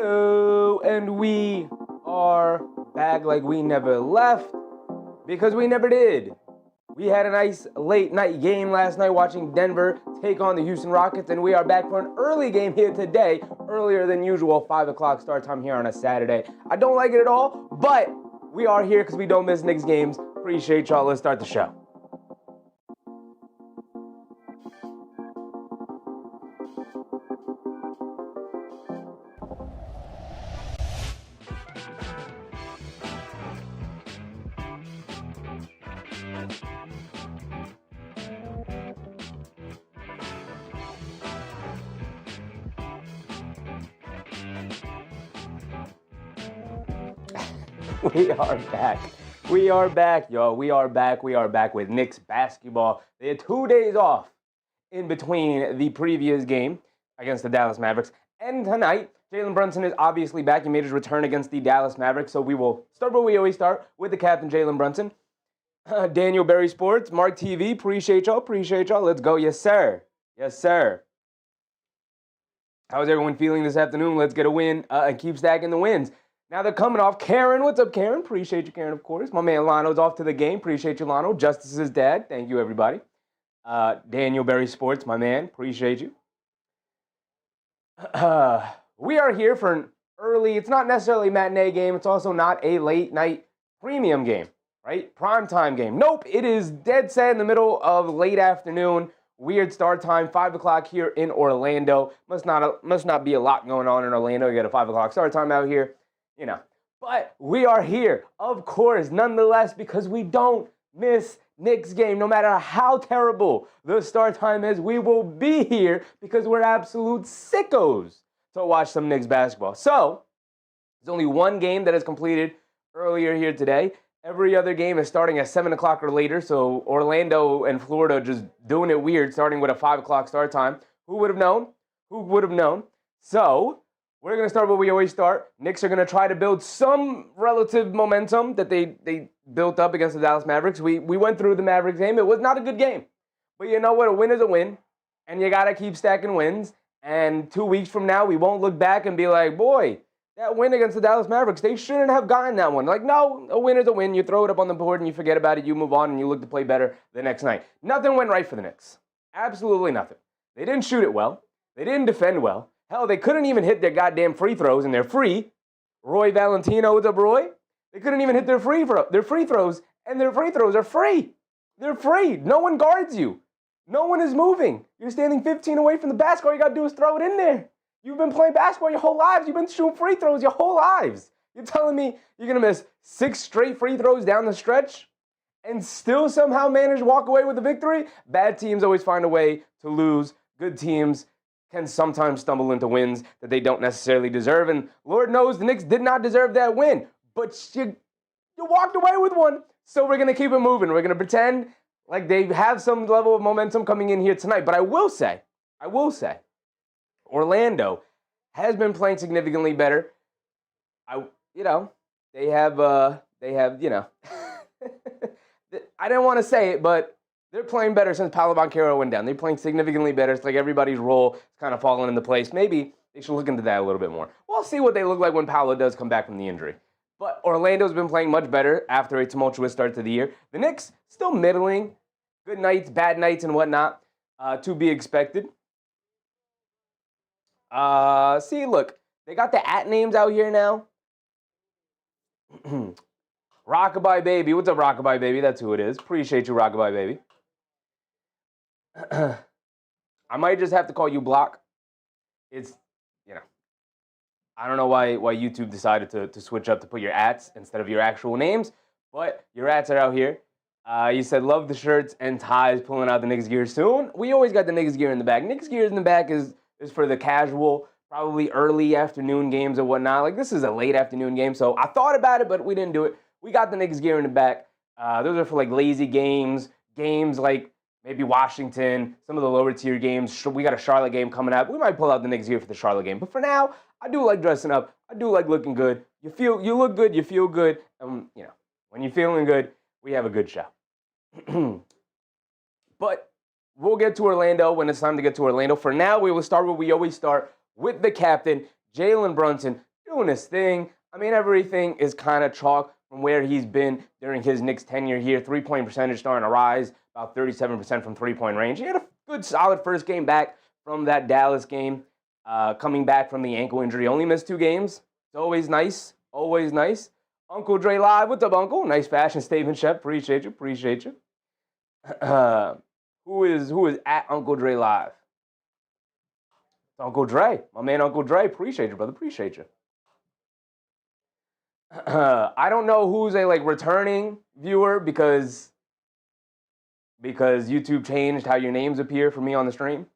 Hello, and we are back like we never left, because we never did. We had a nice late night game last night watching Denver take on the Houston Rockets, and we are back for an early game here today, earlier than usual, 5 o'clock start time here on a Saturday. I don't like it at all, but we are here because we don't miss Knicks games. Appreciate y'all. Let's start the show. We are back. We are back, y'all. We are back. We are back with Knicks basketball. They had 2 days off in between the previous game against the Dallas Mavericks and tonight. Jalen Brunson is obviously back. He made his return against the Dallas Mavericks, so we will start where we always start with the captain, Jalen Brunson. Daniel Berry Sports, Mark TV, appreciate y'all. Appreciate y'all. Let's go. Yes, sir. Yes, sir. How's everyone feeling this afternoon? Let's get a win and keep stacking the wins. Now they're coming off. Karen, what's up, Karen? Appreciate you, Karen, of course. My man Lano's off to the game. Appreciate you, Lano. Justice's dad. Thank you, everybody. Daniel Berry Sports, my man. Appreciate you. We are here for an early, it's not necessarily a matinee game. It's also not a late night premium game, right? Primetime game. Nope, it is dead set in the middle of late afternoon. Weird start time, 5 o'clock here in Orlando. Must not be a lot going on in Orlando. You got a 5 o'clock start time out here. You know, but we are here, of course, nonetheless, because we don't miss Knicks game. No matter how terrible the start time is, we will be here because we're absolute sickos to watch some Knicks basketball. So, there's only one game that is completed earlier here today. Every other game is starting at 7 o'clock or later, so Orlando and Florida just doing it weird, starting with a 5 o'clock start time. Who would have known? Who would have known? So, we're going to start where we always start. Knicks are going to try to build some relative momentum that they built up against the Dallas Mavericks. We went through the Mavericks game. It was not a good game. But you know what? A win is a win. And you got to keep stacking wins. And 2 weeks from now, we won't look back and be like, boy, that win against the Dallas Mavericks, they shouldn't have gotten that one. Like, no, a win is a win. You throw it up on the board and you forget about it. You move on and you look to play better the next night. Nothing went right for the Knicks. Absolutely nothing. They didn't shoot it well. They didn't defend well. Hell, they couldn't even hit their goddamn free throws, and they're free. Roy Valentino, what's up, Roy? They couldn't even hit their free throws, and their free throws are free. They're free. No one guards you. No one is moving. You're standing 15 away from the basket. All you got to do is throw it in there. You've been playing basketball your whole lives. You've been shooting free throws your whole lives. You're telling me you're going to miss 6 straight free throws down the stretch and still somehow manage to walk away with the victory? Bad teams always find a way to lose. Good teams can sometimes stumble into wins that they don't necessarily deserve. And Lord knows the Knicks did not deserve that win. But you walked away with one. So we're going to keep it moving. We're going to pretend like they have some level of momentum coming in here tonight. But I will say, Orlando has been playing significantly better. They have, I didn't want to say it, but they're playing better since Paolo Banchero went down. They're playing significantly better. It's like everybody's role is kind of falling into place. Maybe they should look into that a little bit more. We'll see what they look like when Paolo does come back from the injury. But Orlando's been playing much better after a tumultuous start to the year. The Knicks, still middling. Good nights, bad nights, and whatnot, to be expected. See, look, they got the @names out here now. Rockabye Baby. What's up, Rockabye Baby? That's who it is. Appreciate you, Rockabye Baby. I might just have to call you Block. It's, I don't know why YouTube decided to switch up to put your @ instead of your actual names, but your @ are out here. You said love the shirts and ties, pulling out the Knicks gear soon. We always got the Knicks gear in the back. Knicks gear in the back is for the casual, probably early afternoon games or whatnot. Like, this is a late afternoon game, so I thought about it, but we didn't do it. We got the Knicks gear in the back. Those are for like lazy games like maybe Washington, some of the lower tier games. We got a Charlotte game coming up. We might pull out the Knicks gear for the Charlotte game. But for now, I do like dressing up. I do like looking good. You look good, you feel good. And, when you're feeling good, we have a good show. But we'll get to Orlando when it's time to get to Orlando. For now, we will start where we always start, with the captain, Jalen Brunson. doing his thing. I mean, everything is kind of chalk from where he's been during his Knicks tenure here. Three-point percentage starting to rise, about 37% from three-point range. He had a good, solid first game back from that Dallas game, coming back from the ankle injury. Only missed 2 games. It's always nice, always nice. Uncle Dre live. What's up, Uncle? Nice fashion statement, Chef. Appreciate you, appreciate you. Who is at Uncle Dre live? It's Uncle Dre, my man Uncle Dre. Appreciate you, brother. Appreciate you. I don't know who's a returning viewer because YouTube changed how your names appear for me on the stream.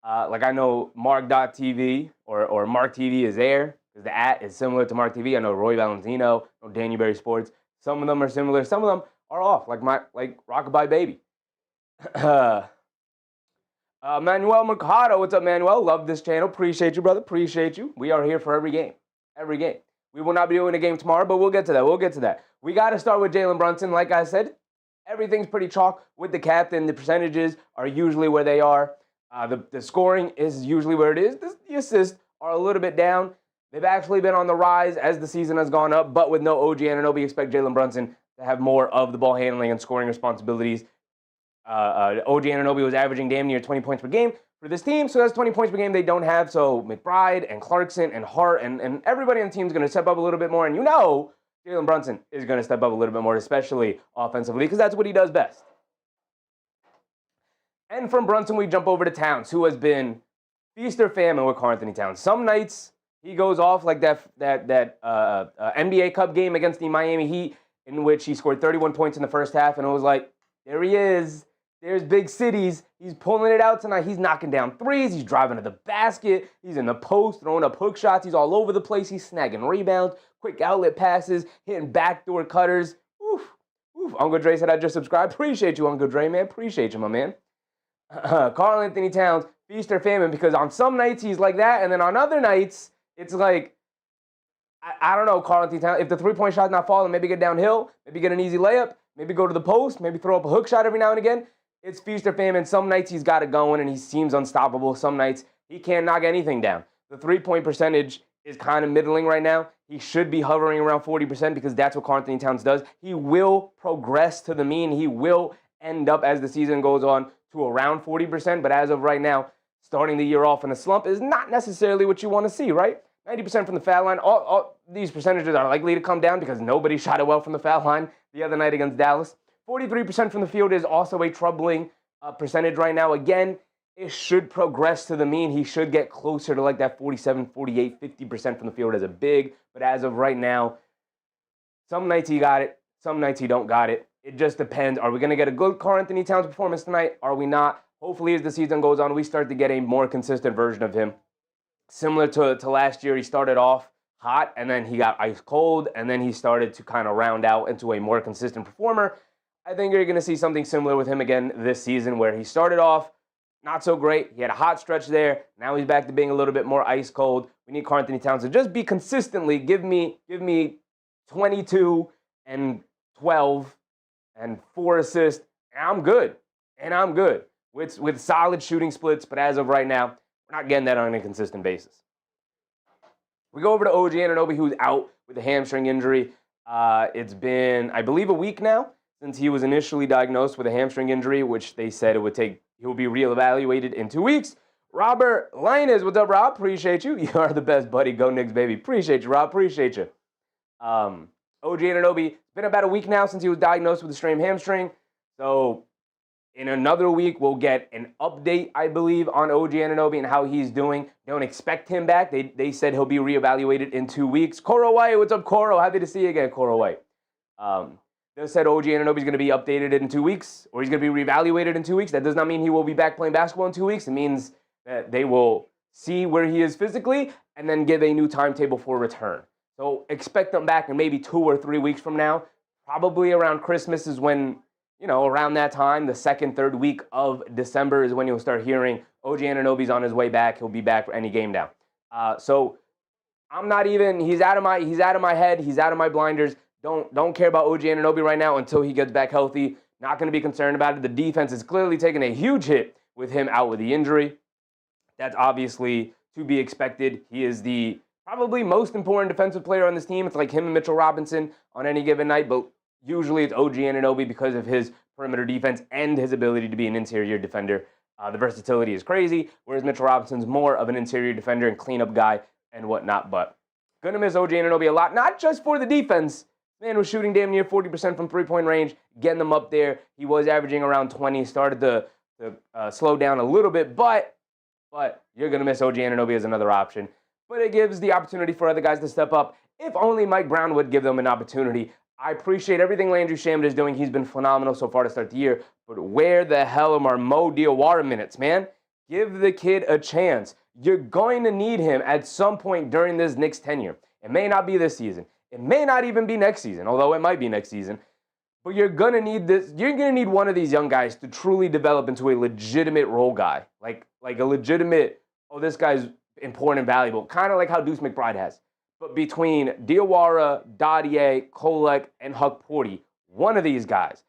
I know Mark.tv or Mark TV is there because the @ is similar to Mark TV. I know Roy Valentino, I know Daniel Sports. Some of them are similar. Some of them are off, like Rockabye Baby. Manuel Mercado, what's up, Manuel? Love this channel. Appreciate you, brother. Appreciate you. We are here for every game. Every game. We will not be doing a game tomorrow, but we'll get to that. We'll get to that. We got to start with Jalen Brunson. Like I said, everything's pretty chalk with the captain. The percentages are usually where they are. The scoring is usually where it is. The assists are a little bit down. They've actually been on the rise as the season has gone up, but with no OG Anunoby, expect Jalen Brunson to have more of the ball handling and scoring responsibilities. OG Anunoby was averaging damn near 20 points per game for this team, so that's 20 points per game they don't have. So McBride and Clarkson and Hart and everybody on the team is going to step up a little bit more, and Jalen Brunson is going to step up a little bit more, especially offensively, because that's what he does best. And from Brunson, we jump over to Towns, who has been feast or famine with Karl-Anthony Towns. Some nights he goes off like that NBA Cup game against the Miami Heat, in which he scored 31 points in the first half, and it was like, there he is. There's big cities. He's pulling it out tonight. He's knocking down threes. He's driving to the basket. He's in the post, throwing up hook shots. He's all over the place. He's snagging rebounds, quick outlet passes, hitting backdoor cutters. Oof. Uncle Dre said I just subscribed. Appreciate you, Uncle Dre, man. Appreciate you, my man. Karl-Anthony Towns, feast or famine, because on some nights he's like that, and then on other nights, it's like, I don't know, Karl-Anthony Towns. If the three-point shot's not falling, maybe get downhill, maybe get an easy layup, maybe go to the post, maybe throw up a hook shot every now and again. It's feast or famine. Some nights he's got it going and he seems unstoppable. Some nights he can't knock anything down. The three-point percentage is kind of middling right now. He should be hovering around 40% because that's what Karl-Anthony Towns does. He will progress to the mean. He will end up, as the season goes on, to around 40%. But as of right now, starting the year off in a slump is not necessarily what you want to see, right? 90% from the foul line. All these percentages are likely to come down because nobody shot it well from the foul line the other night against Dallas. 43% from the field is also a troubling percentage right now. Again, it should progress to the mean. He should get closer to like that 47, 48, 50% from the field as a big. But as of right now, some nights he got it, some nights he don't got it. It just depends. Are we going to get a good Karl-Anthony Towns performance tonight? Are we not? Hopefully, as the season goes on, we start to get a more consistent version of him. Similar to last year, he started off hot, and then he got ice cold, and then he started to kind of round out into a more consistent performer. I think you're going to see something similar with him again this season, where he started off not so great. He had a hot stretch there. Now he's back to being a little bit more ice cold. We need Karl-Anthony Towns to just be consistently give me 22 and 12 and 4 assists, and I'm good. And I'm good with solid shooting splits. But as of right now, we're not getting that on a consistent basis. We go over to OG Anunoby, who's out with a hamstring injury. It's been, I believe, a week now since he was initially diagnosed with a hamstring injury, which they said it would take, he'll be reevaluated in 2 weeks. Robert Linus, what's up, Rob? Appreciate you. You are the best, buddy. Go Knicks, baby. Appreciate you, Rob. Appreciate you. OG Anunoby, it's been about a week now since he was diagnosed with a strained hamstring. So in another week, we'll get an update, I believe, on OG Anunoby and how he's doing. Don't expect him back. They said he'll be reevaluated in 2 weeks. Coro White, what's up, Coro? Happy to see you again, Coro White. They said OG Anunoby's going to be updated in 2 weeks, or he's going to be reevaluated in 2 weeks. That does not mean he will be back playing basketball in 2 weeks. It means that they will see where he is physically and then give a new timetable for return. So expect them back in maybe 2 or 3 weeks from now. Probably around Christmas is when, around that time, the second, third week of December is when you'll start hearing OG Anunoby's on his way back. He'll be back for any game now. So I'm not even, he's out of my head. He's out of my blinders. Don't care about OG Anunoby right now until he gets back healthy. Not going to be concerned about it. The defense is clearly taking a huge hit with him out with the injury. That's obviously to be expected. He is the probably most important defensive player on this team. It's like him and Mitchell Robinson on any given night, but usually it's OG Anunoby because of his perimeter defense and his ability to be an interior defender. The versatility is crazy, whereas Mitchell Robinson's more of an interior defender and cleanup guy and whatnot. But gonna miss OG Anunoby a lot, not just for the defense. Man was shooting damn near 40% from three-point range, getting them up there. He was averaging around 20, started to slow down a little bit, but you're gonna miss OG Anunoby as another option. But it gives the opportunity for other guys to step up. If only Mike Brown would give them an opportunity. I appreciate everything Landry Shamet is doing. He's been phenomenal so far to start the year. But where the hell are our Mo Diawara minutes, man? Give the kid a chance. You're going to need him at some point during this Knicks tenure. It may not be this season. It may not even be next season, although it might be next season. But you're going to need this. You're going to need one of these young guys to truly develop into a legitimate role guy. Like a legitimate, oh, this guy's important and valuable. Kind of like how Deuce McBride has. But between Diawara, Dadier, Kolek, and Huck Porty, one of these guys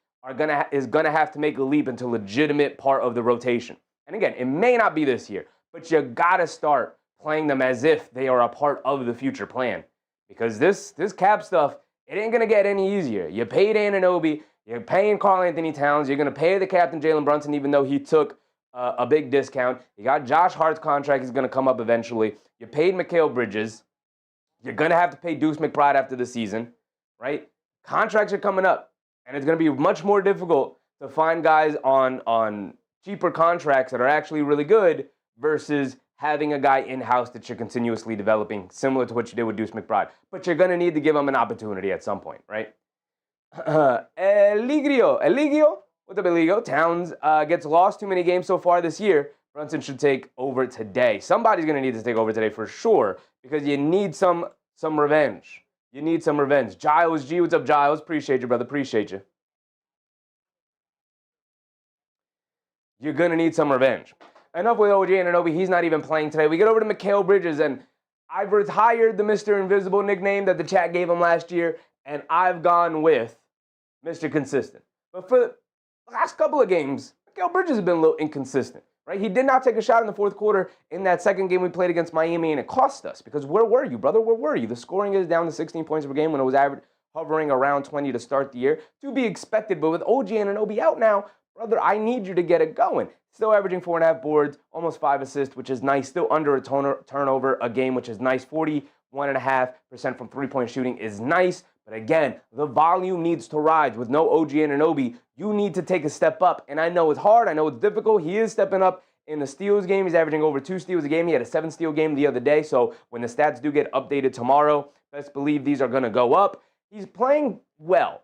is gonna have to make a leap into legitimate part of the rotation. And again, it may not be this year, but you gotta start playing them as if they are a part of the future plan. Because this cap stuff, it ain't gonna get any easier. You paid Anunoby, you're paying Karl-Anthony Towns, you're gonna pay the captain Jalen Brunson, even though he took a big discount. You got Josh Hart's contract is gonna come up eventually. You paid Mikal Bridges. You're gonna have to pay Deuce McBride after the season, right? Contracts are coming up, and it's gonna be much more difficult to find guys on cheaper contracts that are actually really good versus having a guy in-house that you're continuously developing, similar to what you did with Deuce McBride. But you're gonna need to give him an opportunity at some point, right? Eligio, what's up, Eligio? Towns gets lost too many games so far this year. Brunson should take over today. Somebody's gonna need to take over today for sure, because you need some revenge. You need some revenge. Giles G, what's up, Giles? Appreciate you, brother. Appreciate you. You're gonna need some revenge. Enough with OG Anunoby. He's not even playing today. We get over to Mikal Bridges, and I've retired the Mr. Invisible nickname that the chat gave him last year, and I've gone with Mr. Consistent. But for the last couple of games, Mikal Bridges has been a little inconsistent. Right? He did not take a shot in the fourth quarter in that second game we played against Miami, and it cost us. Because where were you, brother? Where were you? The scoring is down to 16 points per game when it was hovering around 20 to start the year. To be expected, but with OG Anunoby out now, brother, I need you to get it going. Still averaging 4.5 boards, almost 5 assists, which is nice. Still under a turnover a game, which is nice. 41.5% from three-point shooting is nice. But again, the volume needs to rise. With no OG Anunoby, you need to take a step up. And I know it's hard. I know it's difficult. He is stepping up in the steals game. He's averaging over 2 steals a game. He had a 7-steal game the other day. So when the stats do get updated tomorrow, best believe these are going to go up. He's playing well.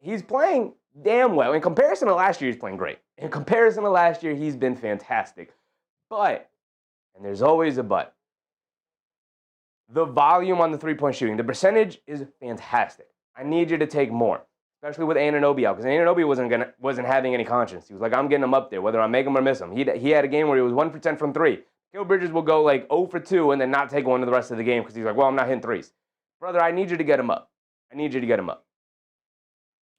He's playing damn well. In comparison to last year, he's playing great. In comparison to last year, he's been fantastic. But, and there's always a but, the volume on the three-point shooting, the percentage is fantastic. I need you to take more, especially with Anunoby out, because Anunoby wasn't having any conscience. He was like, I'm getting him up there, whether I make him or miss him. He had a game where he was 1 for 10 from 3. Mikal Bridges will go like 0 for 2 and then not take one to the rest of the game because he's like, well, I'm not hitting threes. Brother, I need you to get him up. I need you to get him up.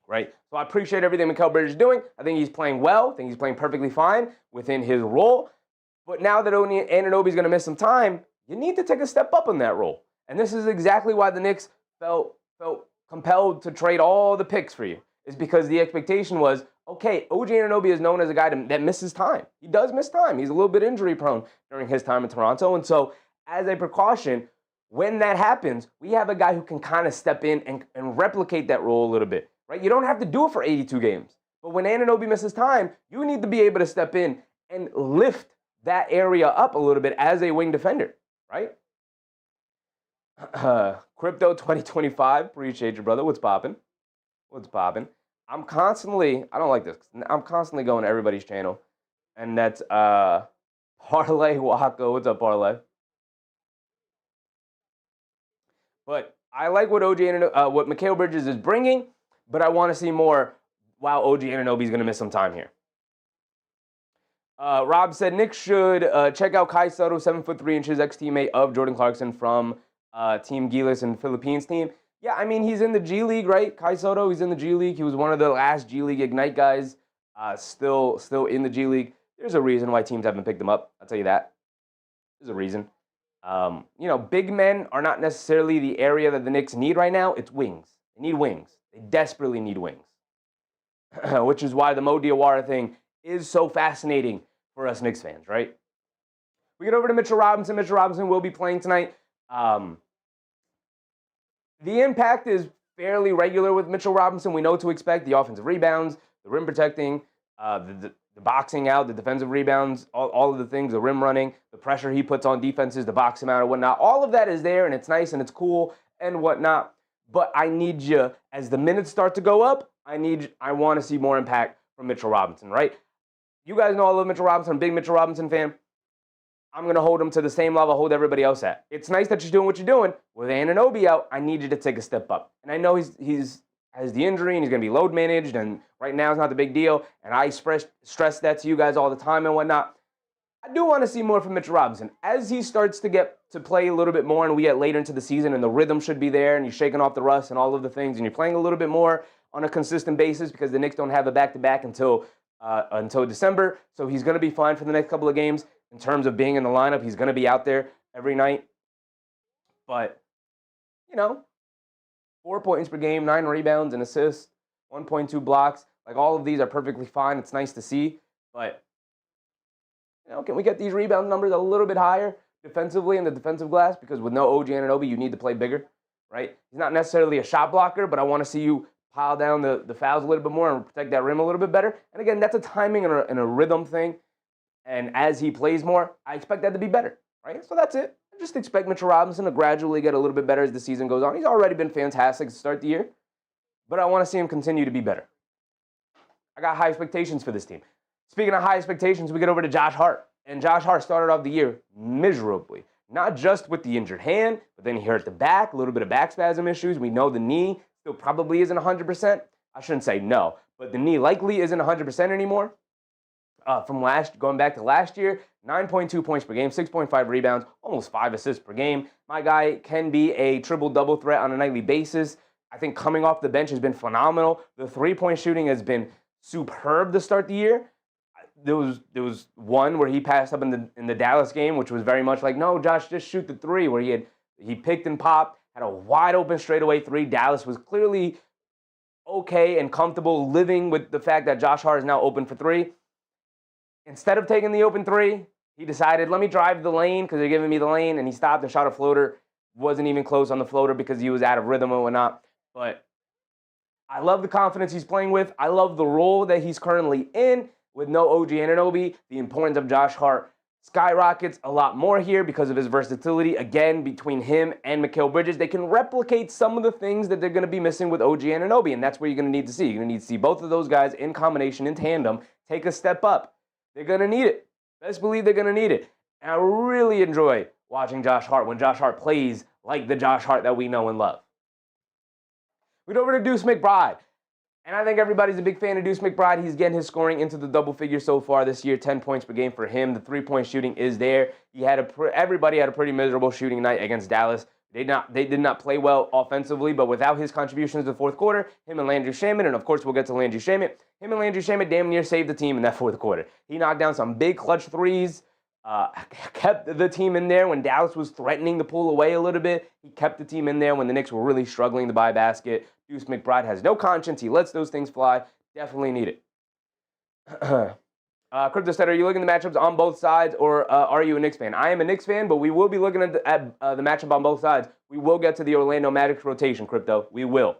Right? So I appreciate everything Mikal Bridges is doing. I think he's playing well. I think he's playing perfectly fine within his role. But now that Anunoby's going to miss some time, you need to take a step up in that role. And this is exactly why the Knicks felt compelled to trade all the picks for you. Is because the expectation was, okay, OG Anunoby is known as a guy that misses time. He does miss time. He's a little bit injury prone during his time in Toronto. And so as a precaution, when that happens, we have a guy who can kind of step in and replicate that role a little bit. Right? You don't have to do it for 82 games. But when Anunoby misses time, you need to be able to step in and lift that area up a little bit as a wing defender. Right? Crypto 2025, appreciate you, brother. What's popping? What's popping? I don't like this. I'm constantly going to everybody's channel. And that's Parlay Waka. What's up, Parlay? But I like what what Mikal Bridges is bringing, but I want to see more. Wow, OG Anunoby is going to miss some time here. Rob said Knicks should check out Kai Soto, 7'3", ex-teammate of Jordan Clarkson from Team Gilas and Philippines team. Yeah, I mean, he's in the G League, right? Kai Soto, he's in the G League. He was one of the last G League Ignite guys, still in the G League. There's a reason why teams haven't picked him up. I'll tell you that. There's a reason. Big men are not necessarily the area that the Knicks need right now. It's wings. They need wings. They desperately need wings, which is why the Mo Diawara thing is so fascinating for us Knicks fans, right? We get over to Mitchell Robinson. Mitchell Robinson will be playing tonight. The impact is fairly regular with Mitchell Robinson. We know what to expect. The offensive rebounds, the rim protecting, the boxing out, the defensive rebounds, all of the things, the rim running, the pressure he puts on defenses, the box him out and whatnot. All of that is there, and it's nice and it's cool and whatnot. But I need you, as the minutes start to go up, I want to see more impact from Mitchell Robinson, right? You guys know I love Mitchell Robinson. I'm a big Mitchell Robinson fan. I'm going to hold him to the same level I hold everybody else at. It's nice that you're doing what you're doing. With Anunoby out, I need you to take a step up. And I know he's has the injury and he's going to be load managed, and right now it's not the big deal. And I stress that to you guys all the time and whatnot. I do want to see more from Mitchell Robinson. As he starts to get to play a little bit more and we get later into the season and the rhythm should be there and you're shaking off the rust and all of the things and you're playing a little bit more on a consistent basis because the Knicks don't have a back-to-back until December. So he's going to be fine for the next couple of games in terms of being in the lineup. He's going to be out there every night. But, 4 points per game, 9 rebounds and assists, 1.2 blocks. Like, all of these are perfectly fine. It's nice to see. But, can we get these rebound numbers a little bit higher defensively in the defensive glass? Because with no OG Anunoby, you need to play bigger, right? He's not necessarily a shot blocker, but I want to see you pile down the fouls a little bit more and protect that rim a little bit better. And again, that's a timing and a rhythm thing. And as he plays more, I expect that to be better, right? So that's it. I just expect Mitchell Robinson to gradually get a little bit better as the season goes on. He's already been fantastic to start the year, but I want to see him continue to be better. I got high expectations for this team. Speaking of high expectations, we get over to Josh Hart. And Josh Hart started off the year miserably. Not just with the injured hand, but then he hurt the back, a little bit of back spasm issues. We know the knee still probably isn't 100%. I shouldn't say no, but the knee likely isn't 100% anymore. Going back to last year, 9.2 points per game, 6.5 rebounds, almost 5 assists per game. My guy can be a triple-double threat on a nightly basis. I think coming off the bench has been phenomenal. The three-point shooting has been superb to start the year. There was one where he passed up in the Dallas game, which was very much like, no, Josh, just shoot the three, where he picked and popped, had a wide open straightaway three. Dallas was clearly okay and comfortable living with the fact that Josh Hart is now open for three. Instead of taking the open three, he decided, let me drive the lane because they're giving me the lane, and he stopped and shot a floater. Wasn't even close on the floater because he was out of rhythm and whatnot. But I love the confidence he's playing with. I love the role that he's currently in with no OG Anunoby. The importance of Josh Hart skyrockets a lot more here because of his versatility. Again, between him and Mikal Bridges, they can replicate some of the things that they're going to be missing with OG Anunoby, and that's where you're going to need to see. You're going to need to see both of those guys in combination, in tandem, take a step up. They're going to need it. Best believe they're going to need it. And I really enjoy watching Josh Hart when Josh Hart plays like the Josh Hart that we know and love. We go over to Deuce McBride. And I think everybody's a big fan of Deuce McBride. He's getting his scoring into the double figures so far this year, 10 points per game for him. The three-point shooting is there. Everybody had a pretty miserable shooting night against Dallas. They did not play well offensively, but without his contributions to the fourth quarter, him and Landry Shamet, and of course we'll get to Landry Shamet, him and Landry Shamet damn near saved the team in that fourth quarter. He knocked down some big clutch threes, kept the team in there when Dallas was threatening to pull away a little bit. He kept the team in there when the Knicks were really struggling to buy a basket. Deuce McBride has no conscience. He lets those things fly. Definitely need it. Crypto said, are you looking at the matchups on both sides, or are you a Knicks fan? I am a Knicks fan, but we will be looking at the matchup on both sides. We will get to the Orlando Magic rotation, Crypto. We will.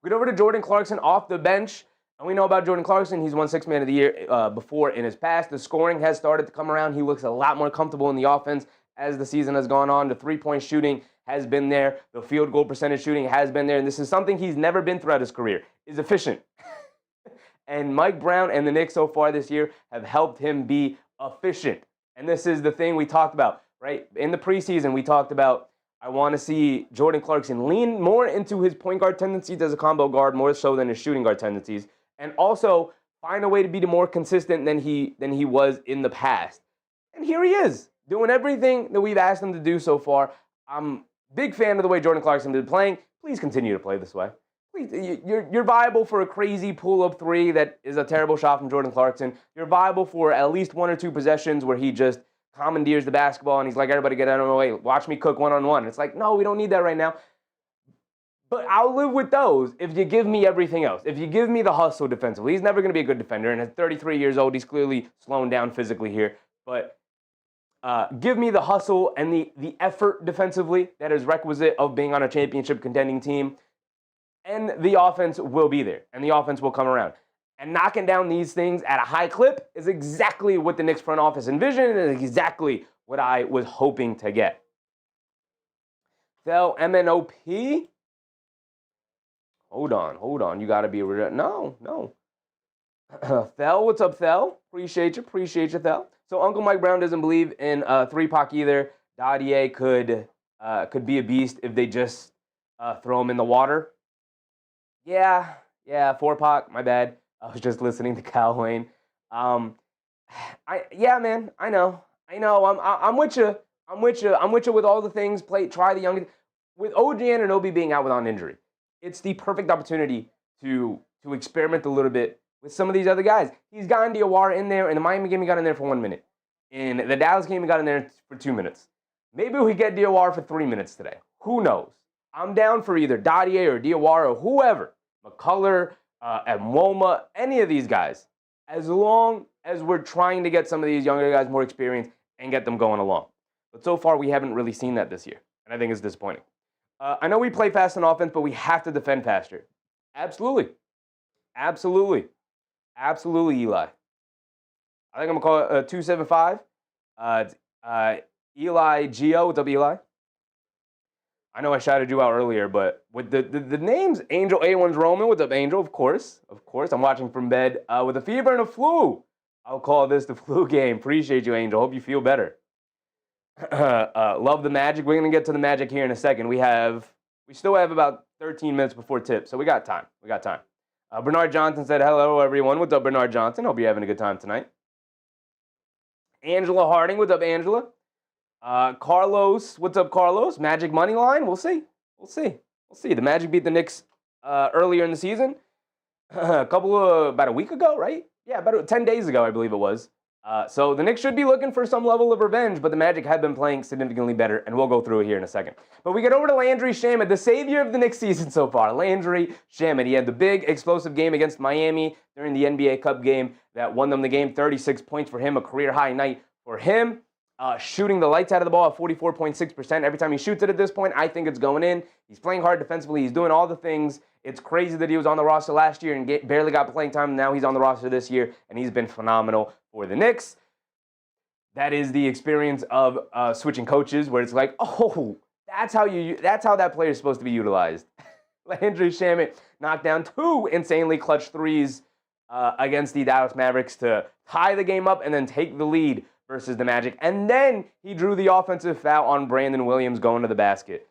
We get over to Jordan Clarkson off the bench. And we know about Jordan Clarkson. He's won 6th Man of the Year before in his past. The scoring has started to come around. He looks a lot more comfortable in the offense as the season has gone on. The three-point shooting has been there. The field goal percentage shooting has been there. And this is something he's never been throughout his career, is efficient. And Mike Brown and the Knicks so far this year have helped him be efficient. And this is the thing we talked about, right? In the preseason, we talked about, I want to see Jordan Clarkson lean more into his point guard tendencies as a combo guard, more so than his shooting guard tendencies. And also find a way to be more consistent than he was in the past. And here he is, doing everything that we've asked him to do so far. I'm a big fan of the way Jordan Clarkson has been playing. Please continue to play this way. You're viable for a crazy pull-up three that is a terrible shot from Jordan Clarkson. You're viable for at least 1 or 2 possessions where he just commandeers the basketball, and he's like, everybody get out of my way. Watch me cook one-on-one. It's like, no, we don't need that right now. But I'll live with those if you give me everything else. If you give me the hustle defensively. He's never going to be a good defender, and at 33 years old, he's clearly slowing down physically here. But give me the hustle and the effort defensively that is requisite of being on a championship contending team, and the offense will be there, and the offense will come around. And knocking down these things at a high clip is exactly what the Knicks front office envisioned, and exactly what I was hoping to get. Thel, MNOP? Hold on. You got to be no. Thel, what's up, Thel? Appreciate you, Thel. So Uncle Mike Brown doesn't believe in 3-Pac either. Dadier could be a beast if they just throw him in the water. Yeah, 4-Pac, my bad. I was just listening to Cal Wayne. Man, I know. I'm with you. I'm with you with all the things. Try the young. With OG Anunoby being out without injury, it's the perfect opportunity to experiment a little bit with some of these other guys. He's gotten Diawara in there. In the Miami game, he got in there for 1 minute. In the Dallas game, he got in there for 2 minutes. Maybe we get Diawara for 3 minutes today. Who knows? I'm down for either Dadier or Diawara or whoever. McCullough, Mwoma, any of these guys. As long as we're trying to get some of these younger guys more experience and get them going along. But so far, we haven't really seen that this year. And I think it's disappointing. I know we play fast on offense, but we have to defend faster. Absolutely, Eli. I think I'm going to call it 275. Eli Gio. What's up, Eli? I know I shouted you out earlier, but with the names, Angel A1's Roman. What's up, Angel? Of course. I'm watching from bed with a fever and a flu. I'll call this the flu game. Appreciate you, Angel. Hope you feel better. Love the Magic. We're going to get to the Magic here in a second. We still have about 13 minutes before tip, so we got time. Bernard Johnson said, hello, everyone. What's up, Bernard Johnson? Hope you're having a good time tonight. Angela Harding. What's up, Angela? Carlos. What's up, Carlos? Magic money line? We'll see. The Magic beat the Knicks earlier in the season. About a week ago, right? Yeah, about 10 days ago, I believe it was. So the Knicks should be looking for some level of revenge, but the Magic have been playing significantly better, and we'll go through it here in a second. But we get over to Landry Shamet, the savior of the Knicks season so far. Landry Shamet. He had the big explosive game against Miami during the NBA Cup game that won them the game. 36 points for him, a career-high night for him. Shooting the lights out of the ball at 44.6%. Every time he shoots it at this point, I think it's going in. He's playing hard defensively. He's doing all the things. It's crazy that he was on the roster last year and barely got playing time. Now he's on the roster this year, and he's been phenomenal for the Knicks. That is the experience of switching coaches, where it's like, oh, that's how that player is supposed to be utilized. Landry Shamet knocked down 2 insanely clutch threes against the Dallas Mavericks to tie the game up and then take the lead versus the Magic. And then he drew the offensive foul on Brandon Williams going to the basket.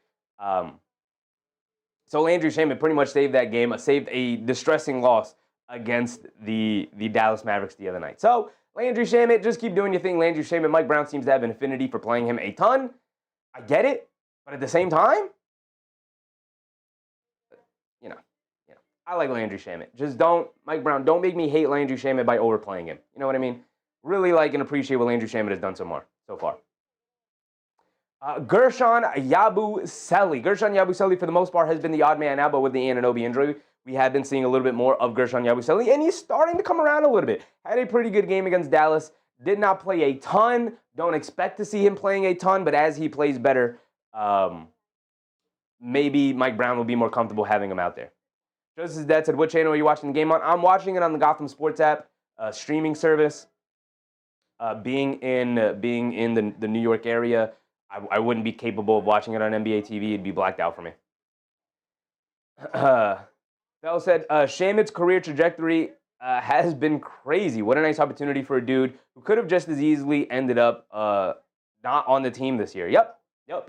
So Landry Shamet pretty much saved that game, saved a distressing loss against the Dallas Mavericks the other night. So Landry Shamet, just keep doing your thing. Landry Shamet, Mike Brown seems to have an affinity for playing him a ton. I get it, but at the same time, I like Landry Shamet. Just Mike Brown, don't make me hate Landry Shamet by overplaying him. You know what I mean? Really like and appreciate what Landry Shamet has done so far. Gershon Yabusele. Gershon Yabusele, for the most part, has been the odd man out, but with the Anunoby injury, we have been seeing a little bit more of Gershon Yabusele, and he's starting to come around a little bit. Had a pretty good game against Dallas. Did not play a ton. Don't expect to see him playing a ton, but as he plays better, maybe Mike Brown will be more comfortable having him out there. Just as Dad said, what channel are you watching the game on? I'm watching it on the Gotham Sports app, streaming service. Being in the New York area, I wouldn't be capable of watching it on NBA TV. It'd be blacked out for me. Bell said, Shamet's career trajectory has been crazy. What a nice opportunity for a dude who could have just as easily ended up not on the team this year. Yep.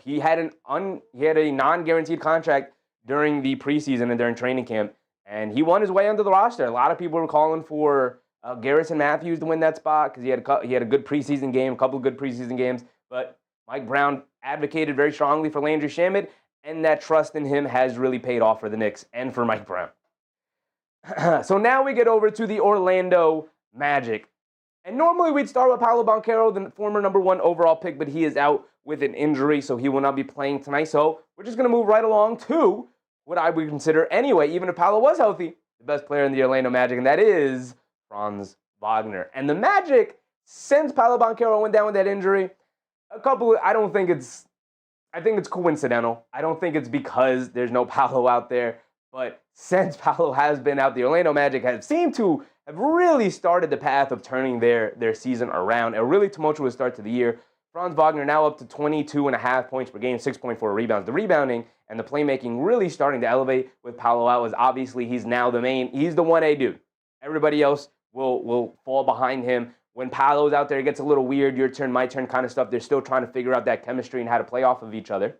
He had a non-guaranteed contract during the preseason and during training camp, and he won his way onto the roster. A lot of people were calling for Garrison Matthews to win that spot because he had a good preseason game, a couple of good preseason games. But Mike Brown advocated very strongly for Landry Shamet, and that trust in him has really paid off for the Knicks and for Mike Brown. So now we get over to the Orlando Magic. And normally we'd start with Paolo Banchero, the former number 1 overall pick, but he is out with an injury, so he will not be playing tonight. So we're just going to move right along to what I would consider anyway, even if Paolo was healthy, the best player in the Orlando Magic, and that is Franz Wagner. And the Magic, since Paolo Banchero went down with that injury, I think it's coincidental. I don't think it's because there's no Paolo out there. But since Paolo has been out, the Orlando Magic have seemed to have really started the path of turning their season around. A really tumultuous start to the year. Franz Wagner now up to 22.5 points per game, 6.4 rebounds. The rebounding and the playmaking really starting to elevate with Paolo out, as obviously he's now he's the 1A dude. Everybody else will fall behind him. When Paolo's out there, it gets a little weird, your turn, my turn kind of stuff. They're still trying to figure out that chemistry and how to play off of each other.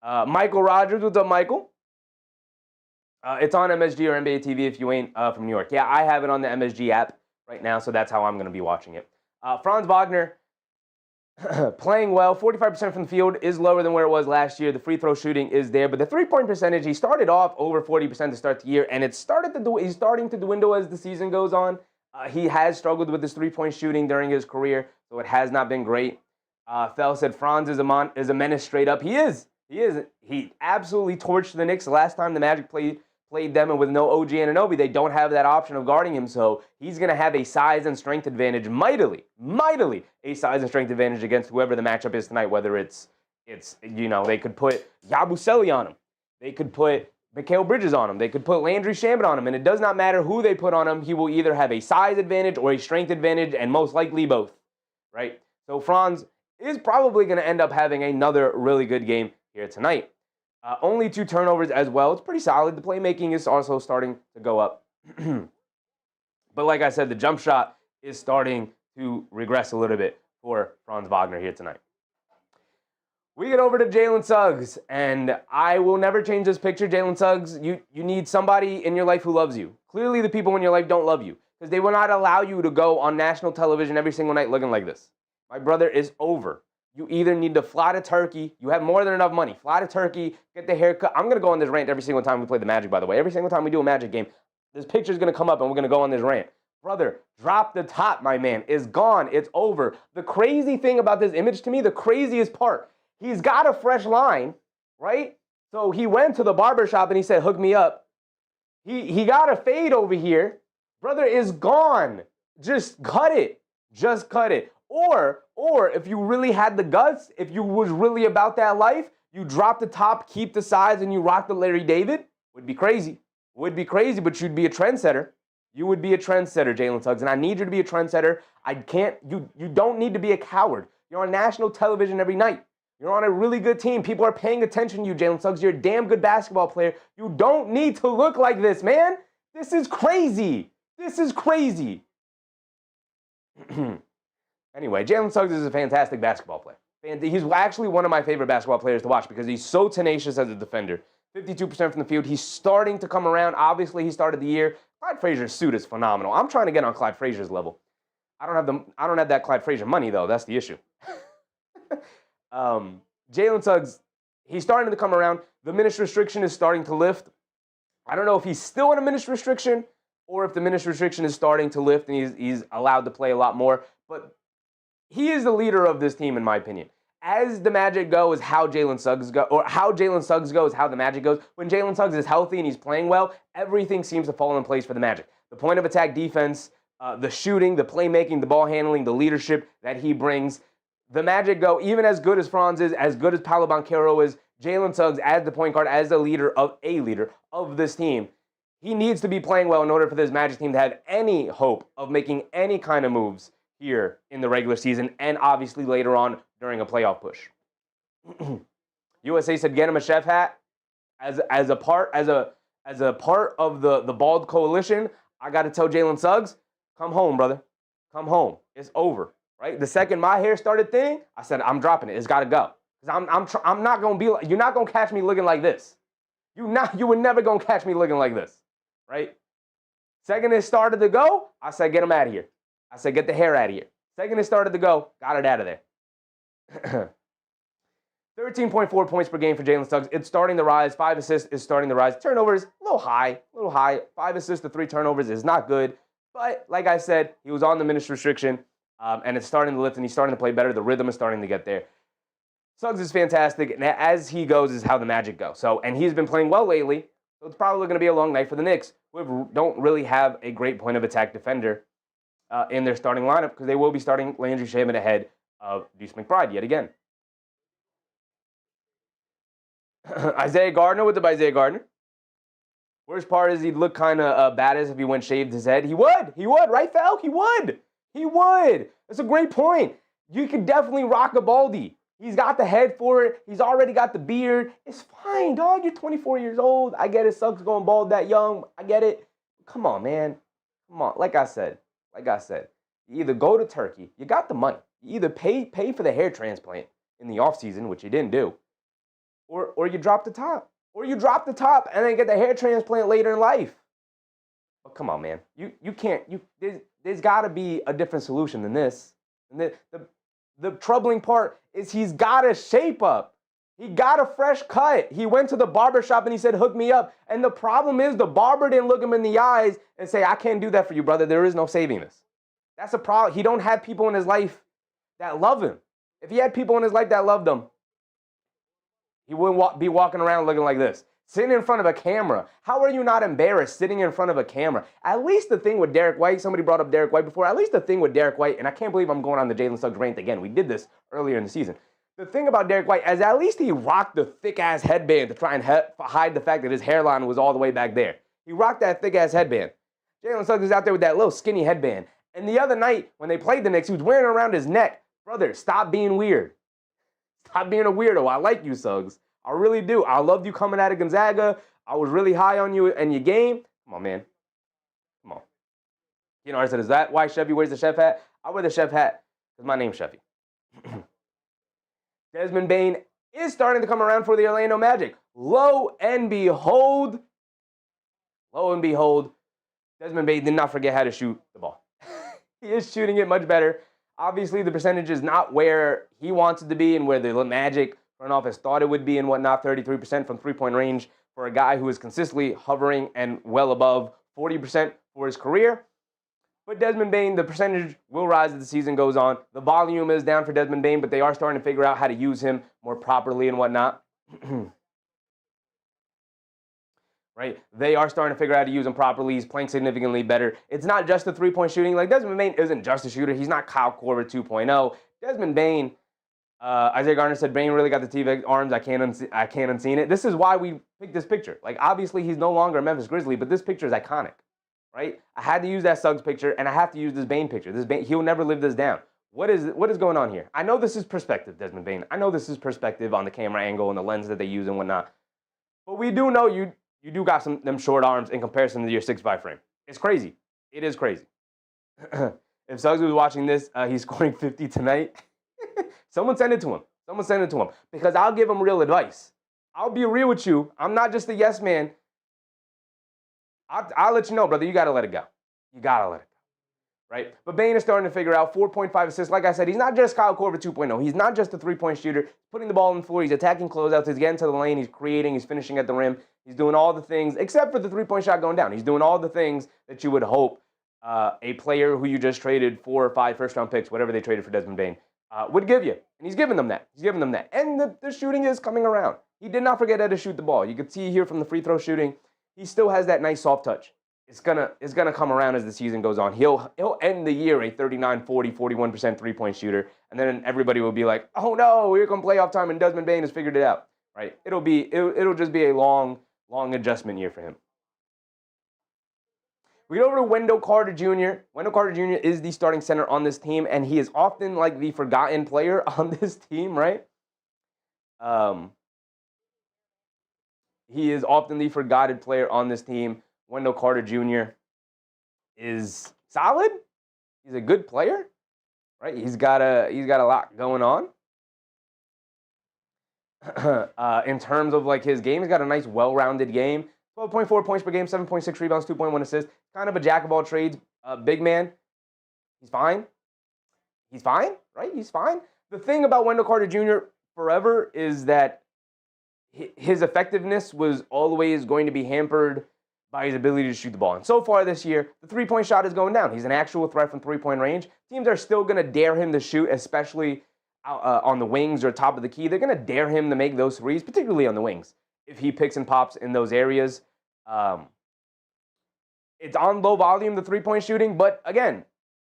Michael Rogers, what's up, Michael? It's on MSG or NBA TV if you ain't from New York. Yeah, I have it on the MSG app right now, so that's how I'm going to be watching it. Franz Wagner playing well. 45% from the field is lower than where it was last year. The free throw shooting is there, but the three-point percentage, he started off over 40% to start the year, and he's starting to dwindle as the season goes on. He has struggled with his three-point shooting during his career, so it has not been great. Fell said Franz is a menace straight up. He is. He absolutely torched the Knicks the last time the Magic played them, and with no OG Anunoby, they don't have that option of guarding him, so he's going to have a size and strength advantage, mightily a size and strength advantage against whoever the matchup is tonight, whether it's they could put Yabusele on him. They could put Mikal Bridges on him. They could put Landry Shamet on him, and it does not matter who they put on him. He will either have a size advantage or a strength advantage, and most likely both, right? So Franz is probably going to end up having another really good game here tonight. Only 2 turnovers as well. It's pretty solid. The playmaking is also starting to go up. But like I said, the jump shot is starting to regress a little bit for Franz Wagner here tonight. We get over to Jalen Suggs, and I will never change this picture. Jalen Suggs, you need somebody in your life who loves you. Clearly the people in your life don't love you because they will not allow you to go on national television every single night looking like this. My brother is over. You either need to fly to Turkey. You have more than enough money. Fly to Turkey, get the haircut. I'm going to go on this rant every single time we play the Magic, by the way. Every single time we do a Magic game, this picture is going to come up and we're going to go on this rant. Brother, drop the top, my man. It's gone. It's over. The crazy thing about this image to me, the craziest part, he's got a fresh line, right? So he went to the barbershop and he said, hook me up. He got a fade over here. Brother is gone. Just cut it. Just cut it. Or if you really had the guts, if you was really about that life, you drop the top, keep the size, and you rock the Larry David. Would be crazy. Would be crazy, but you'd be a trendsetter. You would be a trendsetter, Jalen Suggs, and I need you to be a trendsetter. You don't need to be a coward. You're on national television every night. You're on a really good team. People are paying attention to you, Jalen Suggs. You're a damn good basketball player. You don't need to look like this, man. This is crazy. This is crazy. Anyway, Jalen Suggs is a fantastic basketball player. He's actually one of my favorite basketball players to watch because he's so tenacious as a defender. 52% from the field. He's starting to come around. Obviously, he started the year. Clyde Frazier's suit is phenomenal. I'm trying to get on Clyde Frazier's level. I don't have that Clyde Frazier money, though. That's the issue. Jalen Suggs, he's starting to come around. The minutes restriction is starting to lift. I don't know if he's still in a minutes restriction or if the minutes restriction is starting to lift and he's allowed to play a lot more. But he is the leader of this team, in my opinion. As the Magic go is how Jalen Suggs go, or how Jalen Suggs goes, how the Magic goes. When Jalen Suggs is healthy and he's playing well, everything seems to fall in place for the Magic. The point of attack defense, the shooting, the playmaking, the ball handling, the leadership that he brings. The Magic go, even as good as Franz is, as good as Paolo Banchero is, Jalen Suggs as the point guard, as the leader of this team, he needs to be playing well in order for this Magic team to have any hope of making any kind of moves here in the regular season and obviously later on during a playoff push. USA said get him a chef hat as a part of the bald coalition. I got to tell Jalen Suggs, come home, brother. Come home. It's over. Right? The second my hair started thinning, I said I'm dropping it. It's got to go. Cuz I'm not going to be you're not going to catch me looking like this. You were never going to catch me looking like this. Right? Second it started to go, I said get him out of here. I said, get the hair out of here. Second it started to go, got it out of there. 13.4 points per game for Jalen Suggs. It's starting to rise. 5 assists is starting to rise. Turnovers, a little high. 5 assists to 3 turnovers is not good. But like I said, he was on the minutes restriction, and it's starting to lift, and he's starting to play better. The rhythm is starting to get there. Suggs is fantastic, and as he goes is how the Magic go. So, and he's been playing well lately, so it's probably going to be a long night for the Knicks, who don't really have a great point of attack defender in their starting lineup, because they will be starting Landry Shamet ahead of Deuce McBride yet again. Isaiah Gardner, what's up, Isaiah Gardner? Worst part is he'd look kind of badass if he went shaved his head. He would, right, Falk? He would. That's a great point. You could definitely rock a baldy. He's got the head for it. He's already got the beard. It's fine, dog. You're 24 years old. I get it. Sucks going bald that young. I get it. Come on, man. Come on. Like I said, you either go to Turkey. You got the money. You either pay for the hair transplant in the offseason, which you didn't do, or you drop the top. Or you drop the top and then get the hair transplant later in life. But come on, man. You can't. There's got to be a different solution than this. And the troubling part is he's got a shape up. He got a fresh cut. He went to the barber shop and he said, hook me up. And the problem is the barber didn't look him in the eyes and say, I can't do that for you, brother. There is no saving this. That's a problem. He don't have people in his life that love him. If he had people in his life that loved him, he wouldn't be walking around looking like this, sitting in front of a camera. How are you not embarrassed sitting in front of a camera? At least the thing with Derek White, somebody brought up Derek White before, at least the thing with Derek White, and I can't believe I'm going on the Jalen Suggs rant again. We did this earlier in the season. The thing about Derek White is at least he rocked the thick-ass headband to try and hide the fact that his hairline was all the way back there. He rocked that thick-ass headband. Jalen Suggs is out there with that little skinny headband. And the other night, when they played the Knicks, he was wearing it around his neck. Brother, stop being weird. Stop being a weirdo. I like you, Suggs. I really do. I loved you coming out of Gonzaga. I was really high on you and your game. Come on, man. Come on. You know, I said, is that why Chevy wears the chef hat? I wear the chef hat because my name's Chevy. Desmond Bane is starting to come around for the Orlando Magic. Lo and behold, Desmond Bane did not forget how to shoot the ball. He is shooting it much better. Obviously, the percentage is not where he wants it to be and where the Magic front office thought it would be and whatnot, 33% from three-point range for a guy who is consistently hovering and well above 40% for his career. But Desmond Bane, the percentage will rise as the season goes on. The volume is down for Desmond Bane, but they are starting to figure out how to use him more properly and whatnot. Right? They are starting to figure out how to use him properly. He's playing significantly better. It's not just the three-point shooting. Like, Desmond Bane isn't just a shooter. He's not Kyle Korver 2.0. Desmond Bane, Isaiah Gardner said, Bane really got the TV arms. I can't unseen it. This is why we picked this picture. Like, obviously, he's no longer a Memphis Grizzly, but this picture is iconic, right? I had to use that Suggs picture, and I have to use this Bane picture. He'll never live this down. What is going on here? I know this is perspective, Desmond Bane. I know this is perspective on the camera angle and the lens that they use and whatnot. But we do know you do got them short arms in comparison to your 6'5" frame. It's crazy. It is crazy. If Suggs was watching this, he's scoring 50 tonight. Someone send it to him. Because I'll give him real advice. I'll be real with you. I'm not just a yes man. I'll let you know, brother. You got to let it go. Right? But Bane is starting to figure out 4.5 assists. Like I said, he's not just Kyle Korver 2.0. He's not just a three-point shooter. He's putting the ball on the floor. He's attacking closeouts. He's getting to the lane. He's creating. He's finishing at the rim. He's doing all the things, except for the three-point shot going down. He's doing all the things that you would hope a player who you just traded 4 or 5 first-round picks, whatever they traded for Desmond Bane, would give you. And he's giving them that. And the shooting is coming around. He did not forget how to shoot the ball. You could see here from the free throw shooting, he still has that nice soft touch. It's gonna come around as the season goes on. He'll end the year a 39, 40, 41% three-point shooter, and then everybody will be like, oh no, here come playoff time, and Desmond Bane has figured it out. Right? It'll just be a long adjustment year for him. We go over to Wendell Carter Jr. Wendell Carter Jr. is the starting center on this team, and he is often like the forgotten player on this team, right? He is often the forgotten player on this team. Wendell Carter Jr. is solid. He's a good player, right? He's got a lot going on. In terms of like his game, he's got a nice, well-rounded game. 12.4 points per game, 7.6 rebounds, 2.1 assists. Kind of a jack of all trades. Big man. He's fine. Right? He's fine. The thing about Wendell Carter Jr. forever is that his effectiveness was always going to be hampered by his ability to shoot the ball. And so far this year, the three-point shot is going down. He's an actual threat from three-point range. Teams are still going to dare him to shoot, especially on the wings or top of the key. They're going to dare him to make those threes, particularly on the wings, if he picks and pops in those areas. It's on low volume, the three-point shooting, but again,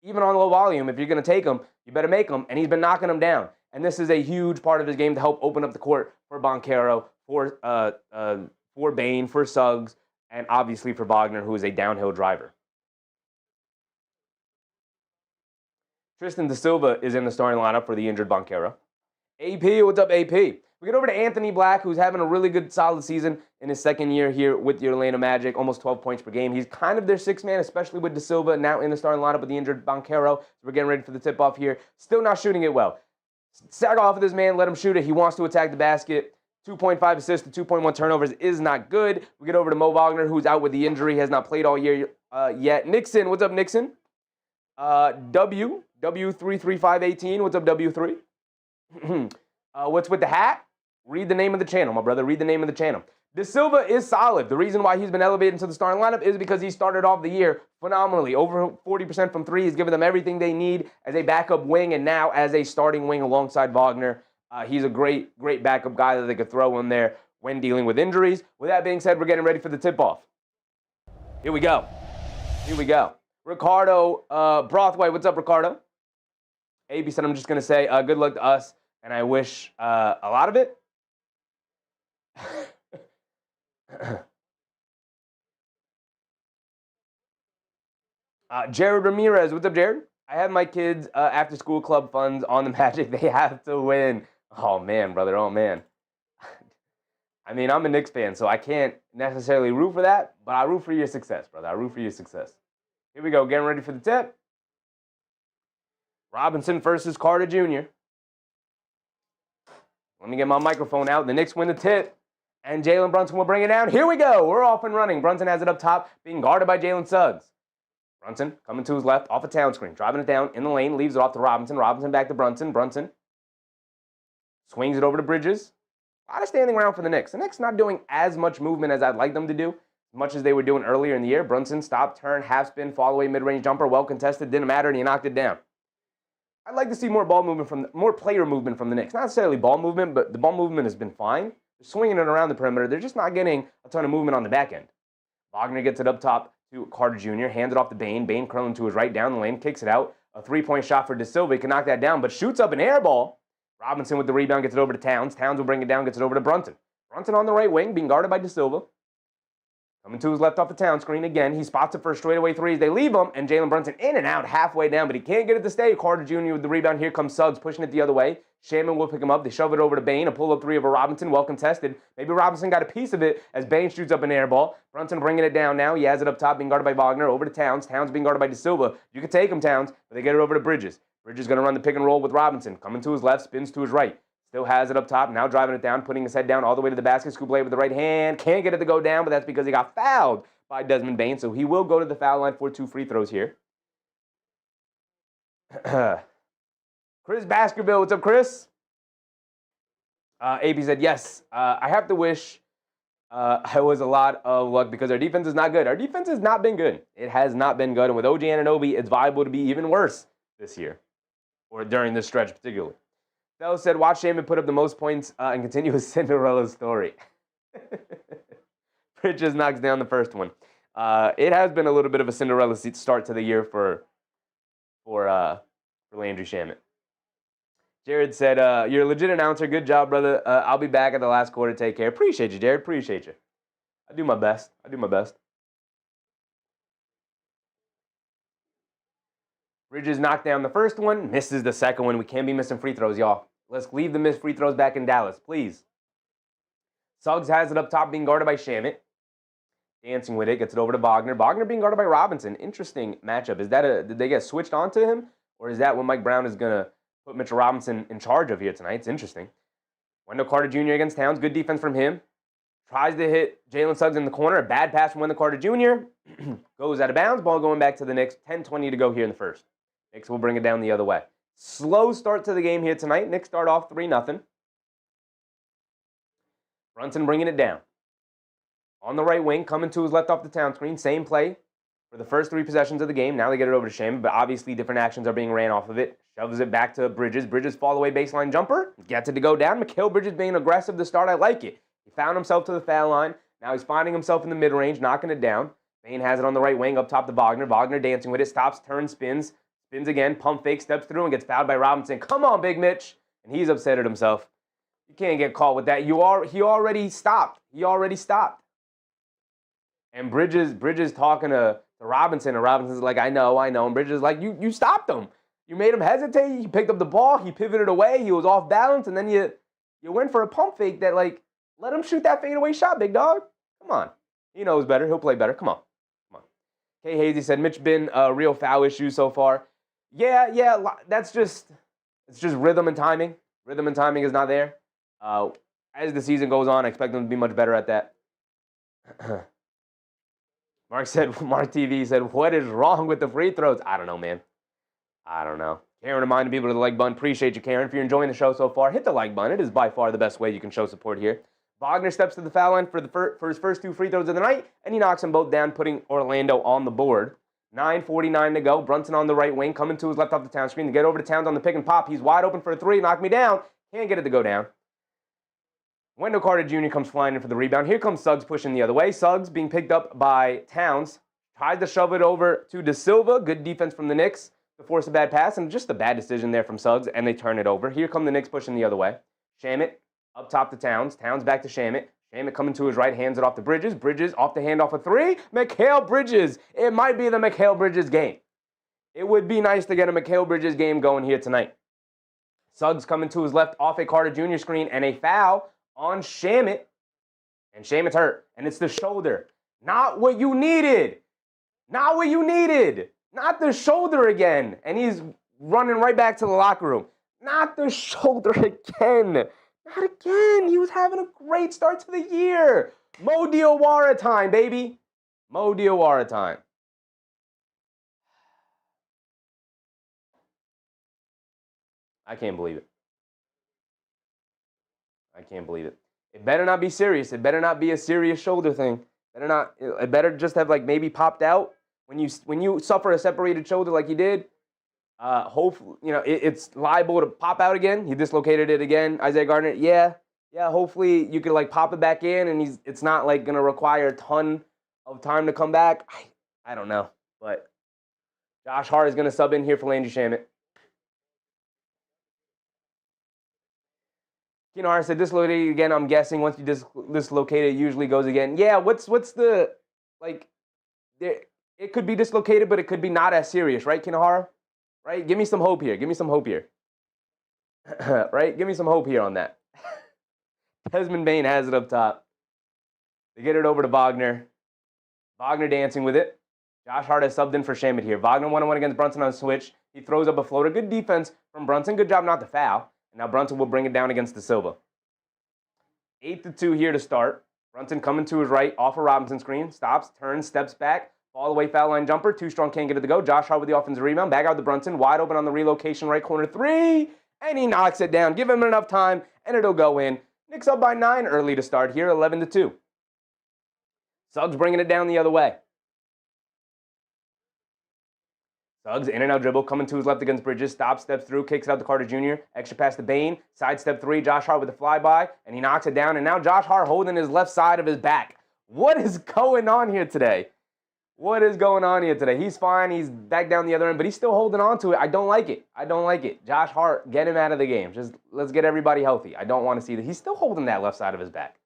even on low volume, if you're going to take them, you better make them, and he's been knocking them down. And this is a huge part of his game to help open up the court for Banchero, for Bane, for Suggs, and obviously for Wagner, who is a downhill driver. Tristan Da Silva is in the starting lineup for the injured Banchero. AP, what's up, AP? We get over to Anthony Black, who's having a really good, solid season in his second year here with the Orlando Magic, almost 12 points per game. He's kind of their sixth man, especially with Da Silva now in the starting lineup with the injured Banchero. So we're getting ready for the tip-off here. Still not shooting it well. Sag off of this man, let him shoot it. He wants to attack the basket. 2.5 assists to 2.1 turnovers is not good. We get over to Mo Wagner, who's out with the injury, has not played all year yet. Nixon, what's up, Nixon? W33518, what's up, W3? What's with the hat? Read the name of the channel, my brother. Read the name of the channel. Da Silva is solid. The reason why he's been elevated into the starting lineup is because he started off the year phenomenally. Over 40% from three. He's given them everything they need as a backup wing and now as a starting wing alongside Wagner. He's a great backup guy that they could throw in there when dealing with injuries. With that being said, we're getting ready for the tip-off. Here we go. Ricardo Brothway. What's up, Ricardo? AB said, I'm just going to say good luck to us, and I wish a lot of it. Jared Ramirez. What's up, Jared? I have my kids' after-school club funds on the Magic. They have to win. Oh, man, brother. Oh, man. I mean, I'm a Knicks fan, so I can't necessarily root for that, but I root for your success, brother. I root for your success. Here we go. Getting ready for the tip. Robinson versus Carter Jr. Let me get my microphone out. The Knicks win the tip, and Jalen Brunson will bring it down. Here we go. We're off and running. Brunson has it up top, being guarded by Jalen Suggs. Brunson coming to his left, off a Town screen, driving it down in the lane, leaves it off to Robinson. Robinson back to Brunson. Brunson swings it over to Bridges. A lot of standing around for the Knicks. The Knicks not doing as much movement as I'd like them to do, as much as they were doing earlier in the year. Brunson, stop, turn, half spin, fall away, mid-range jumper, well contested, didn't matter, and he knocked it down. I'd like to see more ball movement more player movement from the Knicks. Not necessarily ball movement, but the ball movement has been fine. They're swinging it around the perimeter. They're just not getting a ton of movement on the back end. Wagner gets it up top to Carter Jr., hands it off to Bane. Bane curling to his right down the lane, kicks it out. A three-point shot for Da Silva. He can knock that down, but shoots up an air ball. Robinson with the rebound gets it over to Towns. Towns will bring it down, gets it over to Brunson. Brunson on the right wing, being guarded by Da Silva. Coming to his left off the Town screen again. He spots it for a straightaway three as they leave him, and Jalen Brunson in and out halfway down, but he can't get it to stay. Carter Jr. with the rebound. Here comes Suggs pushing it the other way. Shamet will pick him up. They shove it over to Bane. A pull-up three over Robinson, well contested. Maybe Robinson got a piece of it as Bane shoots up an air ball. Brunson bringing it down now. He has it up top, being guarded by Wagner. Over to Towns. Towns being guarded by Da Silva. You can take him, Towns, but they get it over to Bridges. Bridges going to run the pick and roll with Robinson. Coming to his left, spins to his right. Still has it up top, now driving it down, putting his head down all the way to the basket. Scoop lay with the right hand. Can't get it to go down, but that's because he got fouled by Desmond Bane, so he will go to the foul line for 2 free throws here. Chris Baskerville, what's up, Chris? AP said, yes, I have to wish I was a lot of luck because our defense is not good. Our defense has not been good. It has not been good, and with OG Anunoby, it's viable to be even worse this year, or during this stretch particularly. Bell said, watch Shamet put up the most points and continue his Cinderella story. Bridges knocks down the first one. It has been a little bit of a Cinderella start to the year for Landry Shamet. Jared said, you're a legit announcer. Good job, brother. I'll be back at the last quarter. Take care. Appreciate you, Jared. Appreciate you. I do my best. Bridges knocked down the first one. Misses the second one. We can't be missing free throws, y'all. Let's leave the missed free throws back in Dallas, please. Suggs has it up top, being guarded by Shamet. Dancing with it, gets it over to Wagner. Wagner being guarded by Robinson. Interesting matchup. Is that did they get switched on to him? Or is that what Mike Brown is going to put Mitchell Robinson in charge of here tonight? It's interesting. Wendell Carter Jr. against Towns. Good defense from him. Tries to hit Jalen Suggs in the corner. A bad pass from Wendell Carter Jr. Goes out of bounds. Ball going back to the Knicks. 10-20 to go here in the first. Knicks will bring it down the other way. Slow start to the game here tonight. Knicks start off 3-0. Brunson bringing it down. on the right wing, coming to his left off the Town screen. Same play for the first 3 possessions of the game. Now they get it over to Shamet, but obviously different actions are being ran off of it. Shoves it back to Bridges. Bridges fall away baseline jumper. Gets it to go down. Mikal Bridges being aggressive to start. I like it. He found himself to the foul line. Now he's finding himself in the mid-range, knocking it down. Bane has it on the right wing up top to Wagner. Wagner dancing with it. Stops, turns, spins. Spins again. Pump fake, steps through, and gets fouled by Robinson. Come on, Big Mitch. And he's upset at himself. You can't get caught with that. He already stopped. He already stopped. And Bridges talking to Robinson, and Robinson's like, I know. And Bridges is like, you stopped him. You made him hesitate. He picked up the ball. He pivoted away. He was off balance, and then you went for a pump fake that, like, let him shoot that fadeaway shot, big dog. Come on. He knows better. He'll play better. Come on. Kay Hazy said, Mitch been a real foul issue so far. Yeah, it's just rhythm and timing. Rhythm and timing is not there. As the season goes on, I expect them to be much better at that. Mark TV said, what is wrong with the free throws? I don't know, man. I don't know. Karen reminded people of the like button. Appreciate you, Karen. If you're enjoying the show so far, hit the like button. It is by far the best way you can show support here. Wagner steps to the foul line for his first 2 free throws of the night, and he knocks them both down, putting Orlando on the board. 9:49 to go. Brunson on the right wing, coming to his left off the Town screen to get over to Towns on the pick and pop. He's wide open for a 3. Knock me down. Can't get it to go down. Wendell Carter Jr. comes flying in for the rebound. Here comes Suggs pushing the other way. Suggs being picked up by Towns. Tries to shove it over to De Silva. Good defense from the Knicks to force a bad pass, and just a bad decision there from Suggs, and they turn it over. Here come the Knicks pushing the other way. Shamet up top to Towns. Towns back to Shamet. Shamet coming to his right, hands it off to Bridges. Bridges off the handoff of 3. Mikal Bridges. It might be the Mikal Bridges game. It would be nice to get a Mikal Bridges game going here tonight. Suggs coming to his left off a Carter Jr. screen, and a foul on Shamet. And Shamet's hurt. And it's the shoulder. Not what you needed. Not what you needed. Not the shoulder again. And he's running right back to the locker room. Not the shoulder again. Not again. He was having a great start to the year. Mo Diawara time, baby. Mo Diawara time. I can't believe it. I can't believe it. It better not be serious. It better not be a serious shoulder thing. It better just have like maybe popped out. When you suffer a separated shoulder like you did, hopefully, it's liable to pop out again. He dislocated it again. Isaiah Gardner, yeah. Hopefully you could like pop it back in, and it's not like gonna require a ton of time to come back. I don't know, but Josh Hart is gonna sub in here for Landry Shamet. Hart said dislocated again. I'm guessing once you dislocate it, usually goes again. Yeah. What's the like? It could be dislocated, but it could be not as serious, right, Kinahara? Right? Give me some hope here. Right? Give me some hope here on that. Desmond Bane has it up top. They get it over to Wagner. Wagner dancing with it. Josh Hart has subbed in for Shamet here. Wagner 1-on-1 against Brunson on switch. He throws up a floater. Good defense from Brunson. Good job not to foul. And now Brunson will bring it down against De Silva. 8-2 here to start. Brunson coming to his right off a Robinson screen. Stops, turns, steps back. All the way foul line jumper. Too strong, can't get it to go. Josh Hart with the offensive rebound. Back out to Brunson. Wide open on the relocation right corner 3. And he knocks it down. Give him enough time, and it'll go in. Knicks up by 9 early to start here, 11-2. Suggs bringing it down the other way. Suggs in and out dribble. Coming to his left against Bridges. Stops, steps through, kicks it out to Carter Jr. Extra pass to Bane. Side step 3. Josh Hart with a flyby, and he knocks it down. And now Josh Hart holding his left side of his back. What is going on here today? He's fine. He's back down the other end, but he's still holding on to it. I don't like it. Josh Hart, get him out of the game. Just let's get everybody healthy. I don't want to see that. He's still holding that left side of his back.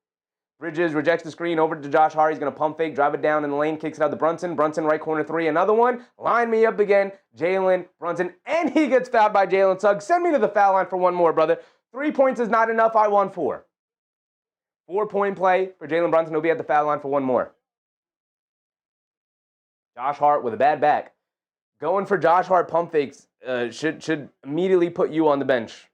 Bridges rejects the screen over to Josh Hart. He's going to pump fake, drive it down in the lane, kicks it out to Brunson. Brunson right corner 3. Another one. Line me up again. Jalen Brunson, and he gets fouled by Jalen Suggs. Send me to the foul line for one more, brother. 3 points is not enough. I won 4. 4-point play for Jalen Brunson. He'll be at the foul line for one more. Josh Hart with a bad back. Going for Josh Hart pump fakes should immediately put you on the bench.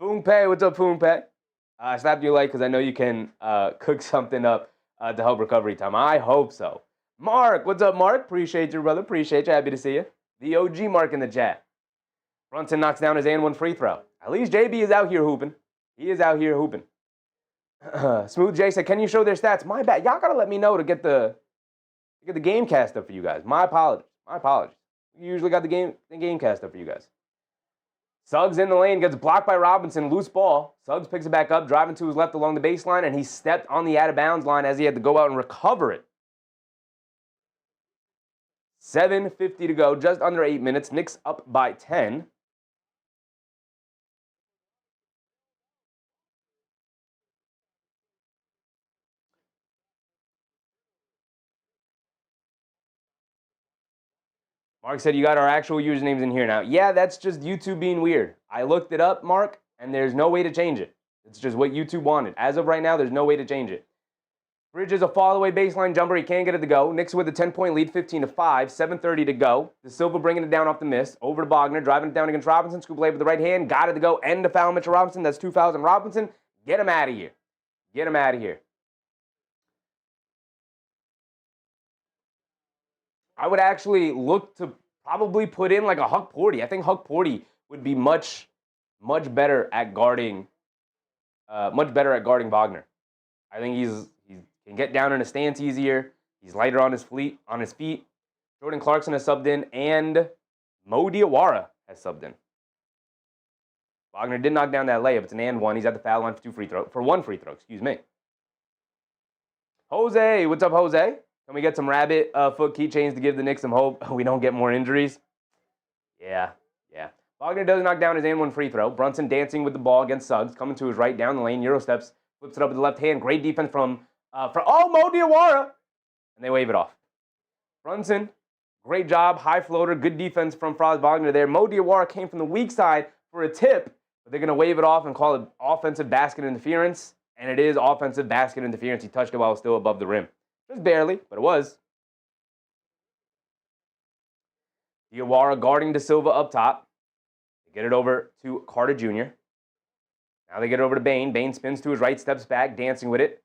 Poonpay, what's up, Poonpay? I slapped you like because I know you can cook something up to help recovery time. I hope so. Mark, what's up, Mark? Appreciate you, brother. Appreciate you. Happy to see you. The OG Mark in the chat. Brunson knocks down his and one free throw. At least JB is out here hooping. He is out here hooping. Smooth J said, can you show their stats? My bad. Y'all got to let me know to get the game cast up for you guys. My apologies. We usually got the game cast up for you guys. Suggs in the lane, gets blocked by Robinson, loose ball. Suggs picks it back up, driving to his left along the baseline, and he stepped on the out-of-bounds line as he had to go out and recover it. 7:50 to go, just under 8 minutes. Knicks up by 10. Mark said you got our actual usernames in here now. Yeah, that's just YouTube being weird. I looked it up, Mark, and there's no way to change it. It's just what YouTube wanted. As of right now, there's no way to change it. Bridges a fall-away baseline jumper. He can't get it to go. Knicks with a 10-point lead, 15-5, 7:30 to go. De Silva bringing it down off the miss. Over to Bogner, driving it down against Robinson. Scoop lay with the right hand. Got it to go. End to foul Mitchell Robinson. That's 2 fouls on Robinson. Get him out of here. Get him out of here. I would actually look to probably put in like a Huck Porty. I think Huck Porty would be much better at guarding Wagner. I think he can get down in a stance easier. He's lighter on his feet. Jordan Clarkson has subbed in, and Mo Diawara has subbed in. Wagner did knock down that layup. It's an and one. He's at the foul line for one free throw. Excuse me. Jose, what's up, Jose? Can we get some rabbit foot keychains to give the Knicks some hope we don't get more injuries? Yeah. Wagner does knock down his and one free throw. Brunson dancing with the ball against Suggs, coming to his right down the lane. Euro steps, flips it up with the left hand. Great defense from Mo Diawara, and they wave it off. Brunson, great job, high floater, good defense from Franz Wagner there. Mo Diawara came from the weak side for a tip, but they're going to wave it off and call it offensive basket interference, and it is offensive basket interference. He touched it while it was still above the rim. Just barely, but it was. Diawara guarding De Silva up top. They get it over to Carter Jr. Now they get it over to Bane. Bane spins to his right, steps back, dancing with it.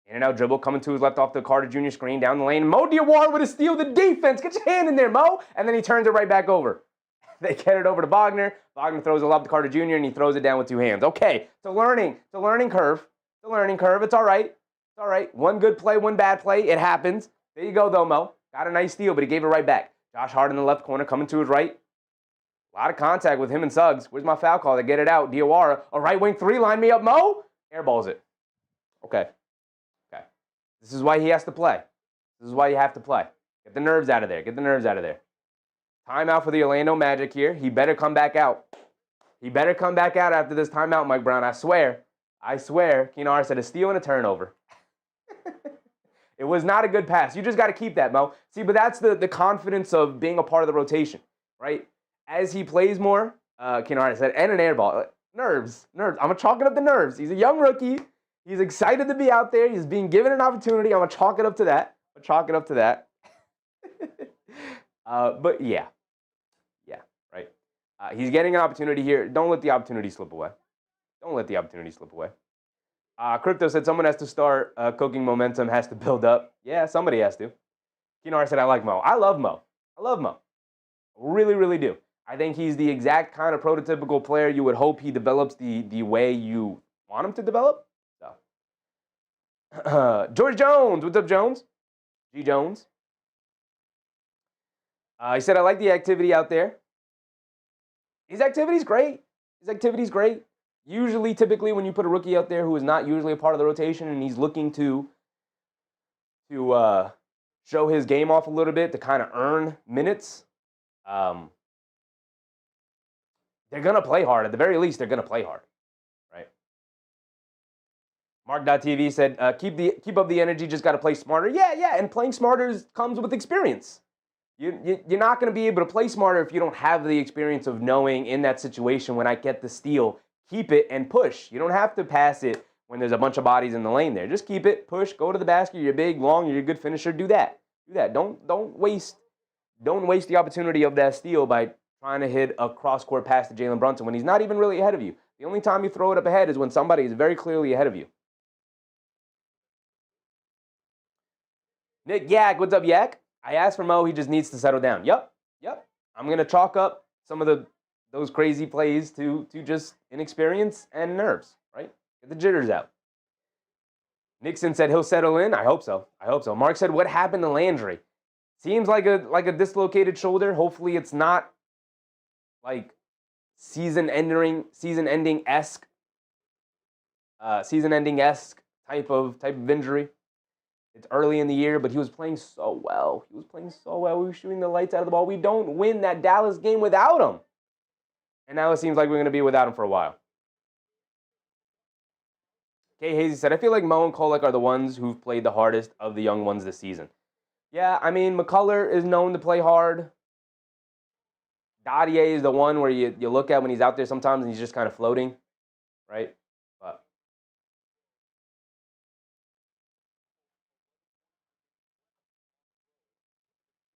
In and out dribble, coming to his left off the Carter Jr. screen, down the lane. Mo Diawara with a steal, the defense. Get your hand in there, Mo. And then he turns it right back over. They get it over to Wagner. Wagner throws it up to Carter Jr., and he throws it down with two hands. Okay, it's a learning curve. It's all right. All right, one good play, one bad play. It happens. There you go, though, Mo. Got a nice steal, but he gave it right back. Josh Hart in the left corner, coming to his right. A lot of contact with him and Suggs. Where's my foul call? They get it out. Diawara, a right wing three, line me up, Mo. Airballs it. Okay. This is why he has to play. This is why you have to play. Get the nerves out of there. Timeout for the Orlando Magic here. He better come back out. After this timeout, Mike Brown. I swear. Keenan Hart said a steal and a turnover. It was not a good pass. You just got to keep that, Mo. See, but that's the confidence of being a part of the rotation, right? As he plays more, Keenan Hart said, and an air ball. Nerves. I'm going to chalk it up to nerves. He's a young rookie. He's excited to be out there. He's being given an opportunity. I'm going to chalk it up to that. But yeah, right. He's getting an opportunity here. Don't let the opportunity slip away. Crypto said someone has to start cooking momentum, has to build up. Yeah, somebody has to. Kinar said, I like Mo. I love Mo. Really, really do. I think he's the exact kind of prototypical player you would hope he develops the way you want him to develop. So, George Jones. What's up, Jones? G. Jones. He said, I like the activity out there. His activity's great. Usually, typically, when you put a rookie out there who is not usually a part of the rotation and he's looking to show his game off a little bit to kind of earn minutes, they're going to play hard. At the very least, they're going to play hard, right? Mark.tv said, keep up the energy, just got to play smarter. Yeah, and playing smarter comes with experience. You're not going to be able to play smarter if you don't have the experience of knowing in that situation when I get the steal, keep it and push. You don't have to pass it when there's a bunch of bodies in the lane there. Just keep it, push, go to the basket. You're big, long, you're a good finisher. Do that. Don't waste the opportunity of that steal by trying to hit a cross-court pass to Jalen Brunson when he's not even really ahead of you. The only time you throw it up ahead is when somebody is very clearly ahead of you. Nick Yak, what's up, Yak? I asked for Mo, he just needs to settle down. Yep. I'm going to chalk up some of the those crazy plays to just inexperience and nerves, right? Get the jitters out. Nixon said he'll settle in. I hope so. I hope so. Mark said, what happened to Landry? Seems like a dislocated shoulder. Hopefully it's not like season-ending esque type of injury. It's early in the year, but he was playing so well. We were shooting the lights out of the ball. We don't win that Dallas game without him. And now it seems like we're going to be without him for a while. Kay Hazy said, I feel like Mo and Kolek are the ones who've played the hardest of the young ones this season. Yeah, I mean, McCullough is known to play hard. Dadier is the one where you look at when he's out there sometimes and he's just kind of floating, right? But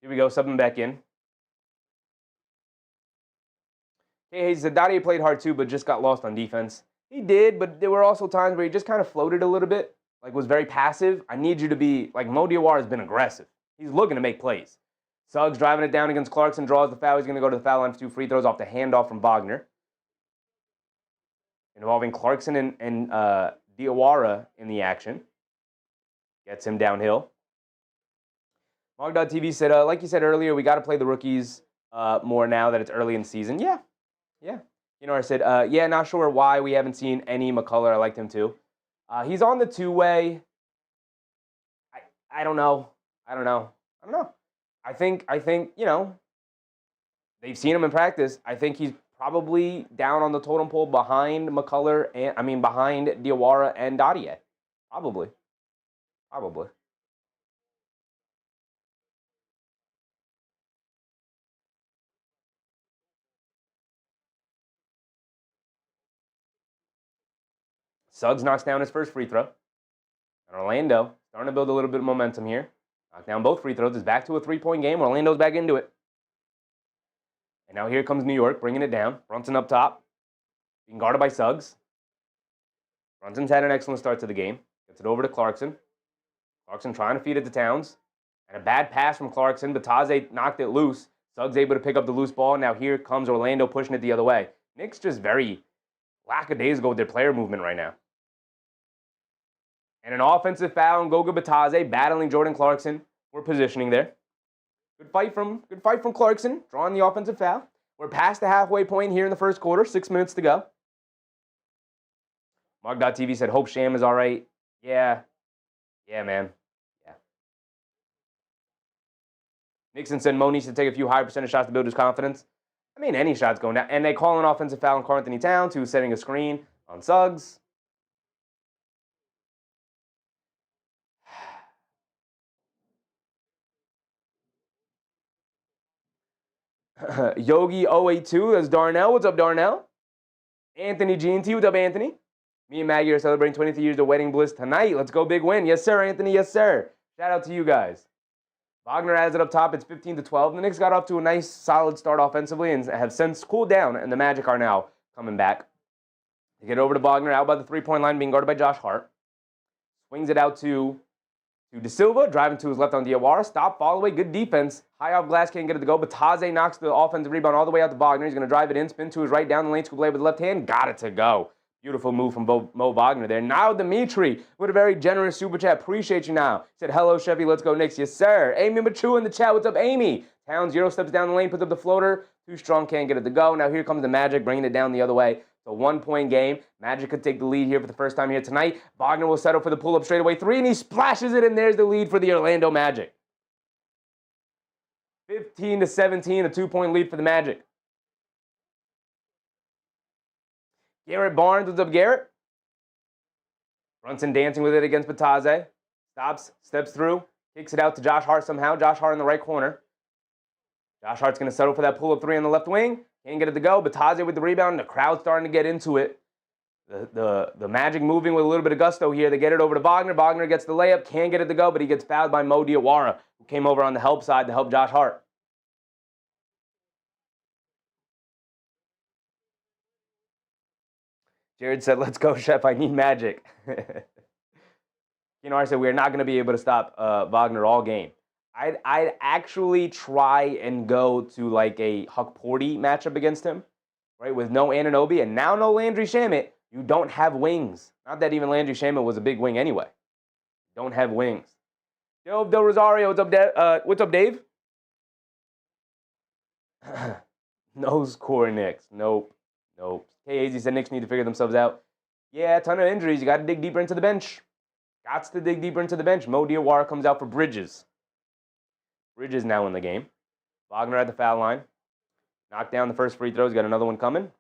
here we go, subbing back in. Kay Hazy said, Dadier played hard too, but just got lost on defense. He did, but there were also times where he just kind of floated a little bit, like was very passive. I need you to be, like Mo Diawara has been aggressive. He's looking to make plays. Suggs driving it down against Clarkson, draws the foul. He's going to go to the foul line for 2 free throws off the handoff from Wagner. Involving Clarkson and Diawara in the action. Gets him downhill. Mog.tv said, like you said earlier, we got to play the rookies more now that it's early in the season. Yeah. You know, I said, yeah, not sure why we haven't seen any McCullough. I liked him too. He's on the two-way. I don't know. I think, you know, they've seen him in practice. I think he's probably down on the totem pole behind McCullough behind Diawara and Dadier. Probably. Suggs knocks down his first free throw. And Orlando starting to build a little bit of momentum here. Knocked down both free throws. It's back to a 3-point game. Orlando's back into it. And now here comes New York bringing it down. Brunson up top. Being guarded by Suggs. Brunson's had an excellent start to the game. Gets it over to Clarkson. Clarkson trying to feed it to Towns. And a bad pass from Clarkson. Bataze knocked it loose. Suggs able to pick up the loose ball. Now here comes Orlando pushing it the other way. Knicks just very lackadaisical with their player movement right now. And an offensive foul on Goga Bataze battling Jordan Clarkson. We're positioning there. Good fight from Clarkson, drawing the offensive foul. We're past the halfway point here in the first quarter, 6 minutes to go. Mog.tv said, hope Sham is all right. Yeah, man. Yeah. Nixon said Mo needs to take a few high percentage shots to build his confidence. I mean, any shot's going down. And they call an offensive foul on Karl-Anthony Towns, who's setting a screen on Suggs. Yogi082, that's Darnell. What's up, Darnell? Anthony GNT, what's up, Anthony? Me and Maggie are celebrating 23 years of wedding bliss tonight. Let's go, big win. Yes, sir, Anthony. Yes, sir. Shout out to you guys. Wagner has it up top. It's 15-12. The Knicks got off to a nice, solid start offensively and have since cooled down, and the Magic are now coming back. They get over to Wagner, out by the three-point line, being guarded by Josh Hart. Swings it out to De Silva, driving to his left on Diawara. Stop, fall away, good defense. High off glass, can't get it to go. Bataze knocks the offensive rebound all the way out to Wagner. He's going to drive it in, spin to his right, down the lane, scoop blade with the left hand. Got it to go. Beautiful move from Mo Wagner there. Now Dimitri with a very generous super chat. Appreciate you now. Said, hello, Chevy. Let's go Knicks. Yes, sir. Amy Machu in the chat. What's up, Amy? Towns, Euro steps down the lane, puts up the floater. Too strong, can't get it to go. Now here comes the Magic, bringing it down the other way. It's a 1-point game. Magic could take the lead here for the first time here tonight. Wagner will settle for the pull-up straightaway 3, and he splashes it, and there's the lead for the Orlando Magic. 15-17, a 2-point lead for the Magic. Garrett Barnes, what's up, Garrett? Brunson dancing with it against Bataze. Stops, steps through, kicks it out to Josh Hart somehow. Josh Hart in the right corner. Josh Hart's going to settle for that pull-up 3 on the left wing. Can't get it to go. Bataze with the rebound. The crowd starting to get into it. The Magic moving with a little bit of gusto here. They get it over to Wagner. Wagner gets the layup. Can't get it to go, but he gets fouled by Mo Diawara, who came over on the help side to help Josh Hart. Jared said, let's go, Chef. I need Magic. I said, we're not going to be able to stop Wagner all game. I'd actually try and go to like a Huck Porty matchup against him. right? With no Anunoby and now no Landry Shamet, you don't have wings. Not that even Landry Shamet was a big wing anyway. Don't have wings. Yo, Del Rosario, what's up, Dave? No score Knicks. Nope. KAZ said Knicks need to figure themselves out. Yeah, a ton of injuries. You got to dig deeper into the bench. Got to dig deeper into the bench. Mo Diawara comes out for Bridges. Bridges now in the game. Wagner at the foul line. Knocked down the first free throw. He's got another one coming.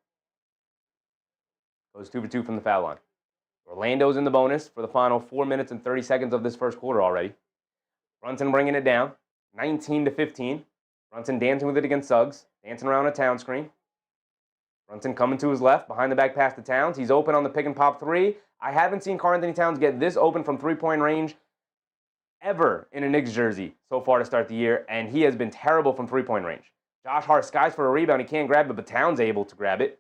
Goes 2 for 2 from the foul line. Orlando's in the bonus for the final 4 minutes and 30 seconds of this first quarter already. Brunson bringing it down. 19-15. Brunson dancing with it against Suggs. Dancing around a Town screen. Brunson coming to his left. Behind the back pass to Towns. He's open on the pick and pop three. I haven't seen Karl-Anthony Towns get this open from three-point range ever in a Knicks jersey so far to start the year, and he has been terrible from three-point range. Josh Hart skies for a rebound. He can't grab it, but Towns able to grab it.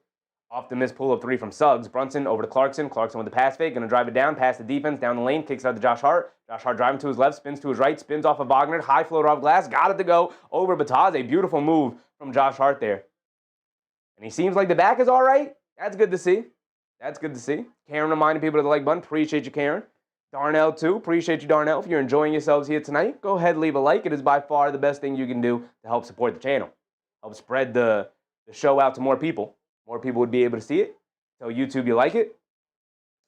Off the missed pull-up three from Suggs. Brunson over to Clarkson. Clarkson with the pass fake. Going to drive it down. Pass the defense. Down the lane. Kicks out to Josh Hart. Josh Hart driving to his left. Spins to his right. Spins off of Wagner. High floater off glass. Got it to go over Bataz. A beautiful move from Josh Hart there. And he seems like the back is all right. That's good to see. Karen reminding people to the like button. Appreciate you, Karen. Darnell, too. Appreciate you, Darnell. If you're enjoying yourselves here tonight, go ahead, leave a like. It is by far the best thing you can do to help support the channel. Help spread the show out to more people. More people would be able to see it. Tell YouTube you like it.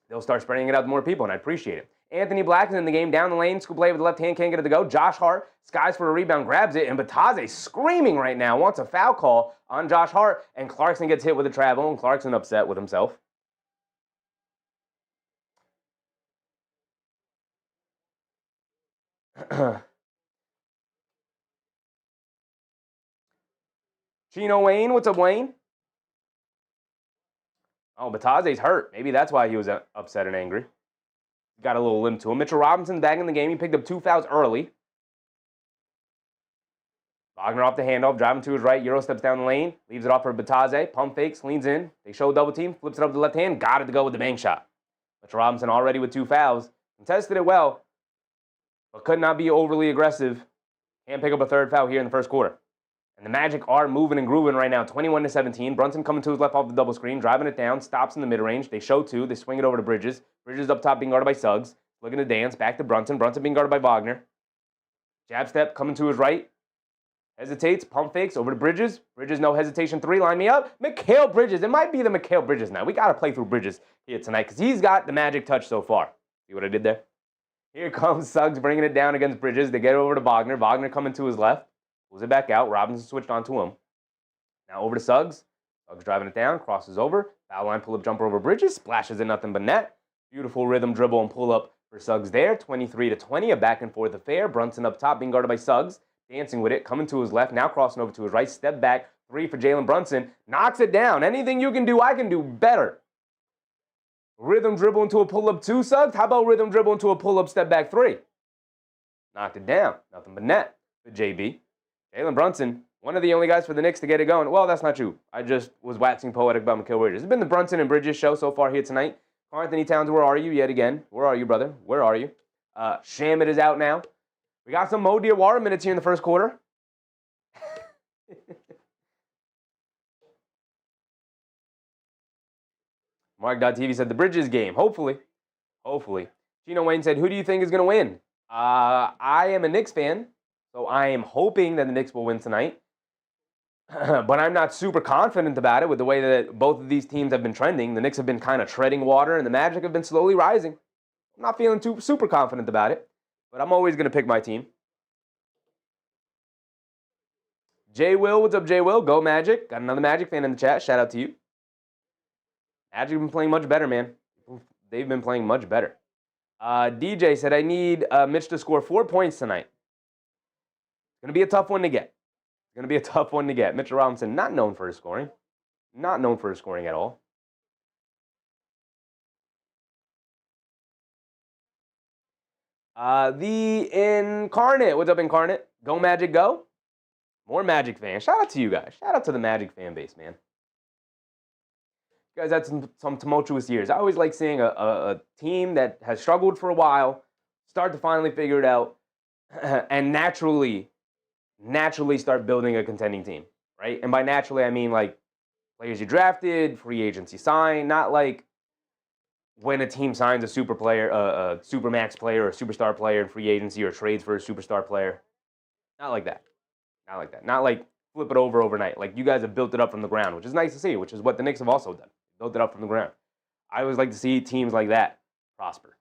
They'll start spreading it out to more people, and I appreciate it. Anthony Black is in the game. Down the lane. Scoop play with the left hand. Can't get it to go. Josh Hart skies for a rebound. Grabs it. And Bataz screaming right now. Wants a foul call on Josh Hart. And Clarkson gets hit with a travel. And Clarkson upset with himself. Chino Wayne. What's up, Wayne? Oh, Bataze's hurt. Maybe that's why he was upset and angry. Got a little limp to him. Mitchell Robinson back in the game. He picked up 2 fouls early. Wagner off the handoff, driving to his right. Euro steps down the lane, leaves it off for Bataze. Pump fakes, leans in. They show double team, flips it up to the left hand. Got it to go with the bank shot. Mitchell Robinson already with 2 fouls. Contested it well, but could not be overly aggressive. Can't pick up a third foul here in the first quarter. And the Magic are moving and grooving right now, 21-17. Brunson coming to his left off the double screen, driving it down, stops in the mid-range. They show 2. They swing it over to Bridges. Bridges up top being guarded by Suggs. Looking to dance. Back to Brunson. Brunson being guarded by Wagner. Jab step coming to his right. Hesitates. Pump fakes over to Bridges. Bridges, no hesitation. 3. Line me up. Mikal Bridges. It might be the Mikal Bridges now. We got to play through Bridges here tonight because he's got the magic touch so far. See what I did there? Here comes Suggs bringing it down against Bridges. They get over to Wagner. Wagner coming to his left. Pulls it back out. Robinson switched on to him. Now over to Suggs. Suggs driving it down. Crosses over. Foul line pull-up jumper over Bridges. Splashes in nothing but net. Beautiful rhythm dribble and pull-up for Suggs there. 23-20. A back and forth affair. Brunson up top being guarded by Suggs. Dancing with it. Coming to his left. Now crossing over to his right. Step back. 3 for Jalen Brunson. Knocks it down. Anything you can do, I can do better. Rhythm dribble into a pull-up 2, Suggs. How about rhythm dribble into a pull-up step back 3? Knocked it down. Nothing but net for JB. Jalen Brunson, one of the only guys for the Knicks to get it going. Well, that's not true. I just was waxing poetic about Mikal Bridges. It's been the Brunson and Bridges show so far here tonight. Karl-Anthony Towns, where are you yet again? Where are you, brother? Where are you? Shamet is out now. We got some Mo Diawara minutes here in the first quarter. Mark.tv said the Bridges game. Hopefully. Gino Wayne said, who do you think is going to win? I am a Knicks fan. So I am hoping that the Knicks will win tonight. But I'm not super confident about it with the way that both of these teams have been trending. The Knicks have been kind of treading water, and the Magic have been slowly rising. I'm not feeling too super confident about it, but I'm always going to pick my team. Jay Will, what's up, Jay Will? Go Magic. Got another Magic fan in the chat. Shout out to you. Magic have been playing much better, man. They've been playing much better. DJ said, I need Mitch to score 4 points tonight. Going to be a tough one to get. Mitchell Robinson, not known for his scoring. Not known for his scoring at all. The Incarnate. What's up, Incarnate? Go Magic, go. More Magic fans. Shout out to you guys. Shout out to the Magic fan base, man. You guys had some tumultuous years. I always like seeing a team that has struggled for a while start to finally figure it out and naturally start building a contending team, right? And by naturally, I mean like players you drafted, free agents you signed, not like when a team signs a super player, a super max player, or a superstar player in free agency, or trades for a superstar player. Not like that. Not like that. Not like flip it over overnight. Like you guys have built it up from the ground, which is nice to see, which is what the Knicks have also done. Built it up from the ground. I always like to see teams like that prosper.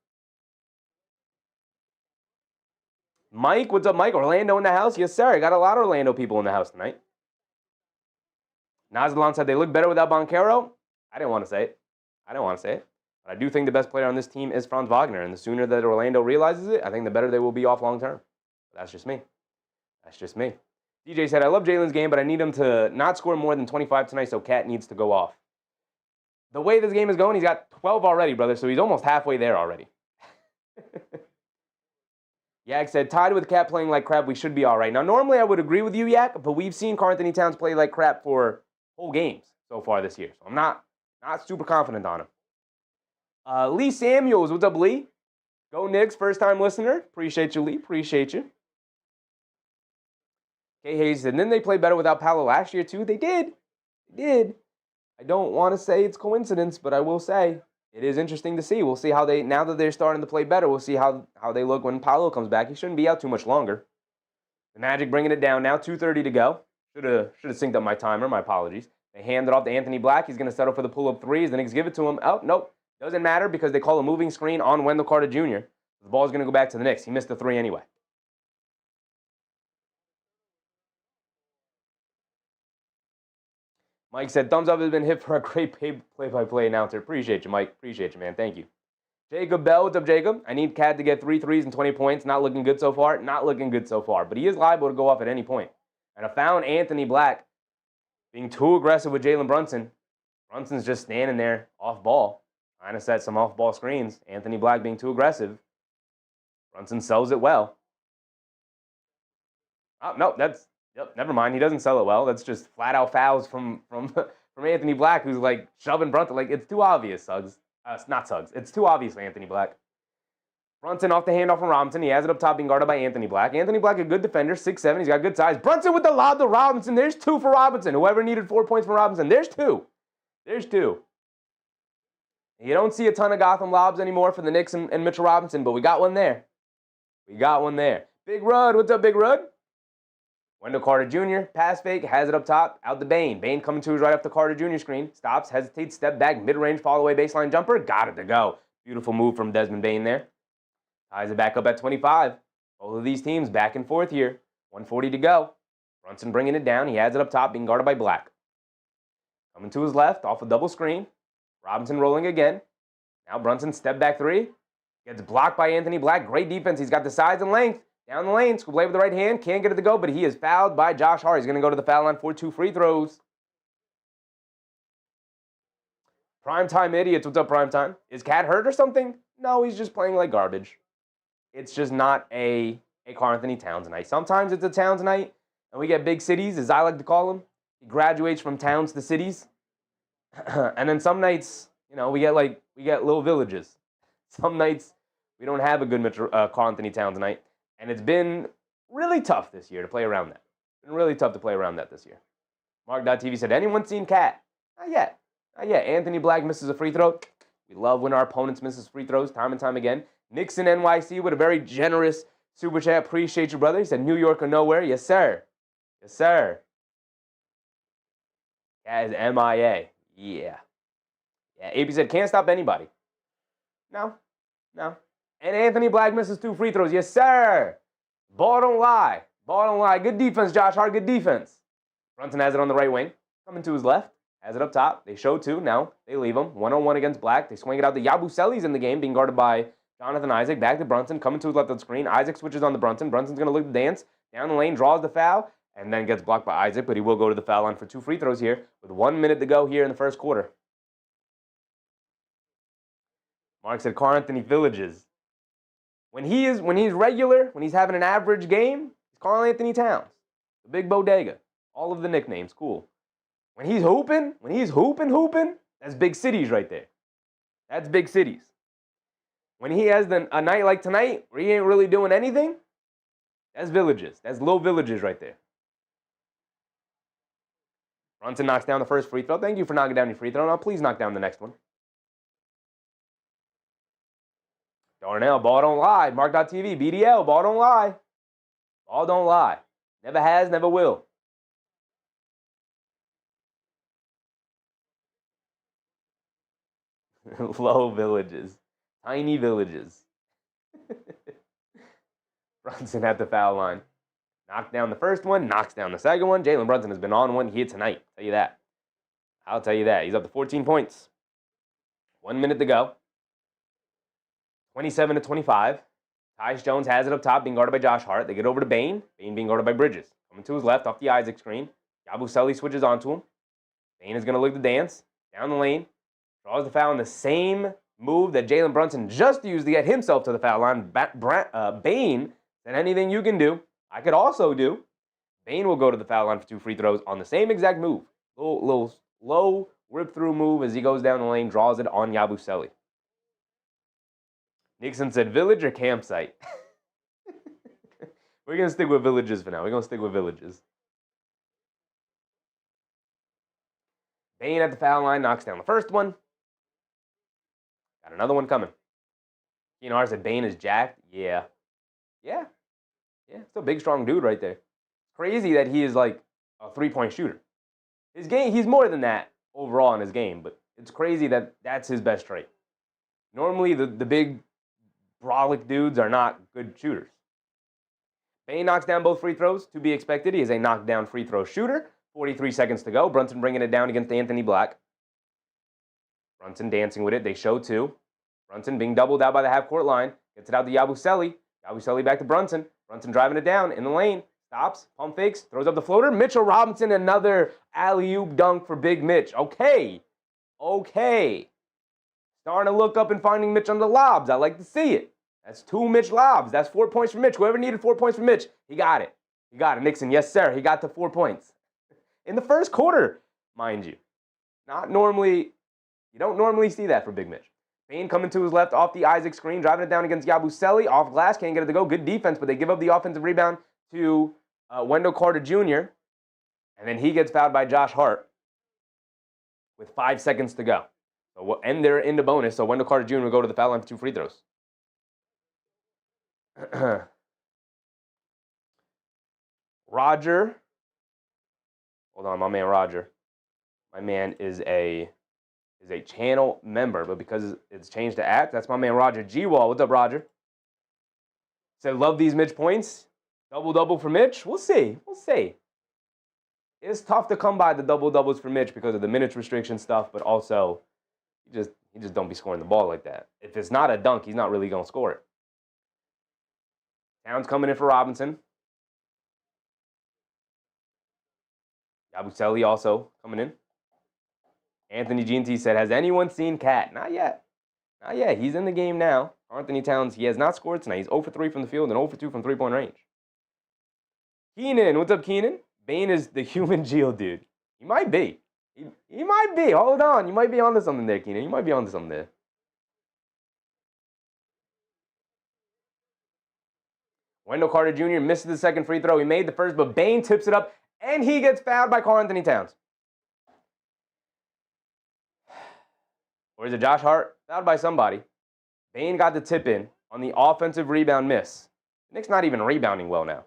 Mike, what's up, Mike? Orlando in the house? Yes, sir. I got a lot of Orlando people in the house tonight. Nazalon said they look better without Banchero. I didn't want to say it. But I do think the best player on this team is Franz Wagner, and the sooner that Orlando realizes it, I think the better they will be off long term. That's just me. DJ said, I love Jalen's game, but I need him to not score more than 25 tonight, so Cat needs to go off. The way this game is going, he's got 12 already, brother, so he's almost halfway there already. Yak said, tied with Cat playing like crap, we should be all right. Now, normally I would agree with you, Yak, but we've seen Karl-Anthony Towns play like crap for whole games so far this year, so I'm not super confident on him. Lee Samuels, what's up, Lee? Go Knicks, first-time listener. Appreciate you, Lee. Appreciate you. Kay Hayes said, didn't they play better without Paolo last year, too? They did. I don't want to say it's coincidence, but I will say it is interesting to see. We'll see how now that they're starting to play better, we'll see how they look when Paolo comes back. He shouldn't be out too much longer. The Magic bringing it down now, 2:30 to go. Should have synced up my timer. My apologies. They hand it off to Anthony Black. He's going to settle for the pull-up threes. The Knicks give it to him. Oh, nope. Doesn't matter because they call a moving screen on Wendell Carter Jr. The ball's going to go back to the Knicks. He missed the three anyway. Mike said, thumbs up has been hit for a great play-by-play announcer. Appreciate you, Mike. Appreciate you, man. Thank you. Jacob Bell, what's up, Jacob? I need Cat to get 3 threes and 20 points. Not looking good so far. But he is liable to go off at any point. And I found Anthony Black being too aggressive with Jalen Brunson. Brunson's just standing there off ball, trying to set some off-ball screens. Anthony Black being too aggressive. Brunson sells it well. Oh, no, never mind. He doesn't sell it well. That's just flat-out fouls from Anthony Black, who's like shoving Brunson. Like, it's too obvious, Suggs. It's not Suggs. It's too obvious, Anthony Black. Brunson off the handoff from Robinson. He has it up top being guarded by Anthony Black. Anthony Black, a good defender, 6'7". He's got good size. Brunson with the lob to Robinson. There's 2 for Robinson. Whoever needed 4 points from Robinson, there's 2. You don't see a ton of Gotham lobs anymore for the Knicks and Mitchell Robinson, but we got one there. Big Rud, what's up, Big Rud? Wendell Carter Jr., pass fake, has it up top, out to Bane. Bane coming to his right off the Carter Jr. screen. Stops, hesitates, step back, mid-range, fall-away baseline jumper. Got it to go. Beautiful move from Desmond Bane there. Ties it back up at 25. Both of these teams back and forth here. 1:40 to go. Brunson bringing it down. He has it up top, being guarded by Black. Coming to his left, off a double screen. Robinson rolling again. Now Brunson, step back 3. Gets blocked by Anthony Black. Great defense. He's got the size and length. Down the lane, scoop play with the right hand. Can't get it to go, but he is fouled by Josh Hart. He's going to go to the foul line for 2 free throws. Primetime idiots. What's up, Primetime? Is Cat hurt or something? No, he's just playing like garbage. It's just not a Karl-Anthony Towns night. Sometimes it's a Towns night, and we get big cities, as I like to call them. He graduates from towns to cities. And then some nights, we get little villages. Some nights we don't have a good Karl-Anthony Towns night. And it's been really tough this year to play around that. This year. Mark.tv said, anyone seen Cat? Not yet. Anthony Black misses a free throw. We love when our opponents misses free throws time and time again. Nixon NYC with a very generous super chat. Appreciate you, brother. He said, New York or nowhere. Yes, sir. Cat is MIA. Yeah. AP said, can't stop anybody. No. And Anthony Black misses 2 free throws. Yes, sir. Ball don't lie. Good defense, Josh Hart. Good defense. Brunson has it on the right wing. Coming to his left. Has it up top. They show 2. Now they leave him. 1-on-1 against Black. They swing it out to Yabusele's in the game, being guarded by Jonathan Isaac. Back to Brunson. Coming to his left of the screen. Isaac switches on to Brunson. Brunson's going to look to dance. Down the lane. Draws the foul. And then gets blocked by Isaac. But he will go to the foul line for 2 free throws here. With 1 minute to go here in the first quarter. Mark said Karl-Anthony Villages. When he's regular, when he's having an average game, he's Karl-Anthony Towns. The big bodega. All of the nicknames. Cool. When he's hooping, that's big cities right there. That's big cities. When he has a night like tonight, where he ain't really doing anything, that's villages. That's little villages right there. Brunson knocks down the first free throw. Thank you for knocking down your free throw. Now please knock down the next one. Darnell, ball don't lie. Mark.tv, BDL, ball don't lie. Ball don't lie. Never has, never will. Low villages. Tiny villages. Brunson at the foul line. Knocked down the first one, knocks down the second one. Jalen Brunson has been on one here tonight. I'll tell you that. I'll tell you that. He's up to 14 points. 1 minute to go. 27-25. Tyus Jones has it up top, being guarded by Josh Hart. They get over to Bane. Bane being guarded by Bridges. Coming to his left off the Isaac screen. Yabusele switches onto him. Bane is going to look to dance. Down the lane. Draws the foul in the same move that Jalen Brunson just used to get himself to the foul line. Bane said, anything you can do, I could also do. Bane will go to the foul line for 2 free throws on the same exact move. Little low rip-through move as he goes down the lane, draws it on Yabusele. Nixon said, village or campsite? We're going to stick with villages for now. We're going to stick with villages. Bane at the foul line knocks down the first one. Got another one coming. Keenar said, Bane is jacked. Yeah. It's a big, strong dude right there. Crazy that he is like a 3-point shooter. His game, he's more than that overall in his game, but it's crazy that that's his best trait. Normally, the big, brolic dudes are not good shooters. Bane knocks down both free throws. To be expected, he is a knockdown free throw shooter. 43 seconds to go. Brunson bringing it down against Anthony Black. Brunson dancing with it. They show 2. Brunson being doubled out by the half-court line. Gets it out to Yabusele. Yabusele back to Brunson. Brunson driving it down in the lane. Stops. Pump fakes. Throws up the floater. Mitchell Robinson, another alley-oop dunk for Big Mitch. Okay. Starting to look up and finding Mitch on the lobs. I like to see it. That's 2 Mitch lobs. That's 4 points for Mitch. Whoever needed 4 points for Mitch, he got it. Nixon, yes, sir. He got the 4 points. In the first quarter, mind you. You don't normally see that for Big Mitch. Bane coming to his left off the Isaac screen, driving it down against Yabusele. Off glass, can't get it to go. Good defense, but they give up the offensive rebound to Wendell Carter Jr. And then he gets fouled by Josh Hart with 5 seconds to go. And they're into bonus, so Wendell Carter Jr. will go to the foul line for 2 free throws. Roger. Hold on, my man Roger. My man is a channel member, but because it's changed to @ that's my man Roger G-Wall. What's up, Roger? Said, love these Mitch points. Double-double for Mitch. We'll see. It's tough to come by the double-doubles for Mitch because of the minutes restriction stuff, but also he just don't be scoring the ball like that. If it's not a dunk, he's not really going to score it. Towns coming in for Robinson. Yabusele also coming in. Anthony GNT said, has anyone seen Cat? Not yet. He's in the game now. Karl-Anthony Towns, he has not scored tonight. He's 0 for 3 from the field and 0 for 2 from 3-point range. Keenan, what's up, Keenan? Bane is the human Geodude. He might be. He might be. Hold on. You might be onto something there, Keenan. You might be onto something there. Wendell Carter Jr. misses the second free throw. He made the first, but Bane tips it up, and he gets fouled by Karl-Anthony Towns. Or is it Josh Hart? Fouled by somebody. Bane got the tip in on the offensive rebound miss. The Knicks not even rebounding well now.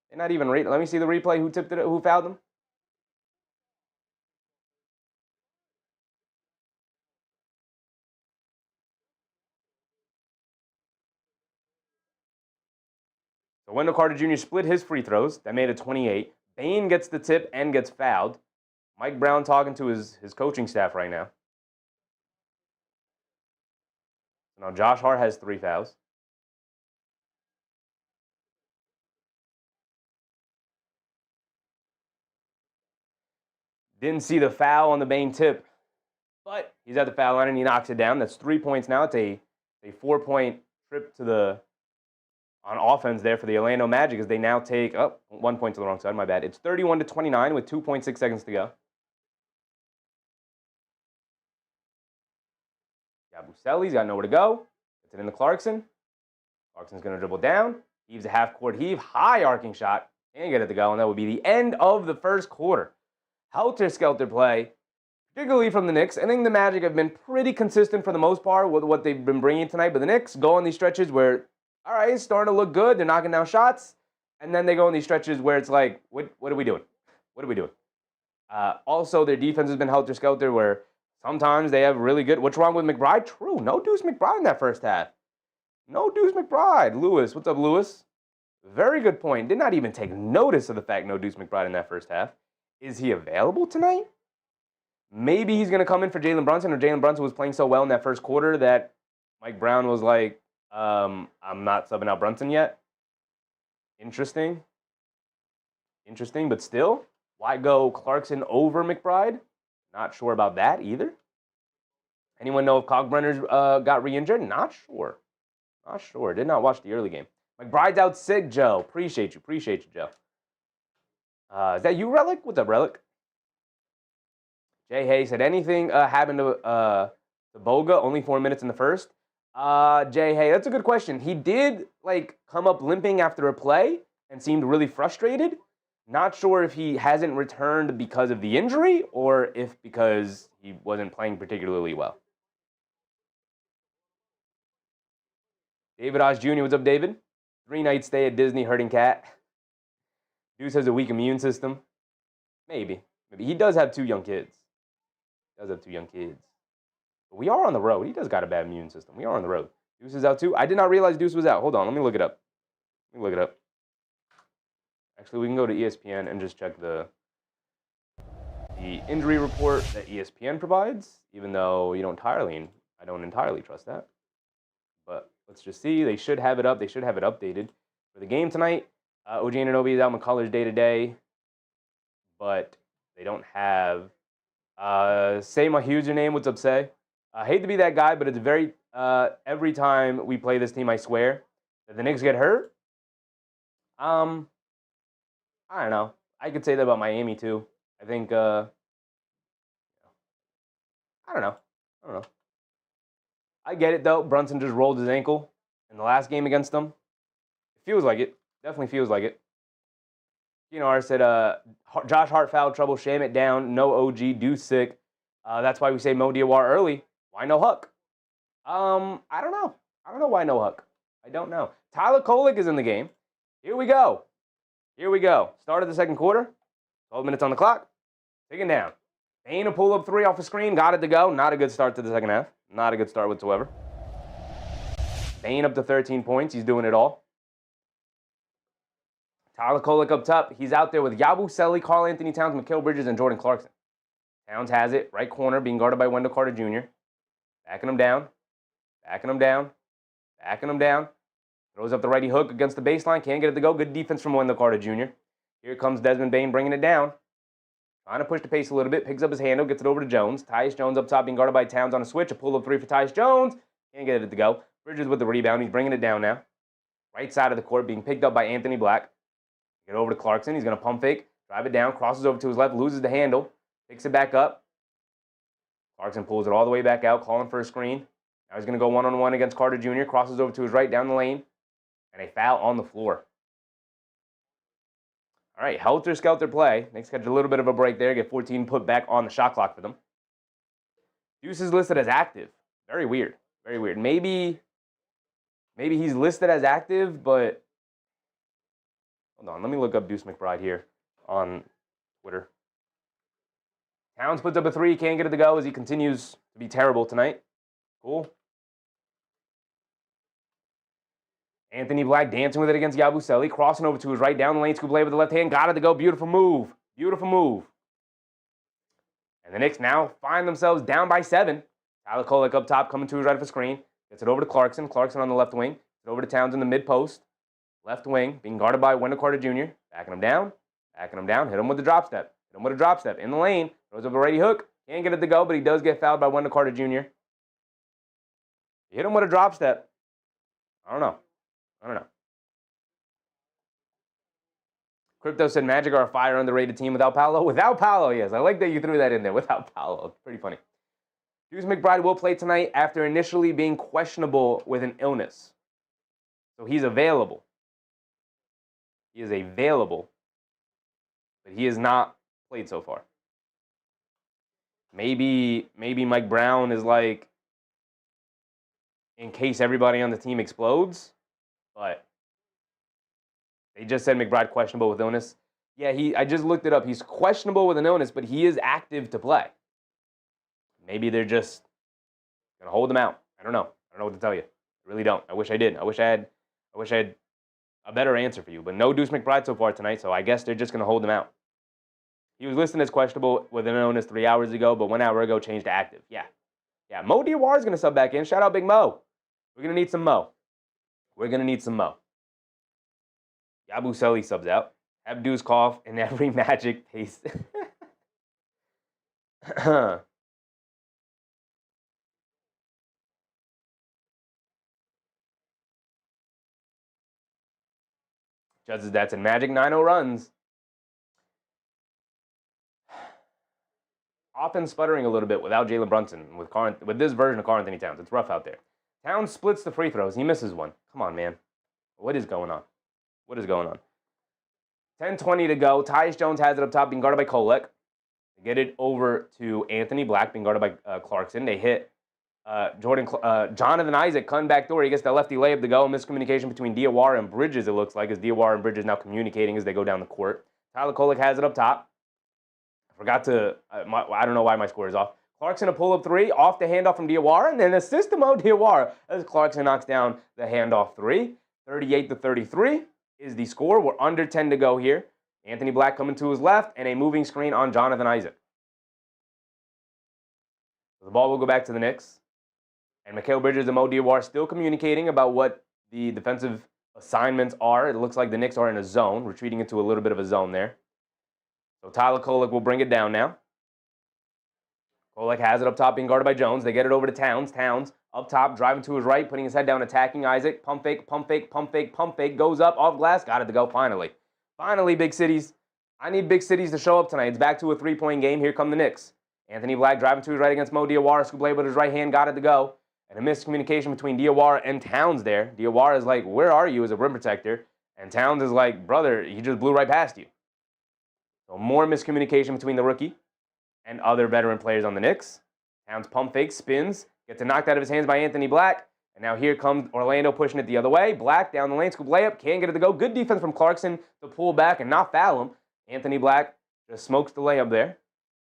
They're not even let me see the replay. Who tipped it? Who fouled them? So Wendell Carter Jr. split his free throws. That made it 28. Bane gets the tip and gets fouled. Mike Brown talking to his coaching staff right now. So now Josh Hart has 3 fouls. Didn't see the foul on the Bane tip, but he's at the foul line and he knocks it down. That's 3 points now. It's a 4-point trip on offense there for the Orlando Magic as they now take 1 point to the wrong side. My bad. It's 31-29 with 2.6 seconds to go. Yabusele's got nowhere to go. Gets it into Clarkson. Clarkson's going to dribble down. Heaves a half-court heave. High arcing shot. Can't get it to go, and that would be the end of the first quarter. helter-skelter play, particularly from the Knicks. I think the Magic have been pretty consistent for the most part with what they've been bringing tonight, but the Knicks go on these stretches where, all right, it's starting to look good. They're knocking down shots, and then they go on these stretches where it's like, what are we doing? What are we doing? Also, their defense has been helter-skelter where sometimes they have really good. What's wrong with McBride? True, no Deuce McBride in that first half. No Deuce McBride. Lewis, what's up, Lewis? Very good point. Did not even take notice of the fact no Deuce McBride in that first half. Is he available tonight? Maybe he's going to come in for Jalen Brunson, or Jalen Brunson was playing so well in that first quarter that Mike Brown was like, I'm not subbing out Brunson yet. Interesting, but still, why go Clarkson over McBride? Not sure about that either. Anyone know if Kalkbrenner's got re-injured? Not sure. Did not watch the early game. McBride's out sick, Joe. Appreciate you, Joe. Is that you, Relic? What's up, Relic? Jay Hay said, anything happened to Boga? Only 4 minutes in the first. Jay Hay, that's a good question. He did come up limping after a play and seemed really frustrated. Not sure if he hasn't returned because of the injury or if because he wasn't playing particularly well. David Osh Jr., what's up, David? 3-night stay at Disney hurting cat. Deuce has a weak immune system. Maybe. He does have 2 young kids. But we are on the road. He does got a bad immune system. We are on the road. Deuce is out too. I did not realize Deuce was out. Hold on. Let me look it up. Actually, we can go to ESPN and just check the injury report that ESPN provides, even though I don't entirely trust that. But let's just see. They should have it up. They should have it updated for the game tonight. OG Anunoby is out. McCullers day-to-day. But they don't have... say my username. What's up, say? I hate to be that guy, but it's very... every time we play this team, I swear, that the Knicks get hurt. I don't know. I could say that about Miami, too. I think... I don't know. I get it, though. Brunson just rolled his ankle in the last game against them. It feels like it. Definitely feels like it. R said, Josh Hart fouled trouble. Shamet down. No OG. Deuce sick. That's why we say Mo Diawara early. Why no Huck? I don't know. Why no Huck. I don't know. Tyler Kolek is in the game. Here we go. Start of the second quarter. 12 minutes on the clock. Taking down. Bane a pull-up 3 off the screen. Got it to go. Not a good start to the second half. Not a good start whatsoever. Bane up to 13 points. He's doing it all. Tyler Kolek up top. He's out there with Yabusele, Karl-Anthony Towns, Mikal Bridges, and Jordan Clarkson. Towns has it. Right corner, being guarded by Wendell Carter Jr. Backing him down. Throws up the righty hook against the baseline. Can't get it to go. Good defense from Wendell Carter Jr. Here comes Desmond Bane bringing it down. Trying to push the pace a little bit. Picks up his handle. Gets it over to Jones. Tyus Jones up top being guarded by Towns on a switch. A pull-up 3 for Tyus Jones. Can't get it to go. Bridges with the rebound. He's bringing it down now. Right side of the court being picked up by Anthony Black. Get over to Clarkson. He's going to pump fake. Drive it down. Crosses over to his left. Loses the handle. Picks it back up. Clarkson pulls it all the way back out. Calling for a screen. Now he's going to go one-on-one against Carter Jr. Crosses over to his right down the lane. And a foul on the floor. All right, helter-skelter play. Knicks catch a little bit of a break there. Get 14 put back on the shot clock for them. Deuce is listed as active. Very weird. Maybe he's listed as active, but... Hold on, let me look up Deuce McBride here on Twitter. Towns puts up a 3. Can't get it to go as he continues to be terrible tonight. Cool. Anthony Black dancing with it against Yabusele. Crossing over to his right down the lane. Scoop play with the left hand. Got it to go. Beautiful move. And the Knicks now find themselves down by 7. Tyler Kolek up top coming to his right for screen. Gets it over to Clarkson. Clarkson on the left wing. Gets it over to Towns in the mid post. Left wing being guarded by Wendell Carter Jr. Backing him down. Hit him with the drop step. In the lane. Throws up a righty hook. Can't get it to go, but he does get fouled by Wendell Carter Jr. He hit him with a drop step. I don't know. Crypto said Magic are a fire underrated team without Paolo. Without Paolo, yes. I like that you threw that in there. Without Paolo. It's pretty funny. Deuce McBride will play tonight after initially being questionable with an illness. So he's available. But he has not played so far. Maybe Mike Brown is like, in case everybody on the team explodes. But they just said McBride questionable with illness. Yeah, I just looked it up. He's questionable with an illness, but he is active to play. Maybe they're just going to hold him out. I don't know. I don't know what to tell you. I really don't. I wish I did. I wish I had a better answer for you. But no Deuce McBride so far tonight, so I guess they're just going to hold him out. He was listed as questionable with an illness 3 hours ago, but 1 hour ago changed to active. Yeah. Mo Diawara is going to sub back in. Shout out Big Mo. We're going to need some Mo. Yabusele subs out. Abdu's cough in every Magic pace. Judges that's in Magic 9-0 runs. Often sputtering a little bit without Jalen Brunson, with this version of Karl-Anthony Towns. It's rough out there. Towns splits the free throws. He misses one. Come on, man. What is going on? 10:20 to go. Tyus Jones has it up top, being guarded by Kolek. They get it over to Anthony Black, being guarded by Clarkson. They hit Jonathan Isaac, cutting back door. He gets the lefty layup to go. Miscommunication between Diawara and Bridges, it looks like, as Diawara and Bridges now communicating as they go down the court. Tyler Kolek has it up top. I forgot to, I don't know why my score is off. Clarkson a pull-up three, off the handoff from Diawara, and then assist to Mo Diawara as Clarkson knocks down the handoff three. 38-33 is the score. We're under 10 to go here. Anthony Black coming to his left, and a moving screen on Jonathan Isaac. So the ball will go back to the Knicks. And Mikal Bridges and Mo Diawara still communicating about what the defensive assignments are. It looks like the Knicks are in a zone, retreating into a little bit of a zone there. So Tyler Kolek will bring it down now. Kolek has it up top, being guarded by Jones. They get it over to Towns. Towns up top, driving to his right, putting his head down, attacking Isaac. Pump fake, pump fake, pump fake, pump fake. Goes up, off glass. Got it to go, finally. Finally, big cities. I need big cities to show up tonight. It's back to a three-point game. Here come the Knicks. Anthony Black driving to his right against Mo Diawara. Scoop layup with his right hand. Got it to go. And a miscommunication between Diawara and Towns there. Diawara is like, where are you as a rim protector? And Towns is like, brother, he just blew right past you. So more miscommunication between the rookie and other veteran players on the Knicks. Towns pump fake, spins, gets it knocked out of his hands by Anthony Black. And now here comes Orlando pushing it the other way. Black down the lane, scoop layup, can't get it to go. Good defense from Clarkson to pull back and not foul him. Anthony Black just smokes the layup there.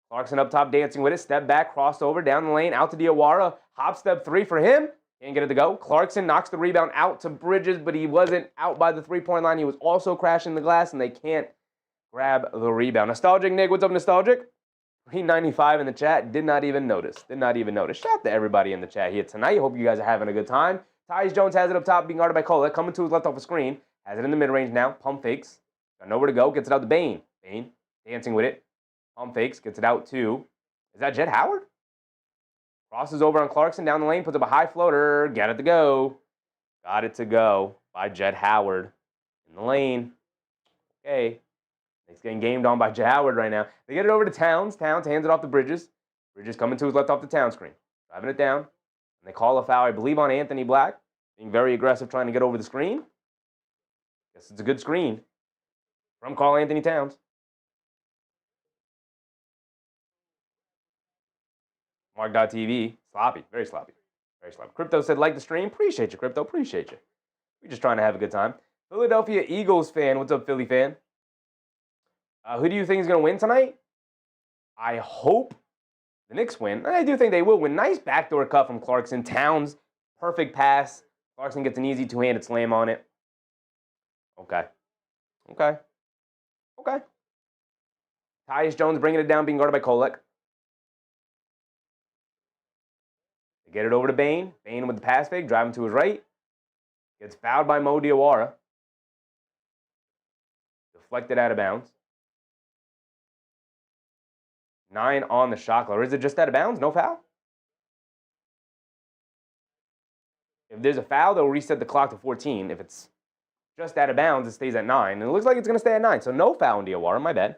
Clarkson up top dancing with it. Step back, crossover, down the lane, out to Diawara. Hop step three for him. Can't get it to go. Clarkson knocks the rebound out to Bridges, but he wasn't out by the three-point line. He was also crashing the glass, and they can't grab the rebound. Nostalgic Nick, what's up, Nostalgic? 395 in the chat. Did not even notice. Shout out to everybody in the chat here tonight. Hope you guys are having a good time. Tyus Jones has it up top, being guarded by Kolek. Coming to his left off the screen. Has it in the mid-range now. Pump fakes. Got nowhere to go. Gets it out to Bane. Bane dancing with it. Pump fakes. Gets it out to, is that Jett Howard? Crosses over on Clarkson down the lane. Puts up a high floater. Got it to go. Got it to go by Jett Howard in the lane. Okay. He's getting gamed on by Jett Howard right now. They get it over to Towns. Towns hands it off to Bridges. Bridges coming to his left off the Towns screen. Driving it down. And they call a foul, I believe, on Anthony Black. Being very aggressive, trying to get over the screen. Guess it's a good screen from Karl-Anthony Towns. Mark.tv. Sloppy. Very sloppy. Very sloppy. Crypto said, like the stream. Appreciate you, Crypto. Appreciate you. We're just trying to have a good time. Philadelphia Eagles fan. What's up, Philly fan? Who do you think is going to win tonight? I hope the Knicks win. And I do think they will win. Nice backdoor cut from Clarkson. Towns, perfect pass. Clarkson gets an easy two-handed slam on it. Okay. Tyus Jones bringing it down, being guarded by Kolek. They get it over to Bane. Bane with the pass fake, driving to his right. Gets fouled by Mo Diawara. Deflected out of bounds. 9 on the shot clock. Or is it just out of bounds? No foul? If there's a foul, they'll reset the clock to 14. If it's just out of bounds, it stays at 9. And it looks like it's going to stay at 9. So no foul on Diawara. My bad.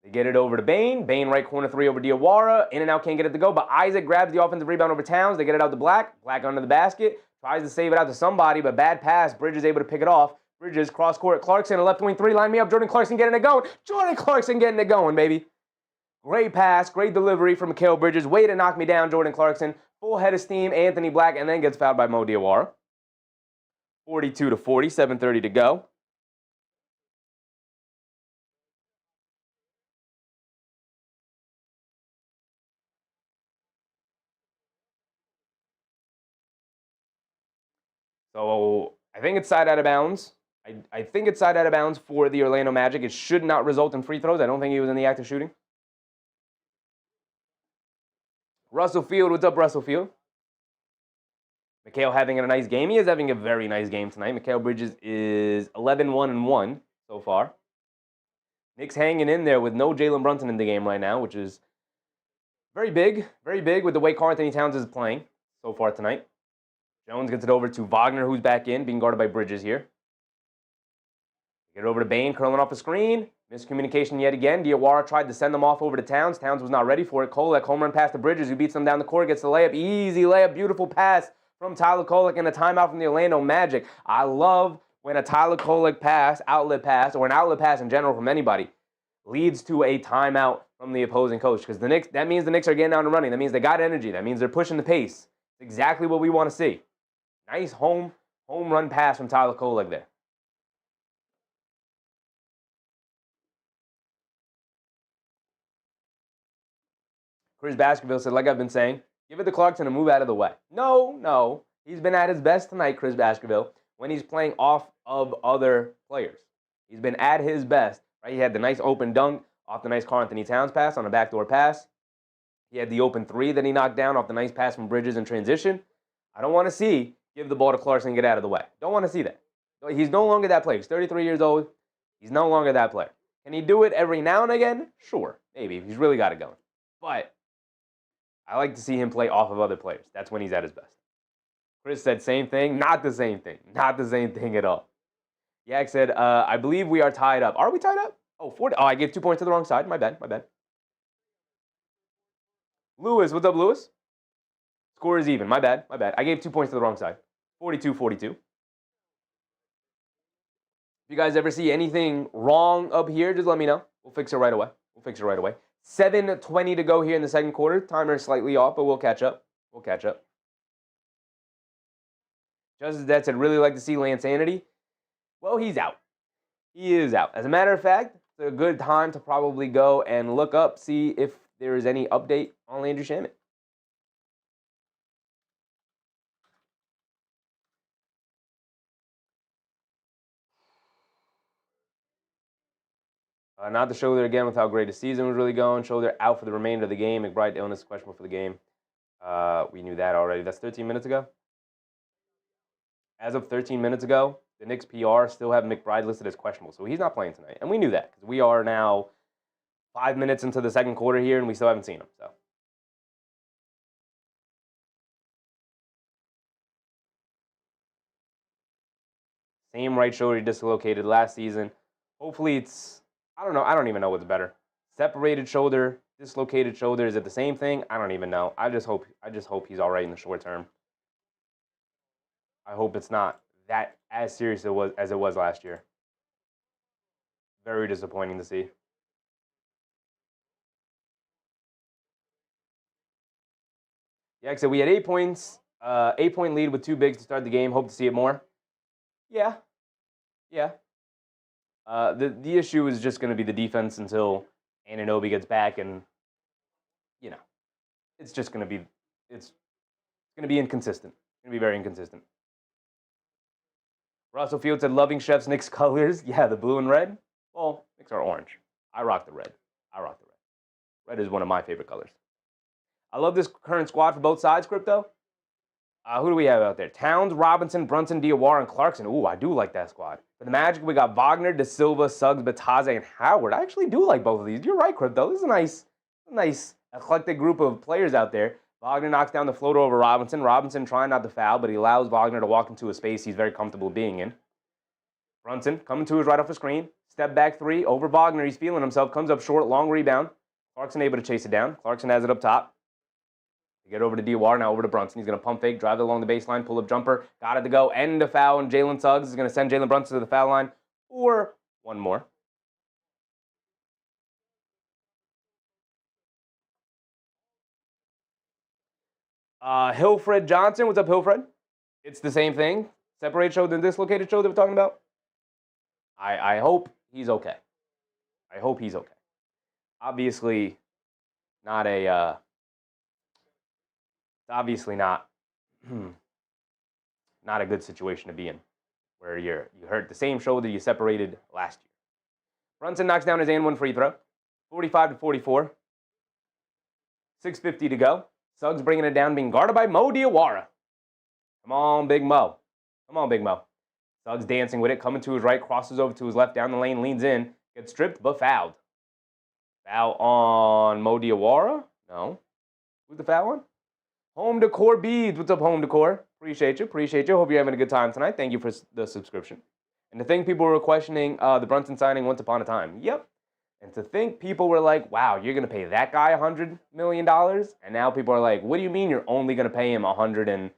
They get it over to Bane. Bane right corner three over Diawara. In and out, can't get it to go. But Isaac grabs the offensive rebound over Towns. They get it out to Black. Black under the basket. Tries to save it out to somebody, but bad pass. Bridges able to pick it off. Bridges, cross court, Clarkson, a left wing three, line me up. Jordan Clarkson getting it going. Jordan Clarkson getting it going, baby. Great pass, great delivery from Mikal Bridges. Way to knock me down, Jordan Clarkson. Full head of steam, Anthony Black, and then gets fouled by Mo Diawara. 42-40, 7:30 to go. So I think it's side out of bounds. I think it's side out of bounds for the Orlando Magic. It should not result in free throws. I don't think he was in the act of shooting. Russell Field, what's up, Russell Field? Mikal having a nice game. He is having a very nice game tonight. Mikal Bridges is 11-1-1 so far. Knicks hanging in there with no Jalen Brunson in the game right now, which is very big with the way Karl-Anthony Towns is playing so far tonight. Jones gets it over to Wagner, who's back in, being guarded by Bridges here. Get it over to Bane, curling off the screen. Miscommunication yet again. Diawara tried to send them off over to Towns. Towns was not ready for it. Kolek, home run pass to Bridges, who beats them down the court, gets the layup. Easy layup, beautiful pass from Tyler Kolek and a timeout from the Orlando Magic. I love when a Tyler Kolek pass, outlet pass, or an outlet pass in general from anybody, leads to a timeout from the opposing coach. Because the Knicks, that means the Knicks are getting out and running. That means they got energy. That means they're pushing the pace. It's exactly what we want to see. Nice home run pass from Tyler Kolek there. Chris Baskerville said, like I've been saying, give it to Clarkson and move out of the way. No. He's been at his best tonight, Chris Baskerville, when he's playing off of other players. He's been at his best. Right? He had the nice open dunk off the nice Karl-Anthony Towns pass on a backdoor pass. He had the open three that he knocked down off the nice pass from Bridges in transition. I don't want to see give the ball to Clarkson and get out of the way. Don't want to see that. He's no longer that player. He's 33 years old. He's no longer that player. Can he do it every now and again? Sure, maybe. He's really got it going. But I like to see him play off of other players. That's when he's at his best. Chris said same thing. Not the same thing. Not the same thing at all. Yak said, I believe we are tied up. Are we tied up? Oh, 40. Oh, I gave 2 points to the wrong side. My bad. Lewis, what's up, Lewis? Score is even. My bad. I gave 2 points to the wrong side. 42-42. If you guys ever see anything wrong up here, just let me know. We'll fix it right away. 7:20 to go here in the second quarter. Timer is slightly off, but we'll catch up. Justice Dead said, really like to see Lance Anity. Well, he's out. He is out. As a matter of fact, it's a good time to probably go and look up, see if there is any update on Landry Shamet. Not the shoulder again with how great his season was really going. Shoulder out for the remainder of the game. McBride illness questionable for the game. We knew that already. That's 13 minutes ago. As of 13 minutes ago, the Knicks PR still have McBride listed as questionable. So he's not playing tonight. And we knew that because we are now 5 minutes into the second quarter here and we still haven't seen him. So same right shoulder he dislocated last season. Hopefully it's, I don't know. I don't even know what's better. Separated shoulder, dislocated shoulder. Is it the same thing? I don't even know. I just hope he's all right in the short term. I hope it's not that as serious as it was last year. Very disappointing to see. Yeah, so we had 8 points, 8-point lead with 2 bigs to start the game. Hope to see it more. Yeah. The issue is just going to be the defense until Anunoby gets back, and it's just going to be inconsistent. It's going to be very inconsistent. Russell Field said, loving Chef's Knicks colors. Yeah, the blue and red. Well, Knicks are orange. I rock the red. Red is one of my favorite colors. I love this current squad for both sides, Crypto. Who do we have out there? Towns, Robinson, Brunson, Diawara, and Clarkson. Ooh, I do like that squad. For the Magic, we got Wagner, De Silva, Suggs, Bataze, and Howard. I actually do like both of these. You're right, Crypto. This is a nice eclectic group of players out there. Wagner knocks down the floater over Robinson. Robinson trying not to foul, but he allows Wagner to walk into a space he's very comfortable being in. Brunson coming to his right off the screen. Step back three over Wagner. He's feeling himself. Comes up short. Long rebound. Clarkson able to chase it down. Clarkson has it up top. They get over to Diawara, now over to Brunson. He's going to pump fake, drive it along the baseline, pull up jumper. Got it to go. End a foul, and Jalen Suggs is going to send Jalen Brunson to the foul line. Or one more. Hilfred Johnson. What's up, Hilfred? It's the same thing. Separate shoulder and dislocated shoulder we're talking about. I hope he's okay. I hope he's okay. Obviously, not a. Obviously not. Not a good situation to be in, where you hurt the same shoulder you separated last year. Brunson knocks down his and one free throw, 45-44. 6:50 to go. Suggs bringing it down, being guarded by Mo Diawara. Come on, Big Mo. Come on, Big Mo. Suggs dancing with it, coming to his right, crosses over to his left, down the lane, leans in, gets stripped, but fouled. Foul on Mo Diawara? No. Who's the foul on? Home Decor Beads. What's up, Home Decor? Appreciate you. Hope you're having a good time tonight. Thank you for the subscription. And to think people were questioning the Brunson signing once upon a time. Yep. And to think people were like, wow, you're going to pay that guy $100 million? And now people are like, what do you mean you're only going to pay him $150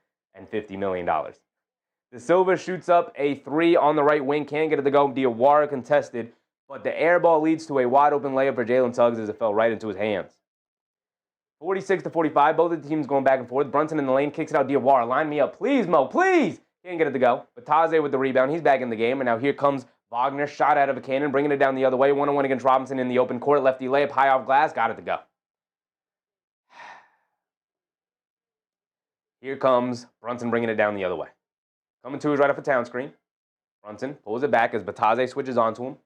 million? De Silva shoots up a three on the right wing. Can't get it to go. Diawara contested. But the air ball leads to a wide open layup for Jalen Suggs as it fell right into his hands. 46-45. Both of the teams going back and forth. Brunson in the lane kicks it out. Diawara, line me up. Please, Mo, please. Can't get it to go. Bataze with the rebound. He's back in the game. And now here comes Wagner, shot out of a cannon, bringing it down the other way. 1-on-1 against Robinson in the open court. Lefty layup, high off glass. Got it to go. Here comes Brunson bringing it down the other way. Coming to his right off a Town screen. Brunson pulls it back as Bataze switches onto him.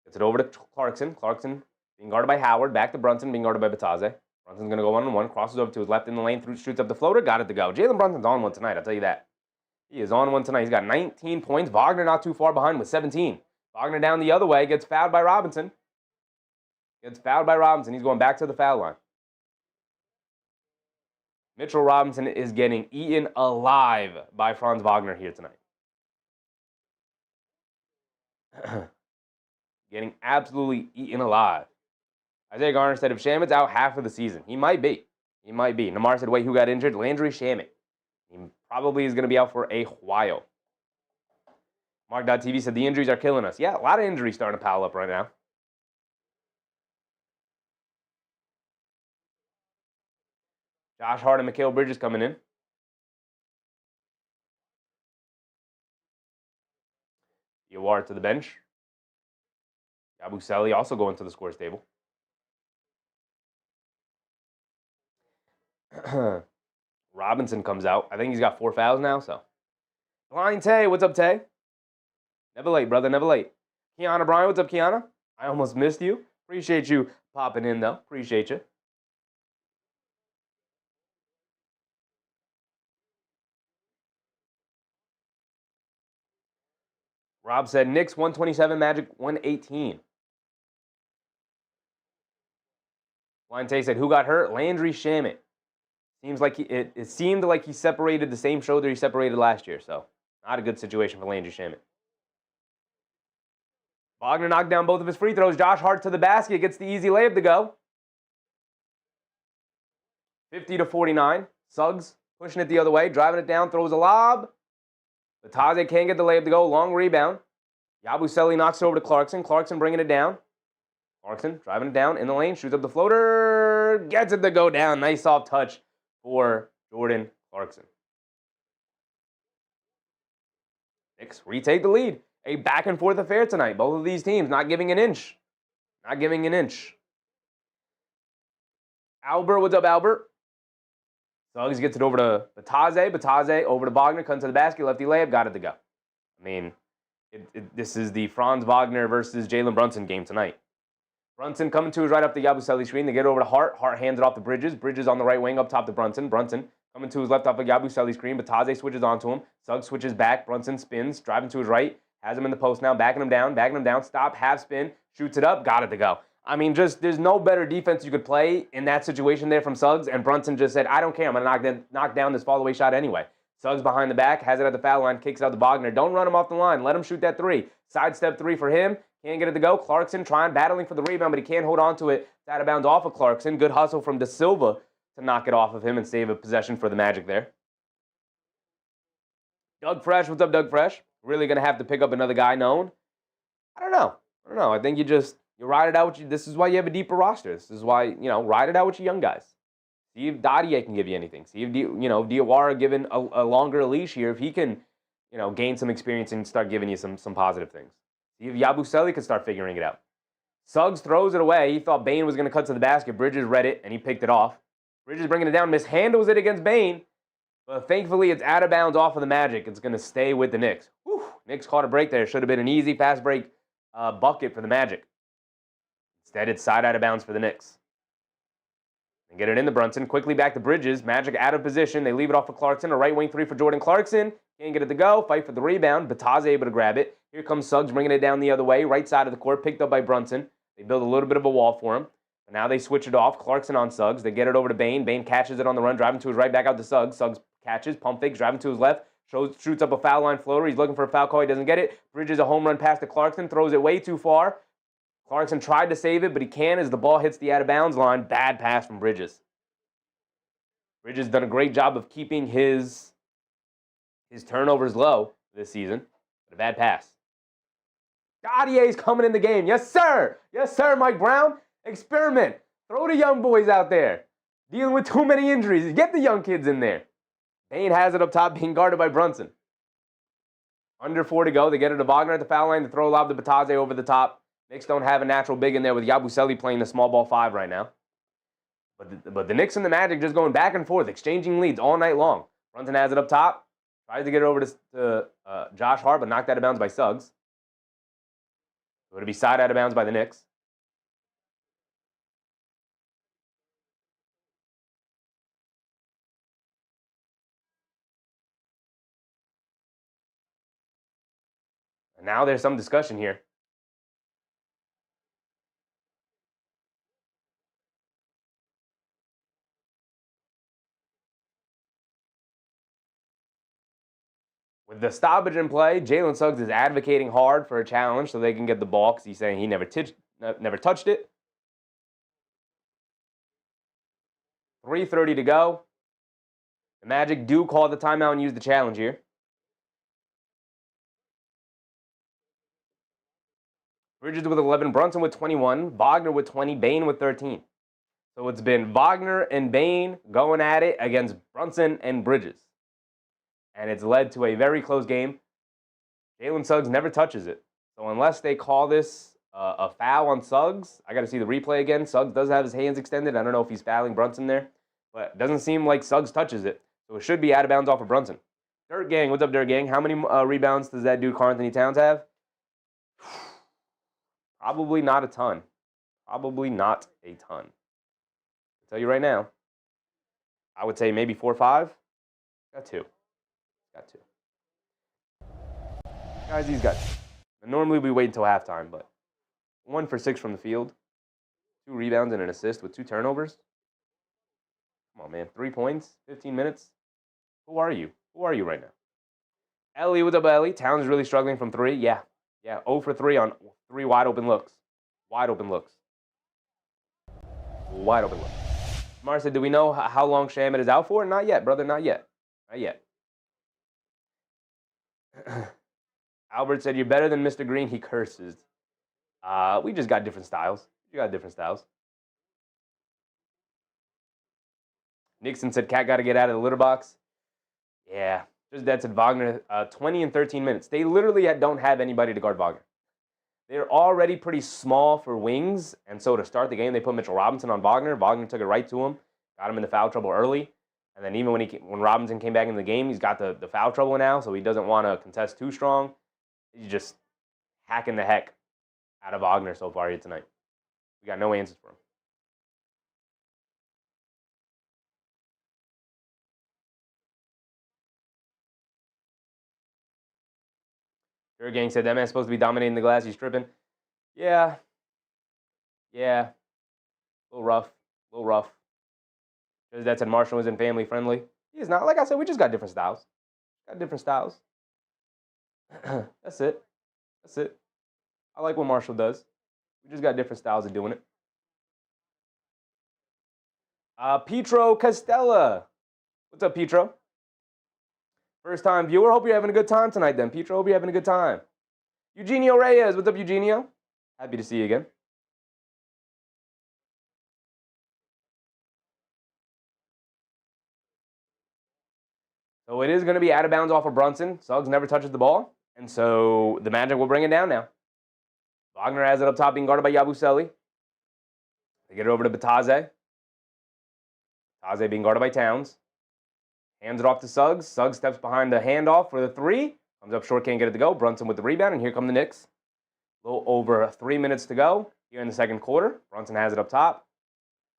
Gets it over to Clarkson. Clarkson being guarded by Howard. Back to Brunson being guarded by Bataze. Brunson's going to go 1-on-1. Crosses over to his left in the lane. Shoots up the floater. Got it to go. Jalen Brunson's on one tonight, I'll tell you that. He is on one tonight. He's got 19 points. Wagner not too far behind with 17. Wagner down the other way. Gets fouled by Robinson. He's going back to the foul line. Mitchell Robinson is getting eaten alive by Franz Wagner here tonight. Getting absolutely eaten alive. Isaiah Garner said if Shamet's out half of the season, he might be. Namar said, wait, who got injured? Landry Shamet. He probably is going to be out for a while. Mark.tv said the injuries are killing us. Yeah, a lot of injuries starting to pile up right now. Josh Hart and Mikal Bridges coming in. Yawar to the bench. Yabusele also going to the scores table. Robinson comes out. I think he's got 4 fouls now, so. Blind Tay, what's up, Tay? Never late, brother, never late. Kiana Bryan, what's up, Kiana? I almost missed you. Appreciate you popping in, though. Appreciate you. Rob said Knicks 127, Magic 118. Blind Tay said, who got hurt? Landry Shamet. Seems like it seemed like he separated the same shoulder he separated last year, so not a good situation for Landry Shamet. Wagner knocked down both of his free throws. Josh Hart to the basket, gets the easy layup to go. 50-49. Suggs pushing it the other way, driving it down, throws a lob. Bataze can't get the layup to go. Long rebound. Yabusele knocks it over to Clarkson. Clarkson bringing it down. Clarkson driving it down in the lane, shoots up the floater, gets it to go down. Nice soft touch for Jordan Clarkson. Knicks retake the lead. A back-and-forth affair tonight. Both of these teams not giving an inch. Albert, what's up, Albert? Suggs gets it over to Bataze. Bataze over to Wagner. Comes to the basket. Lefty layup. Got it to go. I mean, this is the Franz Wagner versus Jalen Brunson game tonight. Brunson coming to his right up the Yabusele screen. They get it over to Hart. Hart hands it off to Bridges. Bridges on the right wing up top to Brunson. Brunson coming to his left off the Yabusele screen. Bataze switches onto him. Suggs switches back. Brunson spins. Driving to his right. Has him in the post now. Backing him down. Stop. Half spin. Shoots it up. Got it to go. I mean, just there's no better defense you could play in that situation there from Suggs. And Brunson just said, I don't care. I'm going to knock down this fall-away shot anyway. Suggs behind the back. Has it at the foul line. Kicks it out to Wagner. Don't run him off the line. Let him shoot that three. Sidestep three for him. Can't get it to go. Clarkson battling for the rebound, but he can't hold on to it. It's out of bounds off of Clarkson. Good hustle from De Silva to knock it off of him and save a possession for the Magic there. Doug Fresh, what's up, Doug Fresh? Really going to have to pick up another guy known? I don't know. I think you ride it out with you. This is why you have a deeper roster. This is why, ride it out with your young guys. See if Dadier can give you anything. See if Diawara given a longer leash here, if he can, gain some experience and start giving you some positive things. See if Yabusele can start figuring it out. Suggs throws it away. He thought Bane was going to cut to the basket. Bridges read it, and he picked it off. Bridges bringing it down, mishandles it against Bane. But thankfully, it's out of bounds off of the Magic. It's going to stay with the Knicks. Whew. Knicks caught a break there. Should have been an easy, fast break bucket for the Magic. Instead, it's side out of bounds for the Knicks. And get it into Brunson. Quickly back to Bridges. Magic out of position. They leave it off for Clarkson. A right wing three for Jordan Clarkson. Can't get it to go. Fight for the rebound. Bataz able to grab it. Here comes Suggs bringing it down the other way. Right side of the court. Picked up by Brunson. They build a little bit of a wall for him. But now they switch it off. Clarkson on Suggs. They get it over to Bane. Bane catches it on the run. Driving to his right, back out to Suggs. Suggs catches. Pump fakes. Driving to his left. Shoots up a foul line floater. He's looking for a foul call. He doesn't get it. Bridges a home run pass to Clarkson. Throws it way too far. Clarkson tried to save it, but he can't as the ball hits the out of bounds line. Bad pass from Bridges. Bridges done a great job of keeping his turnovers low this season. But a bad pass. Dadier's coming in the game. Yes, sir. Yes, sir, Mike Brown. Experiment. Throw the young boys out there. Dealing with too many injuries. Get the young kids in there. Bane has it up top, being guarded by Brunson. Under 4 to go. They get it to Wagner at the foul line to throw a lob to Bataz over the top. Knicks don't have a natural big in there with Yabusele playing the small ball 5 right now. But the Knicks and the Magic just going back and forth, exchanging leads all night long. Brunson has it up top. Tries to get it over to Josh Hart, but knocked out of bounds by Suggs. So it'll be side out of bounds by the Knicks. And now there's some discussion here. With the stoppage in play, Jalen Suggs is advocating hard for a challenge so they can get the ball because he's saying he never touched it. 3:30 to go. The Magic do call the timeout and use the challenge here. Bridges with 11, Brunson with 21, Wagner with 20, Bane with 13. So it's been Wagner and Bane going at it against Brunson and Bridges. And it's led to a very close game. Jalen Suggs never touches it. So unless they call this a foul on Suggs, I got to see the replay again. Suggs does have his hands extended. I don't know if he's fouling Brunson there. But it doesn't seem like Suggs touches it. So it should be out of bounds off of Brunson. Dirt Gang, what's up, Dirt Gang? How many rebounds does that dude Karl-Anthony Towns have? Probably not a ton. Probably not a ton. I'll tell you right now. I would say maybe 4 or 5. Got 2. Got 2. Guys, he's got 2. And normally we wait until halftime, but 1 for 6 from the field. 2 rebounds and an assist with 2 turnovers. Come on, man. 3 points, 15 minutes. Who are you? Who are you right now? Ellie, what's up, Ellie? Towns is really struggling from 3. Yeah. 0 for 3 on 3 wide open looks. Wide open looks. Wide open looks. Mar said, do we know how long Shamet is out for? Not yet, brother. Not yet. Not yet. Albert said, you're better than Mr. Green. He curses. We just got different styles. You got different styles. Nixon said, Cat got to get out of the litter box. Yeah. Just that said Wagner, 20 and 13 minutes. They literally don't have anybody to guard Wagner. They're already pretty small for wings, and so to start the game, they put Mitchell Robinson on Wagner. Wagner took it right to him, got him into foul trouble early, and then even when Robinson came back in the game, he's got the foul trouble now, so he doesn't want to contest too strong. He's just hacking the heck out of Wagner so far here tonight. We got no answers for him. Your gang said that man's supposed to be dominating the glass. He's tripping. Yeah. A little rough. Because that said Marshall isn't family friendly. He is not. Like I said, we just got different styles. That's it. I like what Marshall does. We just got different styles of doing it. Petro Castella. What's up, Petro? First time viewer. Hope you're having a good time tonight then, Petro. Hope you're having a good time. Eugenio Reyes. What's up, Eugenio? Happy to see you again. So it is going to be out of bounds off of Brunson. Suggs never touches the ball. And so the Magic will bring it down now. Wagner has it up top, being guarded by Yabusele. They get it over to Bataze. Bataze being guarded by Towns. Hands it off to Suggs. Suggs steps behind the handoff for the three. Comes up short, can't get it to go. Brunson with the rebound, and here come the Knicks. A little over 3 minutes to go here in the second quarter. Brunson has it up top.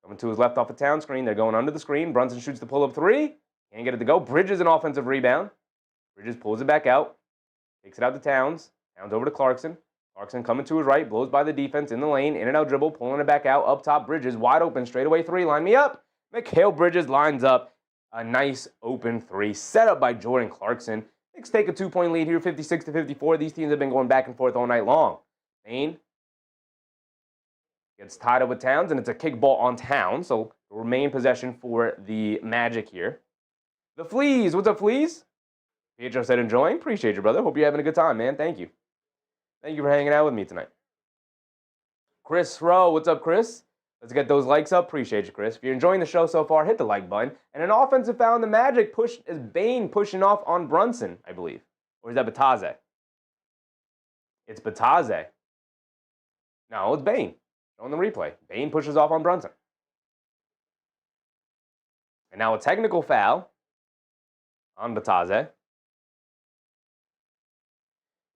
Coming to his left off the Town screen. They're going under the screen. Brunson shoots the pull-up three. Can't get it to go. Bridges an offensive rebound. Bridges pulls it back out. Takes it out to Towns. Towns over to Clarkson. Clarkson coming to his right. Blows by the defense in the lane. In and out dribble. Pulling it back out. Up top, Bridges. Wide open. Straightaway three. Line me up. Mikal Bridges lines up a nice open three. Set up by Jordan Clarkson. Knicks take a 2-point lead here, 56-54. These teams have been going back and forth all night long. Bane gets tied up with Towns, and it's a kickball on Towns. So remain possession for the Magic here. The Fleas. What's up, Fleas? Pietro said enjoying. Appreciate you, brother. Hope you're having a good time, man. Thank you. Thank you for hanging out with me tonight. Chris Rowe. What's up, Chris? Let's get those likes up. Appreciate you, Chris. If you're enjoying the show so far, hit the like button. And an offensive foul in the Magic is Bane pushing off on Brunson, I believe. Or is that Bataze? It's Bataze. No, it's Bane. On the replay. Bane pushes off on Brunson. And now a technical foul on Bataze.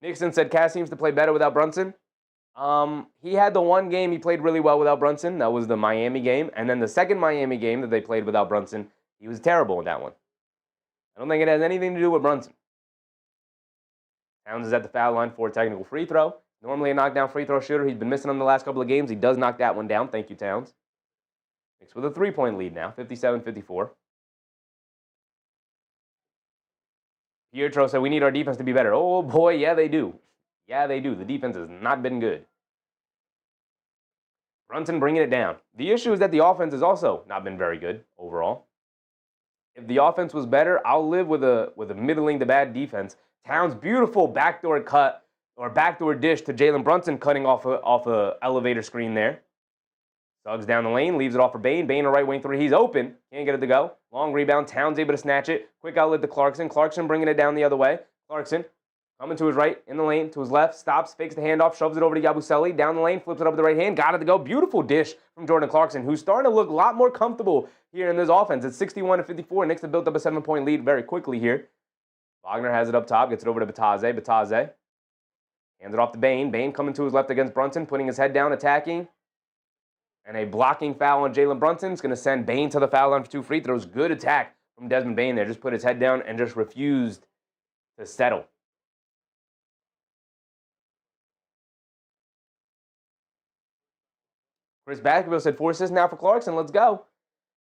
Nixon said Cass seems to play better without Brunson. He had the one game he played really well without Brunson. That was the Miami game. And then the second Miami game that they played without Brunson, he was terrible in that one. I don't think it has anything to do with Brunson. Towns is at the foul line for a technical free throw. Normally a knockdown free throw shooter. He's been missing them the last couple of games. He does knock that one down. Thank you, Towns. Knicks with a 3-point lead now, 57-54. Pietro said we need our defense to be better. Oh, boy, yeah, they do. Yeah, they do. The defense has not been good. Brunson bringing it down. The issue is that the offense has also not been very good overall. If the offense was better, I'll live with a middling to bad defense. Towns' beautiful backdoor cut or backdoor dish to Jalen Brunson cutting off a elevator screen there. Suggs down the lane, leaves it off for Bane. Bane a right wing three. He's open. Can't get it to go. Long rebound. Towns able to snatch it. Quick outlet to Clarkson. Clarkson bringing it down the other way. Clarkson coming to his right, in the lane, to his left, stops, fakes the handoff, shoves it over to Yabusele, down the lane, flips it up with the right hand, got it to go. Beautiful dish from Jordan Clarkson, who's starting to look a lot more comfortable here in this offense. It's 61-54. Knicks have built up a 7-point lead very quickly here. Wagner has it up top, gets it over to Bataze. Bataze hands it off to Bane. Bane coming to his left against Brunson, putting his head down, attacking. And a blocking foul on Jalen Brunson is going to send Bane to the foul line for 2 free throws. Good attack from Desmond Bane there. Just put his head down and just refused to settle. Chris Baskerville said 4 assists now for Clarkson. Let's go.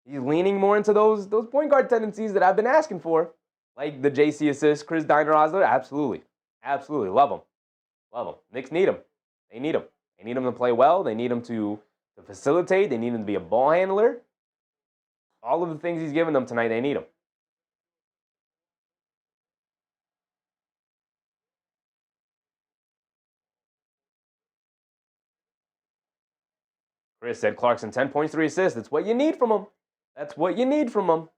He's leaning more into those point guard tendencies that I've been asking for. Like the JC assist, Chris Diner Osler. Absolutely. Absolutely. Love him. Love him. Knicks need him. They need him. They need him to play well. They need him to facilitate. They need him to be a ball handler. All of the things he's given them tonight, they need him. Chris said Clarkson, 10 points, 3 assists. That's what you need from him. That's what you need from him.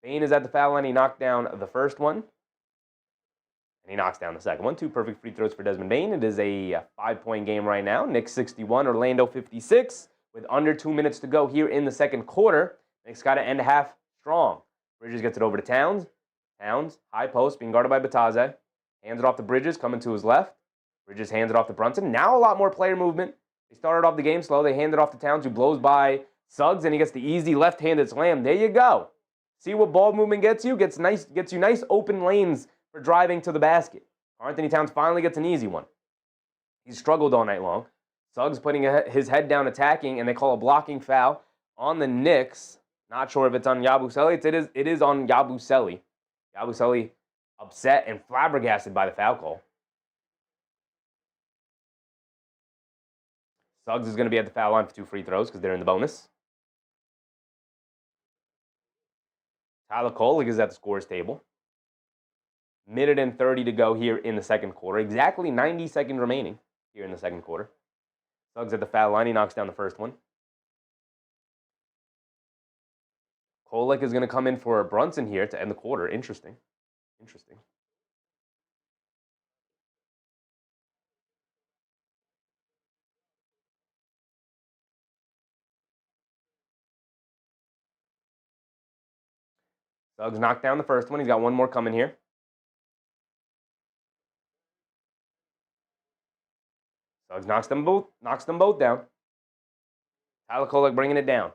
Bane is at the foul line. He knocked down the first one. And he knocks down the second one. 2 perfect free throws for Desmond Bane. It is a 5-point game right now. Knicks 61, Orlando 56. With under 2 minutes to go here in the second quarter. Knicks got to end half strong. Bridges gets it over to Towns. Towns, high post, being guarded by Bataze. Hands it off to Bridges, coming to his left. Bridges hands it off to Brunson. Now a lot more player movement. They started off the game slow. They hand it off to Towns, who blows by Suggs, and he gets the easy left-handed slam. There you go. See what ball movement gets you? Gets you nice open lanes for driving to the basket. Karl-Anthony Towns finally gets an easy one. He's struggled all night long. Suggs putting his head down attacking, and they call a blocking foul on the Knicks. Not sure if it's on Yabusele. It is on Yabusele. Yabusele upset and flabbergasted by the foul call. Suggs is going to be at the foul line for 2 free throws because they're in the bonus. Tyler Kolek is at the scores table. Minute and 30 to go here in the second quarter. Exactly 90 seconds remaining here in the second quarter. Suggs at the foul line. He knocks down the first one. Kolek is going to come in for Brunson here to end the quarter. Interesting. Suggs knocked down the first one. He's got one more coming here. Suggs knocks them both down. Tyler Kolek bringing it down.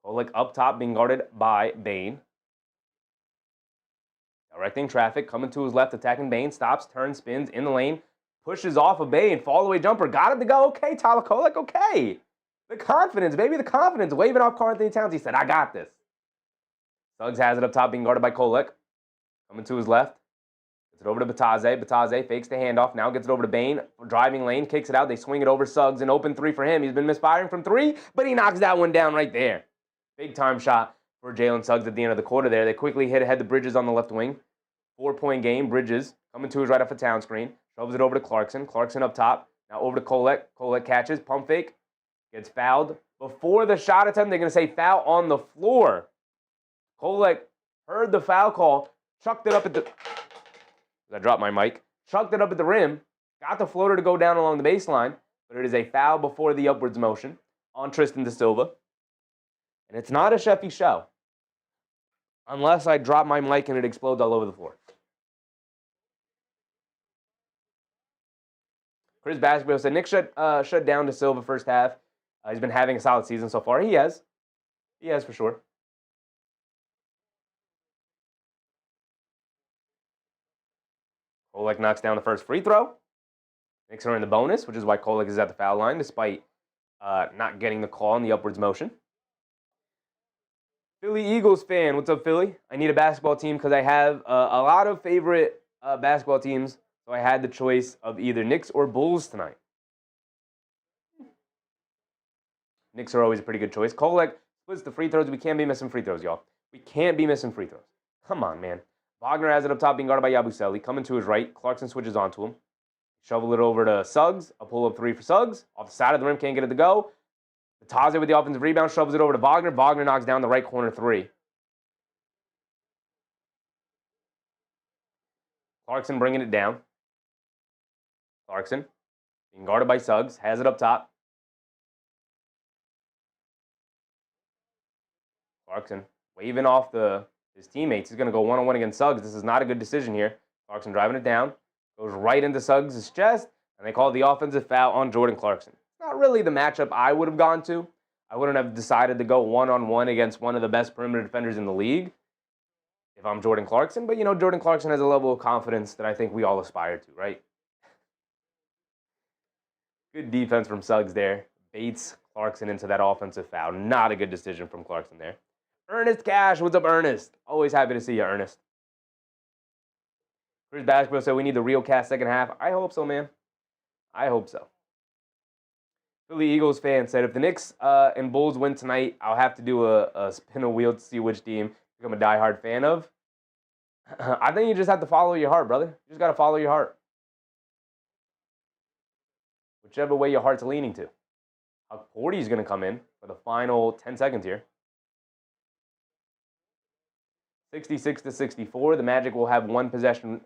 Kolek up top being guarded by Bane. Directing traffic, coming to his left, attacking Bane. Stops, turns, spins in the lane. Pushes off of Bane. Fall away jumper. Got it to go. Okay, Tyler Kolek. Okay. The confidence, baby. The confidence. Waving off Karl-Anthony Towns. He said, I got this. Suggs has it up top being guarded by Kolek. Coming to his left. Gets it over to Bataze. Bataze fakes the handoff. Now gets it over to Bane. Driving lane. Kicks it out. They swing it over Suggs. An open three for him. He's been misfiring from three, but he knocks that one down right there. Big time shot for Jalen Suggs at the end of the quarter there. They quickly hit ahead to Bridges on the left wing. 4-point game. Bridges coming to his right off a Town screen. Shoves it over to Clarkson. Clarkson up top. Now over to Kolek. Kolek catches. Pump fake. Gets fouled. Before the shot attempt, they're going to say foul on the floor. Kolek heard the foul call. Chucked it up at the... I dropped my mic. Chucked it up at the rim. Got the floater to go down along the baseline. But it is a foul before the upwards motion on Tristan Da Silva. And it's not a Sheffy show. Unless I drop my mic and it explodes all over the floor. Chris Basketball said, Nick shut down Da Silva first half. He's been having a solid season so far. He has. He has for sure. Kolek knocks down the first free throw. Knicks are in the bonus, which is why Kolek is at the foul line, despite not getting the call in the upwards motion. Philly Eagles fan, what's up, Philly? I need a basketball team because I have a lot of favorite basketball teams, so I had the choice of either Knicks or Bulls tonight. Knicks are always a pretty good choice. Kolek splits the free throws. We can't be missing free throws, y'all. We can't be missing free throws. Come on, man. Wagner has it up top being guarded by Yabusele. Coming to his right. Clarkson switches onto him. Shovel it over to Suggs. A pull-up three for Suggs. Off the side of the rim, can't get it to go. Taze with the offensive rebound, shovels it over to Wagner. Wagner knocks down the right corner three. Clarkson bringing it down. Clarkson being guarded by Suggs. Has it up top. Clarkson waving off his teammates. He's going to go one-on-one against Suggs. This is not a good decision here. Clarkson driving it down. Goes right into Suggs' chest. And they call the offensive foul on Jordan Clarkson. Not really the matchup I would have gone to. I wouldn't have decided to go one-on-one against one of the best perimeter defenders in the league if I'm Jordan Clarkson. But, you know, Jordan Clarkson has a level of confidence that I think we all aspire to, right? Good defense from Suggs there. Bates Clarkson into that offensive foul. Not a good decision from Clarkson there. Ernest Cash, what's up, Ernest? Always happy to see you, Ernest. Chris Basketball said we need the real cast second half. I hope so, man. I hope so. Philly Eagles fan said, if the Knicks and Bulls win tonight, I'll have to do a spin a wheel to see which team I'm a diehard fan of. I think you just have to follow your heart, brother. You just got to follow your heart. Whichever way your heart's leaning to. Huck Porty is going to come in for the final 10 seconds here. 66-64. The Magic will have one possession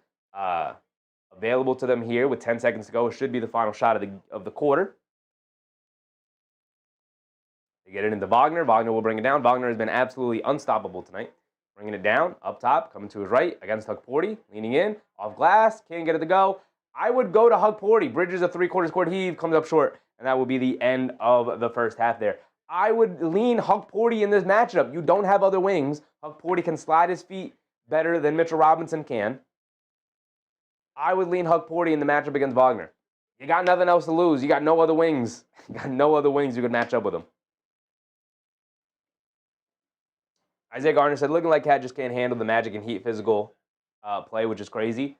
available to them here with 10 seconds to go. It should be the final shot of the quarter. They get it into Wagner. Wagner will bring it down. Wagner has been absolutely unstoppable tonight. Bringing it down, up top, coming to his right, against Huck Porty, leaning in, off glass, can't get it to go. I would go to Huck Porty. Bridges a three-quarters court heave, comes up short, and that would be the end of the first half there. I would lean Huck Porty in this matchup. You don't have other wings. Huck Porty can slide his feet better than Mitchell Robinson can. I would lean Huck Porty in the matchup against Wagner. You got nothing else to lose. You got no other wings. You got no other wings you could match up with him. Isaiah Garner said, looking like Cat just can't handle the Magic and Heat physical play, which is crazy.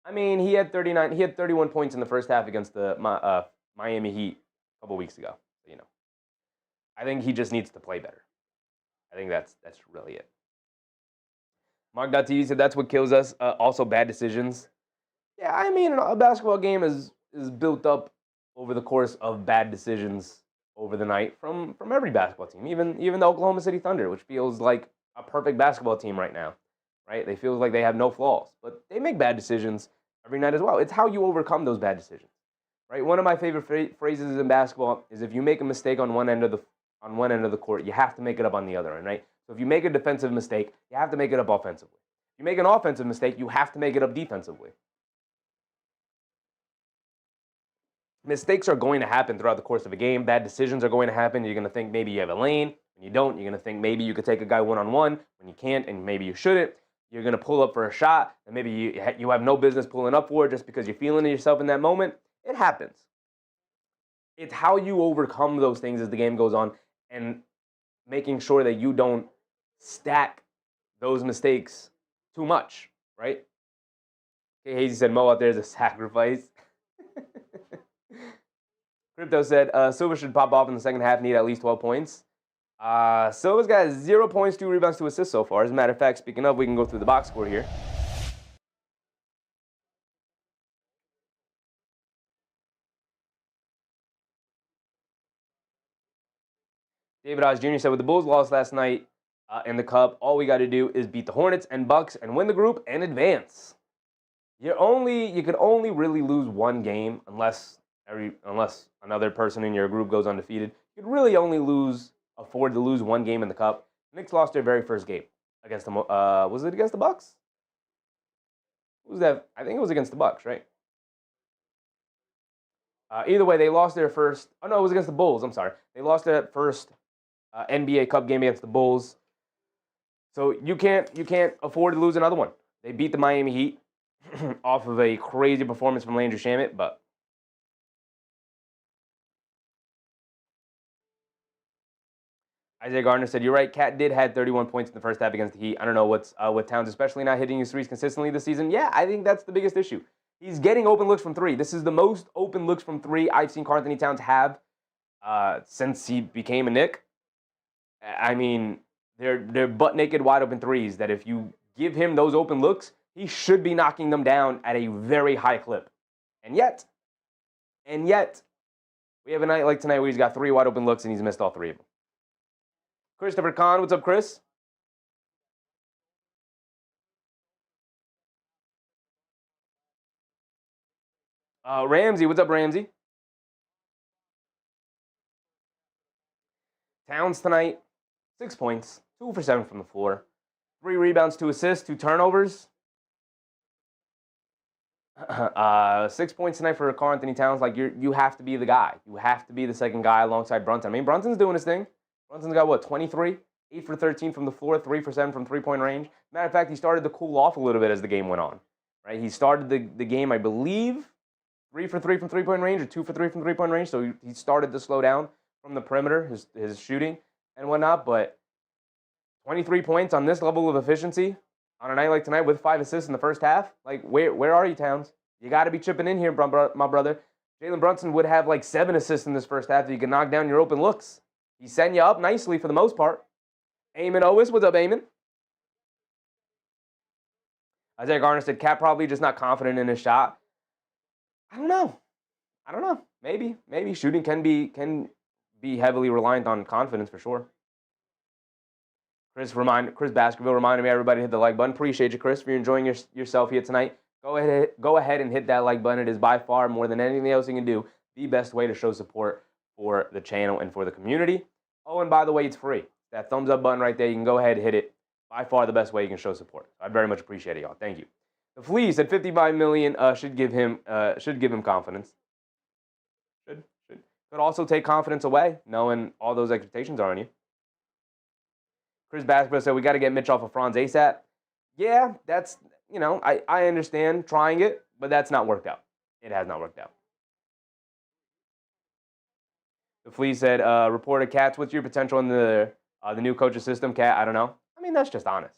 I mean, he had 31 points in the first half against the Miami Heat a couple weeks ago. You know, I think he just needs to play better. I think that's really it. Mark.tv said that's what kills us. Also, bad decisions. Yeah, I mean, a basketball game is built up over the course of bad decisions over the night from every basketball team, even the Oklahoma City Thunder, which feels like a perfect basketball team right now, right? They feel like they have no flaws, but they make bad decisions every night as well. It's how you overcome those bad decisions, right? One of my favorite phrases in basketball is if you make a mistake on one end of the court, you have to make it up on the other end, right? So if you make a defensive mistake, you have to make it up offensively. If you make an offensive mistake, you have to make it up defensively. Mistakes are going to happen throughout the course of a game. Bad decisions are going to happen. You're going to think maybe you have a lane. When you don't, you're going to think maybe you could take a guy one-on-one when you can't, and maybe you shouldn't. You're going to pull up for a shot, and maybe you have no business pulling up for it just because you're feeling it yourself in that moment. It happens. It's how you overcome those things as the game goes on and making sure that you don't stack those mistakes too much, right? Okay, Hazy said Mo out there is a sacrifice. Crypto said Silva should pop off in the second half, need at least 12 points. Silva's got 0 points, 2 rebounds, 2 assists so far. As a matter of fact, speaking of, we can go through the box score here. David Oz Jr. said, with the Bulls lost last night in the Cup, all we got to do is beat the Hornets and Bucks and win the group and advance. You can only really lose one game unless another person in your group goes undefeated. You could really only afford to lose one game in the Cup. The Knicks lost their very first game against the was it against the Bucks? Who was that? I think it was against the Bucks, right? Either way, they lost their first. Oh no, it was against the Bulls. I'm sorry, they lost their first NBA Cup game against the Bulls. So you can't afford to lose another one. They beat the Miami Heat off of a crazy performance from Landry Shamet, but Isaiah Gardner said, you're right, Cat did have 31 points in the first half against the Heat. I don't know what's with Towns, especially not hitting his threes consistently this season. Yeah, I think that's the biggest issue. He's getting open looks from three. This is the most open looks from three I've seen Karl-Anthony Towns have since he became a Knick. I mean, they're butt-naked, wide-open threes that if you give him those open looks, he should be knocking them down at a very high clip. And yet, we have a night like tonight where he's got 3 wide-open looks and he's missed all 3 of them. Christopher Kahn, what's up, Chris? Ramsey, what's up, Ramsey? Towns tonight, 6 points, 2 for 7 from the floor, 3 rebounds, 2 assists, 2 turnovers. 6 points tonight for Karl-Anthony Towns. Like you have to be the guy. You have to be the second guy alongside Brunson. I mean, Brunson's doing his thing. Brunson's got what, 23, 8 for 13 from the floor, 3 for 7 from 3-point range. Matter of fact, he started to cool off a little bit as the game went on. Right? He started the game, I believe, 3 for 3 from 3-point range or 2 for 3 from 3-point range. So he started to slow down from the perimeter, his shooting and whatnot. But 23 points on this level of efficiency on a night like tonight with 5 assists in the first half. Like, where are you, Towns? You got to be chipping in here, my brother. Jalen Brunson would have like 7 assists in this first half if you can knock down your open looks. He's setting you up nicely for the most part. Eamon Owis, what's up, Eamon? Isaiah Garner said, Cat probably just not confident in his shot. I don't know. Maybe shooting can be heavily reliant on confidence for sure. Chris Baskerville reminded me everybody hit the like button. Appreciate you, Chris, for enjoying yourself here tonight. Go ahead and hit that like button. It is by far more than anything else you can do the best way to show support for the channel and for the community. Oh, and by the way, it's free. That thumbs up button right there, you can go ahead and hit it. By far the best way you can show support. I very much appreciate it, y'all. Thank you. The Flea said 55 million should give him confidence. Should. Could also take confidence away, knowing all those expectations are on you. Chris Baskerville said we got to get Mitch off of Franz ASAP. Yeah, that's, I understand trying it, but that's not worked out. It has not worked out. The Flea said, reporter Cats, what's your potential in the new coach's system? Cat, I don't know. I mean, that's just honest.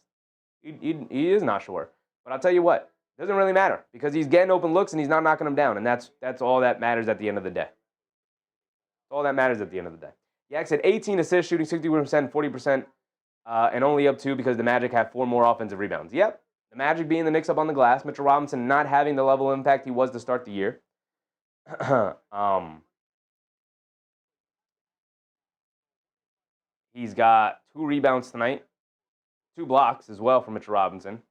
He is not sure. But I'll tell you what, it doesn't really matter because he's getting open looks and he's not knocking them down, and that's all that matters at the end of the day. All that matters at the end of the day. Yak said 18 assists, shooting 61%, 40%, and only up 2 because the Magic have 4 more offensive rebounds. Yep, the Magic being the Knicks up on the glass, Mitchell Robinson not having the level of impact he was to start the year. He's got 2 rebounds tonight, 2 blocks as well from Mitchell Robinson,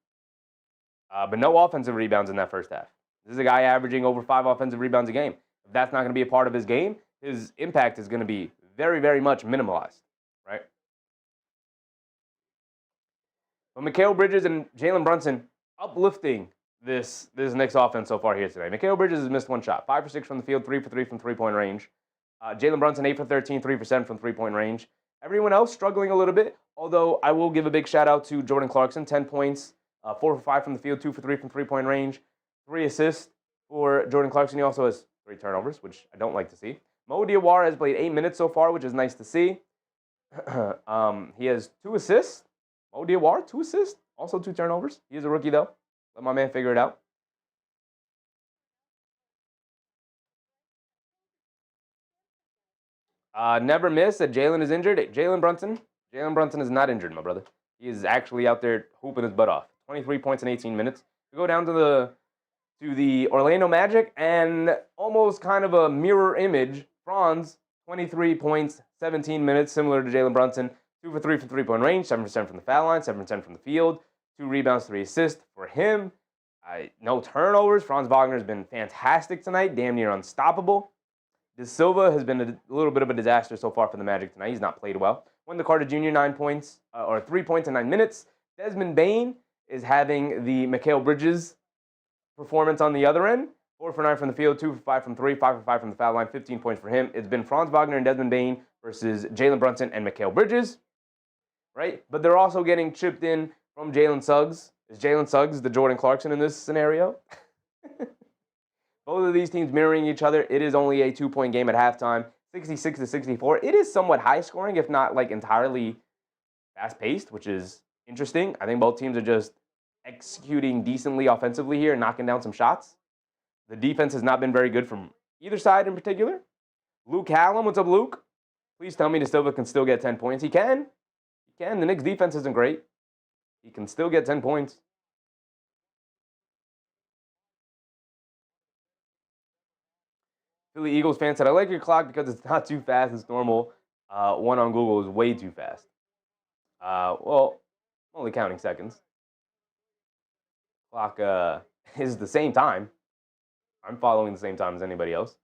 but no offensive rebounds in that first half. This is a guy averaging over 5 offensive rebounds a game. If that's not going to be a part of his game, his impact is going to be very, very much minimalized, right? But Mikal Bridges and Jalen Brunson uplifting this Knicks offense so far here today. Mikal Bridges has missed 1 shot, 5 for 6 from the field, 3 for 3 from three-point range. Jalen Brunson, 8 for 13, 3% from three-point range. Everyone else struggling a little bit, although I will give a big shout out to Jordan Clarkson, 10 points, 4 for 5 from the field, 2 for 3 from three-point range, 3 assists for Jordan Clarkson. He also has 3 turnovers, which I don't like to see. Mo Diawara has played 8 minutes so far, which is nice to see. He has 2 assists. Mo Diawara, 2 assists, also 2 turnovers. He is a rookie, though. Let my man figure it out. Never miss that Jalen is injured. Jalen Brunson is not injured, my brother. He is actually out there hooping his butt off. 23 points in 18 minutes. We go down to the Orlando Magic, and almost kind of a mirror image. Franz, 23 points, 17 minutes, similar to Jalen Brunson. 2 for 3 from three-point range, 7% from the foul line, 7% from the field, 2 rebounds, 3 assists for him. No turnovers. Franz Wagner has been fantastic tonight, damn near unstoppable. De Silva has been a little bit of a disaster so far for the Magic tonight. He's not played well. Wendell Carter Jr., 9 points, or 3 points in 9 minutes. Desmond Bane is having the Mikal Bridges performance on the other end. 4 for 9 from the field, 2 for 5 from 3, 5 for 5 from the foul line, 15 points for him. It's been Franz Wagner and Desmond Bane versus Jalen Brunson and Mikal Bridges, right? But they're also getting chipped in from Jalen Suggs. Is Jalen Suggs the Jordan Clarkson in this scenario? Both of these teams mirroring each other. It is only a 2-point game at halftime, 66-64. It is somewhat high scoring, if not like entirely fast-paced, which is interesting. I think both teams are just executing decently offensively here and knocking down some shots. The defense has not been very good from either side in particular. Luke Hallam, what's up, Luke? Please tell me De Silva can still get 10 points. He can. He can. The Knicks' defense isn't great. He can still get 10 points. Philly Eagles fan said, I like your clock because it's not too fast. It's normal. One on Google is way too fast. Well, I'm only counting seconds. Clock is the same time. I'm following the same time as anybody else.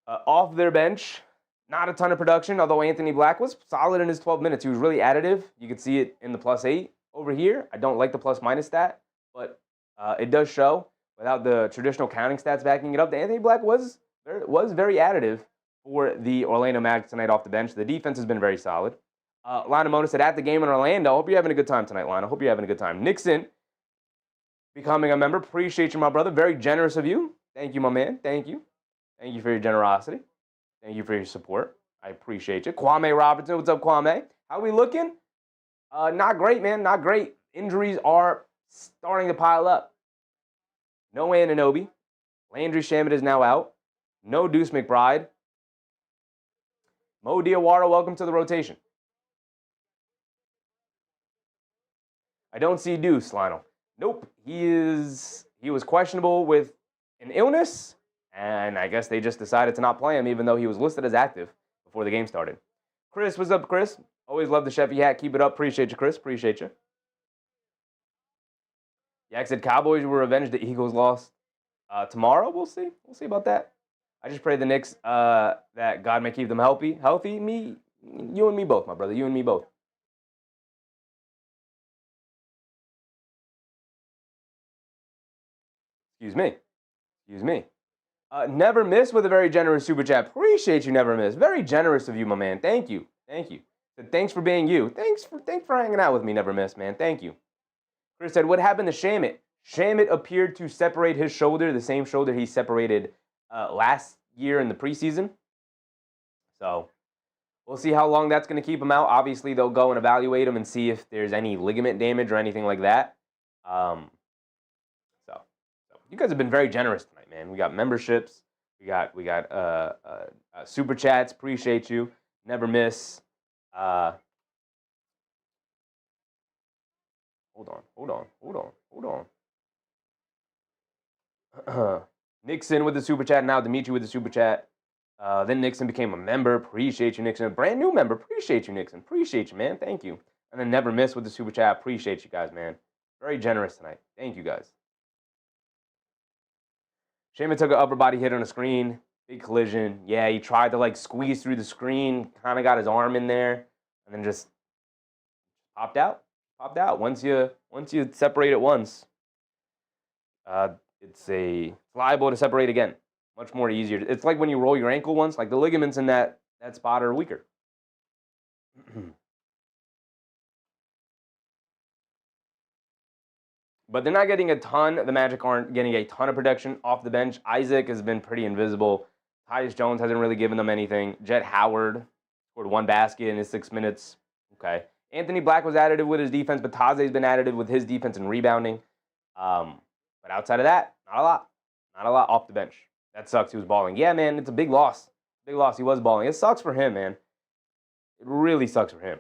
Off their bench, not a ton of production, although Anthony Black was solid in his 12 minutes. He was really additive. You could see it in the +8 over here. I don't like the plus-minus stat, but it does show. Without the traditional counting stats backing it up, Anthony Black was very additive for the Orlando Magic tonight off the bench. The defense has been very solid. Lana Mona said, at the game in Orlando, hope you're having a good time tonight, Lana. Hope you're having a good time. Nixon, becoming a member. Appreciate you, my brother. Very generous of you. Thank you, my man. Thank you. Thank you for your generosity. Thank you for your support. I appreciate you. Kwame Robertson, what's up, Kwame? How we looking? Not great, man. Not great. Injuries are starting to pile up. No Anunoby. Landry Shamet is now out. No Deuce McBride. Mo Diawara, welcome to the rotation. I don't see Deuce, Lionel. Nope. He was questionable with an illness, and I guess they just decided to not play him, even though he was listed as active before the game started. Chris, what's up, Chris? Always love the Chevy hat. Keep it up. Appreciate you, Chris. Appreciate you. Yak said Cowboys will revenge the Eagles' loss tomorrow. We'll see. We'll see about that. I just pray the Knicks that God may keep them healthy. Me, you and me both, my brother. You and me both. Excuse me. Never Miss with a very generous super chat. Appreciate you, Never Miss. Very generous of you, my man. Thank you. Said, thanks for being you. Thanks for hanging out with me, Never Miss, man. Thank you. Chris said, what happened to Shamet? Shamet appeared to separate his shoulder, the same shoulder he separated last year in the preseason. So we'll see how long that's going to keep him out. Obviously, they'll go and evaluate him and see if there's any ligament damage or anything like that. So you guys have been very generous tonight, man. We got memberships. We got super chats. Appreciate you. Never Miss. Hold on. Nixon with the super chat. Now Dimitri with the super chat. Then Nixon became a member. Appreciate you, Nixon. A brand new member. Appreciate you, Nixon. Appreciate you, man. Thank you. And then Never Miss with the super chat. Appreciate you guys, man. Very generous tonight. Thank you, guys. Shamet took an upper body hit on the screen. Big collision. Yeah, he tried to like squeeze through the screen. Kind of got his arm in there, and then just popped out. Popped out. Once you separate it once, it's liable to separate again. Much more easier. It's like when you roll your ankle once. Like the ligaments in that spot are weaker. But they're not getting a ton. The Magic aren't getting a ton of production off the bench. Isaac has been pretty invisible. Tyus Jones hasn't really given them anything. Jet Howard scored 1 basket in his 6 minutes. Okay. Anthony Black was additive with his defense, but Taze's been additive with his defense and rebounding. But outside of that, not a lot. Not a lot off the bench. That sucks. He was balling. Yeah, man, it's a big loss. Big loss. He was balling. It sucks for him, man. It really sucks for him.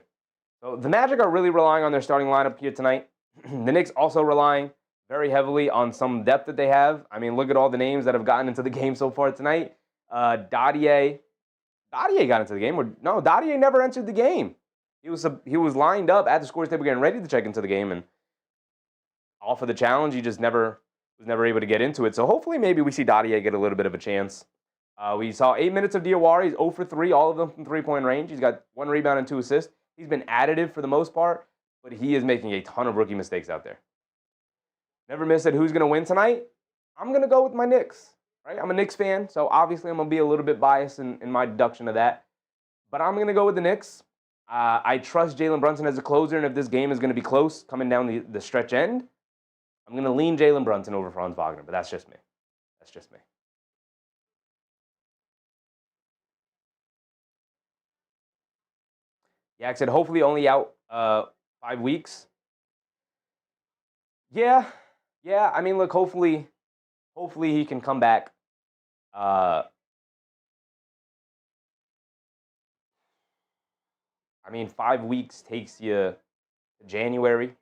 So the Magic are really relying on their starting lineup here tonight. The Knicks also relying very heavily on some depth that they have. I mean, look at all the names that have gotten into the game so far tonight. Dadier got into the game. No, Dadier never entered the game. He was lined up at the scores table getting ready to check into the game, and off of the challenge, he just was never able to get into it. So hopefully maybe we see Dadier get a little bit of a chance. We saw 8 minutes of Diawara. He's 0 for 3, all of them from three-point range. He's got 1 rebound and 2 assists. He's been additive for the most part, but he is making a ton of rookie mistakes out there. Never Miss it. Who's going to win tonight? I'm going to go with my Knicks. Right? I'm a Knicks fan, so obviously I'm going to be a little bit biased in my deduction of that. But I'm going to go with the Knicks. I trust Jalen Brunson as a closer, and if this game is going to be close coming down the stretch end, I'm going to lean Jalen Brunson over Franz Wagner, but that's just me. That's just me. Yak said, hopefully only out 5 weeks. Yeah. I mean, look, hopefully he can come back. I mean, 5 weeks takes you to January,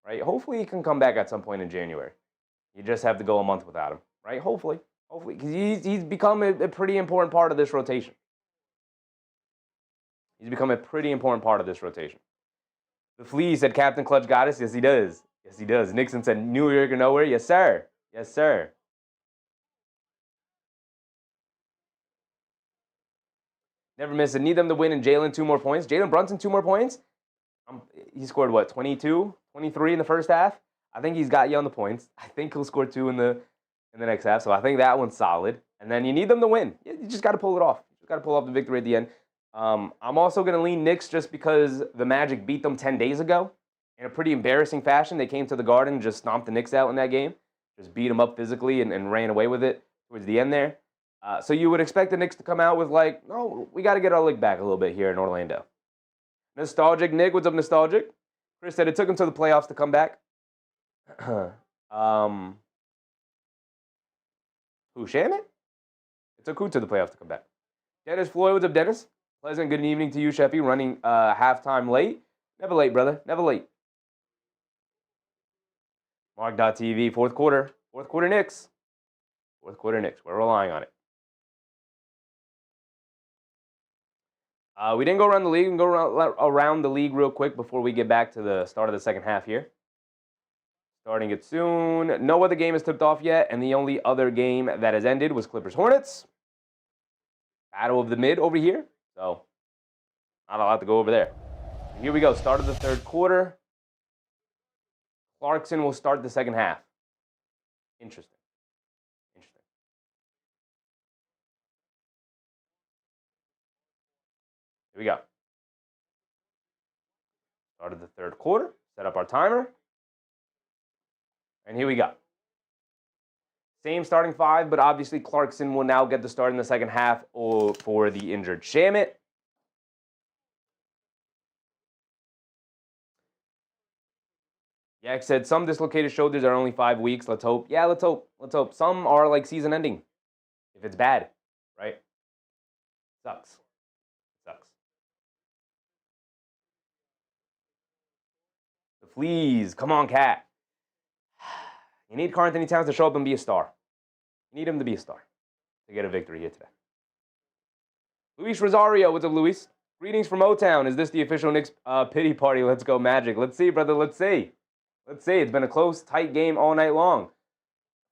right? Hopefully he can come back at some point in January. You just have to go a month without him, right? Hopefully, because he's become a pretty important part of this rotation. He's become a pretty important part of this rotation. The Flea said, Captain Clutch got us. Yes, he does. Yes, he does. Nixon said, New York or nowhere. Yes, sir. Yes, sir. Never Miss it. Need them to win, and Jalen 2 more points. Jalen Brunson 2 more points. He scored, what, 22, 23 in the first half? I think he's got you on the points. I think he'll score 2 in the next half, so I think that one's solid. And then you need them to win. You just got to pull it off. You just got to pull off the victory at the end. I'm also going to lean Knicks just because the Magic beat them 10 days ago in a pretty embarrassing fashion. They came to the Garden and just stomped the Knicks out in that game. Just beat them up physically and ran away with it towards the end there. So you would expect the Knicks to come out with like, no, we got to get our lick back a little bit here in Orlando. Nostalgic Nick, what's up, Nostalgic? Chris said it took him to the playoffs to come back. Who, Shamet? It took who to the playoffs to come back? Dennis Floyd, what's up, Dennis? Pleasant good evening to you, Sheffy. Running halftime late. Never late, brother. Never late. Mark.tv, fourth quarter Knicks. Fourth quarter Knicks. We're relying on it. We didn't go around the league. We can go around the league real quick before we get back to the start of the second half here. Starting it soon. No other game is tipped off yet, and the only other game that has ended was Clippers-Hornets. Battle of the mid over here. So, not a lot to go over there. Here we go. Start of the third quarter. Clarkson will start the second half. Interesting. Here we go. Start of the third quarter. Set up our timer. And here we go. Same starting 5, but obviously Clarkson will now get the start in the second half for the injured Shamet. Yak said some dislocated shoulders are only 5 weeks. Let's hope. Yeah, let's hope. Some are like season ending. If it's bad, right? Sucks. The Fleas. Come on, Cat. You need Karl-Anthony Towns to show up and be a star. You need him to be a star to get a victory here today. Luis Rosario, what's up, Luis? Greetings from O-Town. Is this the official Knicks pity party? Let's go Magic. Let's see, brother. Let's see. Let's see. It's been a close, tight game all night long.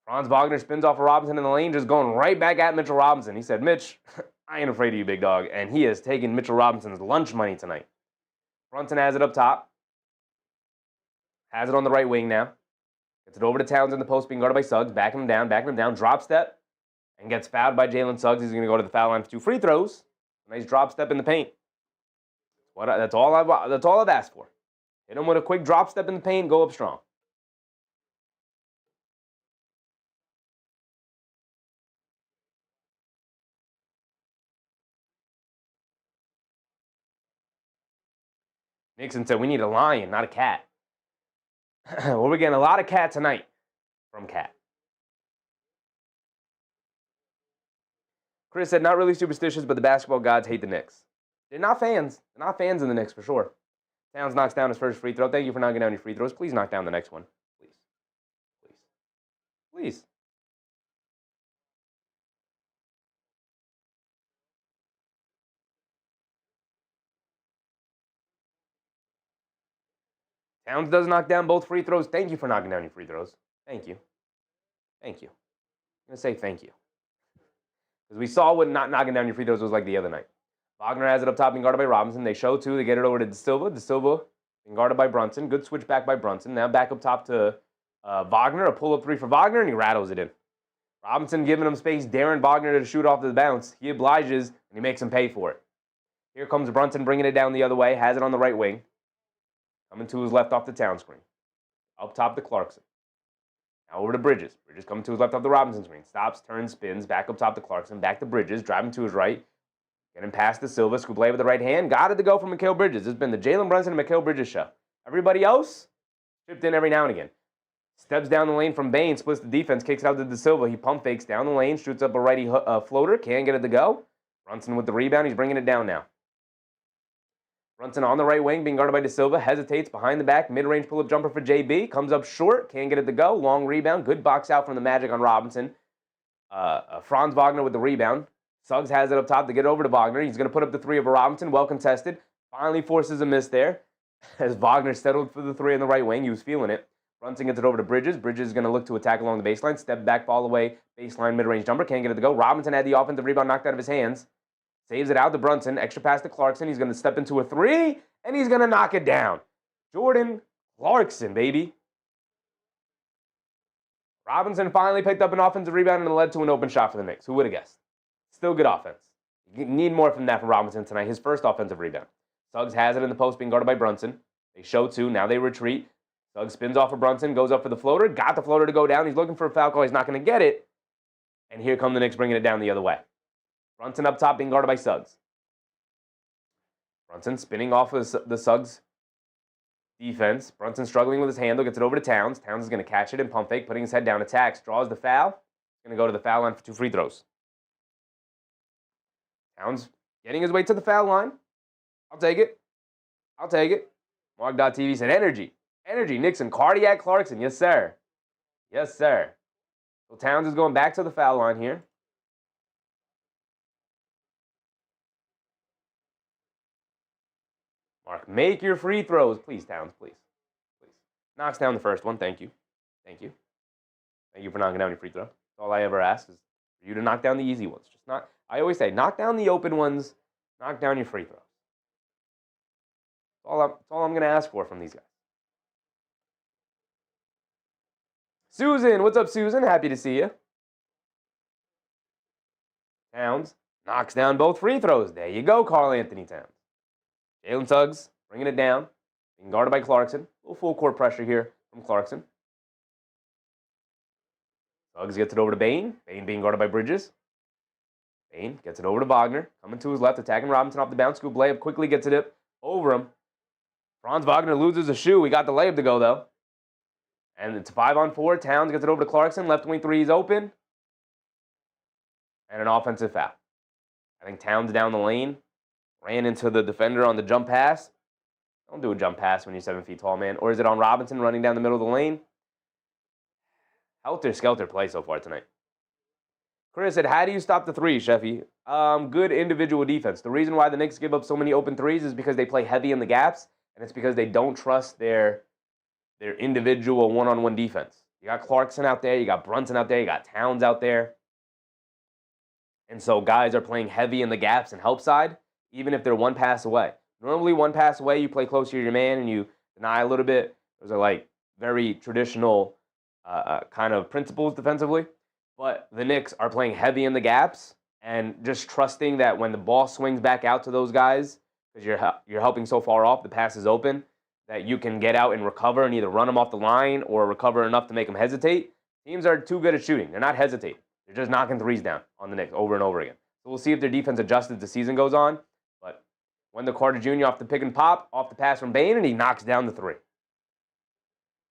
Franz Wagner spins off of Robinson in the lane, just going right back at Mitchell Robinson. He said, Mitch, I ain't afraid of you, big dog. And he has taken Mitchell Robinson's lunch money tonight. Brunson has it up top. Has it on the right wing now. Gets it over to Towns in the post, being guarded by Suggs. Backing him down, drop step. And gets fouled by Jalen Suggs. He's going to go to the foul line for 2 free throws. Nice drop step in the paint. That's all I've asked for. Hit him with a quick drop step in the paint, go up strong. Nixon said, we need a lion, not a cat. Well, we're getting a lot of cat tonight from Cat. Chris said, not really superstitious, but the basketball gods hate the Knicks. They're not fans. They're not fans of the Knicks for sure. Towns knocks down his first free throw. Thank you for knocking down your free throws. Please knock down the next one. Please. Please. Please. Towns does knock down both free throws. Thank you for knocking down your free throws. Thank you. Thank you. I'm going to say thank you. Because we saw what not knocking down your free throws was like the other night. Wagner has it up top being guarded by Robinson. They show 2. They get it over to De Silva. De Silva being guarded by Brunson. Good switch back by Brunson. Now back up top to Wagner. A pull-up 3 for Wagner, and he rattles it in. Robinson giving him space, daring Wagner to shoot off the bounce. He obliges, and he makes him pay for it. Here comes Brunson bringing it down the other way. Has it on the right wing. Coming to his left off the Town screen. Up top to Clarkson. Now over to Bridges. Bridges coming to his left off the Robinson screen. Stops, turns, spins. Back up top to Clarkson. Back to Bridges. Driving to his right. Getting past De Silva. Scoop play with the right hand. Got it to go from Mikal Bridges. It's been the Jalen Brunson and Mikal Bridges show. Everybody else chipped in every now and again. Steps down the lane from Bane. Splits the defense. Kicks it out to De Silva. He pump fakes down the lane. Shoots up a righty floater. Can't get it to go. Brunson with the rebound. He's bringing it down now. Brunson on the right wing, being guarded by De Silva, hesitates behind the back, mid-range pull-up jumper for JB, comes up short, can't get it to go, long rebound, good box out from the Magic on Robinson. Franz Wagner with the rebound. Suggs has it up top to get over to Wagner. He's going to put up the 3 over Robinson, well contested. Finally forces a miss there as Wagner settled for the 3 on the right wing. He was feeling it. Brunson gets it over to Bridges. Bridges is going to look to attack along the baseline, step back, fall away, baseline, mid-range jumper, can't get it to go. Robinson had the offensive rebound knocked out of his hands. Saves it out to Brunson. Extra pass to Clarkson. He's going to step into a 3, and he's going to knock it down. Jordan Clarkson, baby. Robinson finally picked up an offensive rebound and it led to an open shot for the Knicks. Who would have guessed? Still good offense. You need more from that from Robinson tonight. His first offensive rebound. Suggs has it in the post, being guarded by Brunson. They show 2. Now they retreat. Suggs spins off of Brunson, goes up for the floater. Got the floater to go down. He's looking for a foul call. He's not going to get it. And here come the Knicks bringing it down the other way. Brunson up top being guarded by Suggs. Brunson spinning off of the Suggs defense. Brunson struggling with his handle. Gets it over to Towns. Towns is going to catch it and pump fake. Putting his head down. Attacks. Draws the foul. He's going to go to the foul line for 2 free throws. Towns getting his way to the foul line. I'll take it. I'll take it. Mark.TV said energy. Energy. Nixon. Cardiac Clarkson. Yes, sir. Yes, sir. So Towns is going back to the foul line here. Mark, make your free throws. Please, Towns, please. Please. Knocks down the first one. Thank you. Thank you. Thank you for knocking down your free throw. That's all I ever ask is for you to knock down the easy ones. Just not. I always say, knock down the open ones. Knock down your free throws. That's all I'm going to ask for from these guys. Susan, what's up, Susan? Happy to see you. Towns knocks down both free throws. There you go, Karl-Anthony Towns. Jalen Suggs bringing it down, being guarded by Clarkson. A little full court pressure here from Clarkson. Suggs gets it over to Bane. Bane being guarded by Bridges. Bane gets it over to Wagner. Coming to his left, attacking Robinson off the bounce. Scoop layup, quickly gets it up over him. Franz Wagner loses a shoe. We got the layup to go, though. And it's 5-on-4. Towns gets it over to Clarkson. Left wing 3 is open. And an offensive foul. I think Towns down the lane. Ran into the defender on the jump pass. Don't do a jump pass when you're 7 feet tall, man. Or is it on Robinson running down the middle of the lane? Helter-skelter play so far tonight. Chris said, how do you stop the three, Sheffy? Good individual defense. The reason why the Knicks give up so many open threes is because they play heavy in the gaps, and it's because they don't trust their individual one-on-one defense. You got Clarkson out there, you got Brunson out there, you got Towns out there. And so guys are playing heavy in the gaps and help side, even if they're one pass away. Normally, one pass away, you play closer to your man and you deny a little bit. Those are like very traditional kind of principles defensively. But the Knicks are playing heavy in the gaps and just trusting that when the ball swings back out to those guys, because you're helping so far off, the pass is open, that you can get out and recover and either run them off the line or recover enough to make them hesitate. Teams are too good at shooting. They're not hesitating. They're just knocking threes down on the Knicks over and over again. So we'll see if their defense adjusts as the season goes on. But Wendell Carter Jr. off the pick and pop, off the pass from Bane, and he knocks down the three.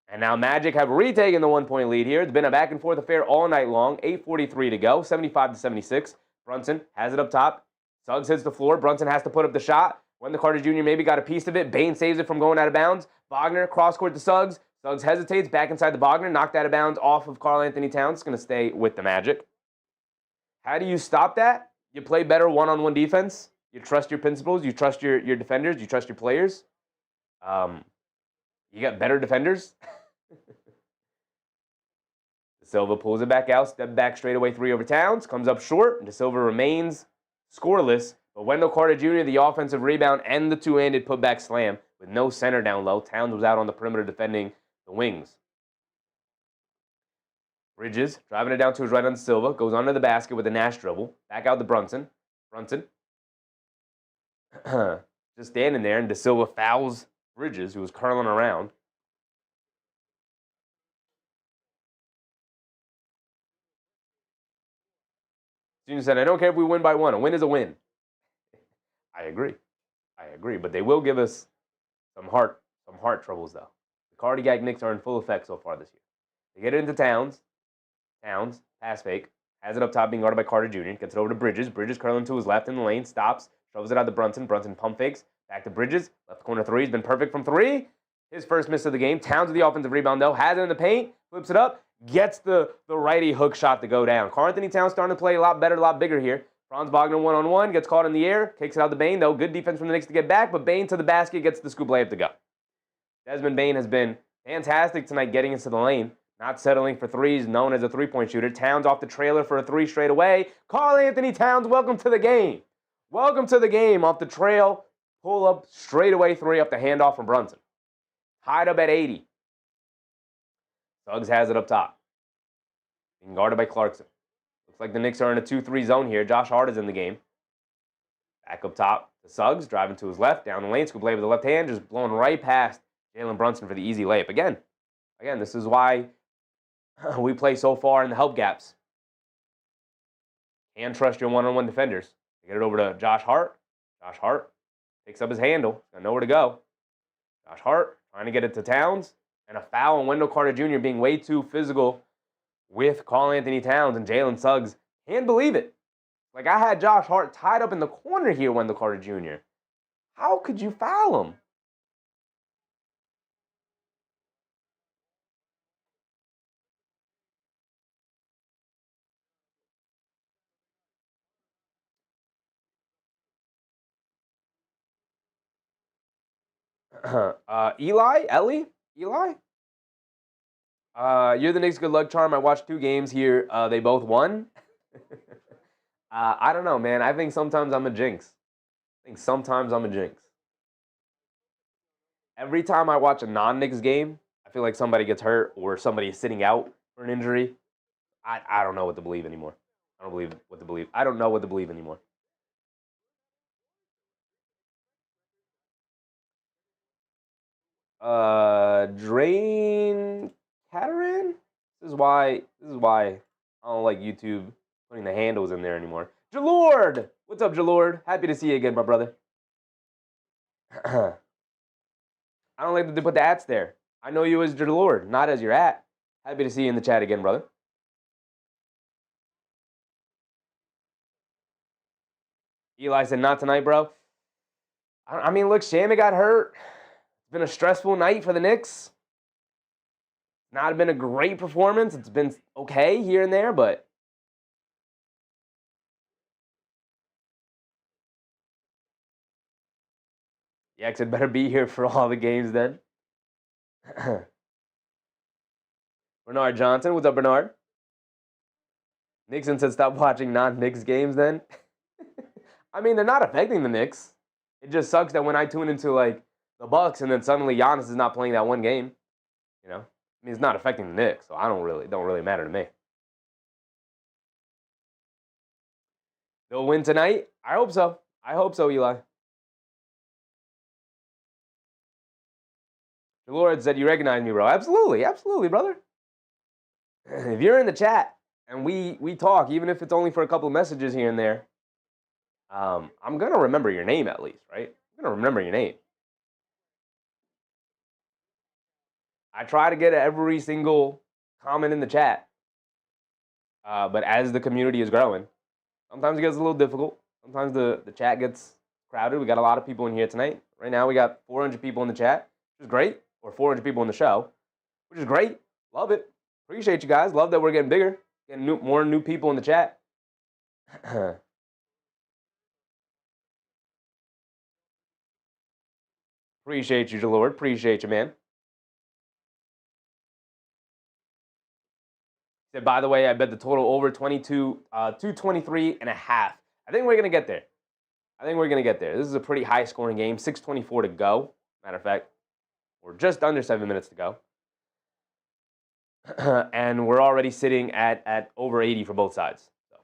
And now Magic have retaken the 1-point lead here. It's been a back-and-forth affair all night long. 8:43 to go, 75-76. Brunson has it up top. Suggs hits the floor. Brunson has to put up the shot. Wendell Carter Jr. maybe got a piece of it. Bane saves it from going out of bounds. Wagner cross-court to Suggs. Suggs hesitates, back inside the Wagner, knocked out of bounds off of Karl-Anthony Towns. It's going to stay with the Magic. How do you stop that? You play better one-on-one defense. You trust your principles. You trust your defenders. You trust your players. You got better defenders. De Silva pulls it back out, step back straightaway three over Towns, comes up short, and De Silva remains scoreless. But Wendell Carter Jr., the offensive rebound and the two-handed putback slam with no center down low. Towns was out on the perimeter defending the wings. Bridges driving it down to his right on Silva, goes under the basket with a Nash dribble. Back out to Brunson. Brunson just standing there, and De Silva fouls Bridges, who was curling around. Junior said, I don't care if we win by one. A win is a win. I agree. But they will give us some heart troubles, though. The cardiac Knicks are in full effect so far this year. They get it into Towns. Towns, pass fake. Has it up top, being guarded by Carter Jr. Gets it over to Bridges. Bridges curling to his left in the lane. Stops. Shoves it out to Brunson. Brunson pump fakes. Back to Bridges. Left corner three. He's been perfect from three. His first miss of the game. Towns with the offensive rebound, though. Has it in the paint. Flips it up. Gets the righty hook shot to go down. Karl-Anthony Towns starting to play a lot better, a lot bigger here. Franz Wagner one-on-one. Gets caught in the air. Kicks it out to Bane, though. Good defense from the Knicks to get back, but Bane to the basket. Gets the scoop layup to go. Desmond Bane has been fantastic tonight getting into the lane. Not settling for threes, known as a three-point shooter. Towns off the trailer for a three straight away. Karl-Anthony Towns, welcome to the game. Welcome to the game off the trail. Pull up, straight away three off the handoff from Brunson. Tied up at 80. Suggs has it up top. Being guarded by Clarkson. Looks like the Knicks are in a 2-3 zone here. Josh Hart is in the game. Back up top to Suggs, driving to his left, down the lane, scoop layup with the left hand, just blowing right past Jalen Brunson for the easy layup. Again, this is why we play so far in the help gaps. And trust your one-on-one defenders. Get it over to Josh Hart. Josh Hart picks up his handle. Got nowhere to go. Josh Hart trying to get it to Towns. And a foul on Wendell Carter Jr. being way too physical with Karl-Anthony Towns and Jalen Suggs. Can't believe it. Like, I had Josh Hart tied up in the corner here, Wendell Carter Jr. How could you foul him? Eli? You're the Knicks' good luck charm. I watched 2 games here. They both won. I don't know, man. I think sometimes I'm a jinx. Every time I watch a non-Knicks game, I feel like somebody gets hurt or somebody is sitting out for an injury. I don't know what to believe anymore. I don't know what to believe anymore. Drain Cataran? This is why I don't like YouTube putting the handles in there anymore. Jalord! What's up, Jalord? Happy to see you again, my brother. I don't like that they put the ats there. I know you as Jalord, not as your at. Happy to see you in the chat again, brother. Eli said, not tonight, bro. I mean, look, Shamet got hurt. It's been a stressful night for the Knicks. Not been a great performance. It's been okay here and there, but The X had better be here for all the games then. Bernard Johnson. What's up, Bernard? Nixon said stop watching non-Knicks games then. I mean, they're not affecting the Knicks. It just sucks that when I tune into, like, the Bucks and then suddenly Giannis is not playing that one game, you know? I mean, it's not affecting the Knicks, so don't really matter to me. They'll win tonight? I hope so. I hope so, Eli. The Lord said you recognize me, bro. Absolutely, absolutely, brother. If you're in the chat and we talk, even if it's only for a couple of messages here and there, I'm going to remember your name at least, right? I'm going to remember your name. I try to get every single comment in the chat. But as the community is growing, sometimes it gets a little difficult. Sometimes the chat gets crowded. We got a lot of people in here tonight. Right now we got 400 people in the chat, which is great. Or 400 people in the show, which is great. Love it. Appreciate you guys. Love that we're getting bigger. Getting more new people in the chat. Appreciate you, Jalord. Appreciate you, man. Said, by the way, I bet the total over 223 and a half. I think we're going to get there. This is a pretty high-scoring game. 6:24 to go. Matter of fact, we're just under 7 minutes to go. And we're already sitting at over 80 for both sides. So.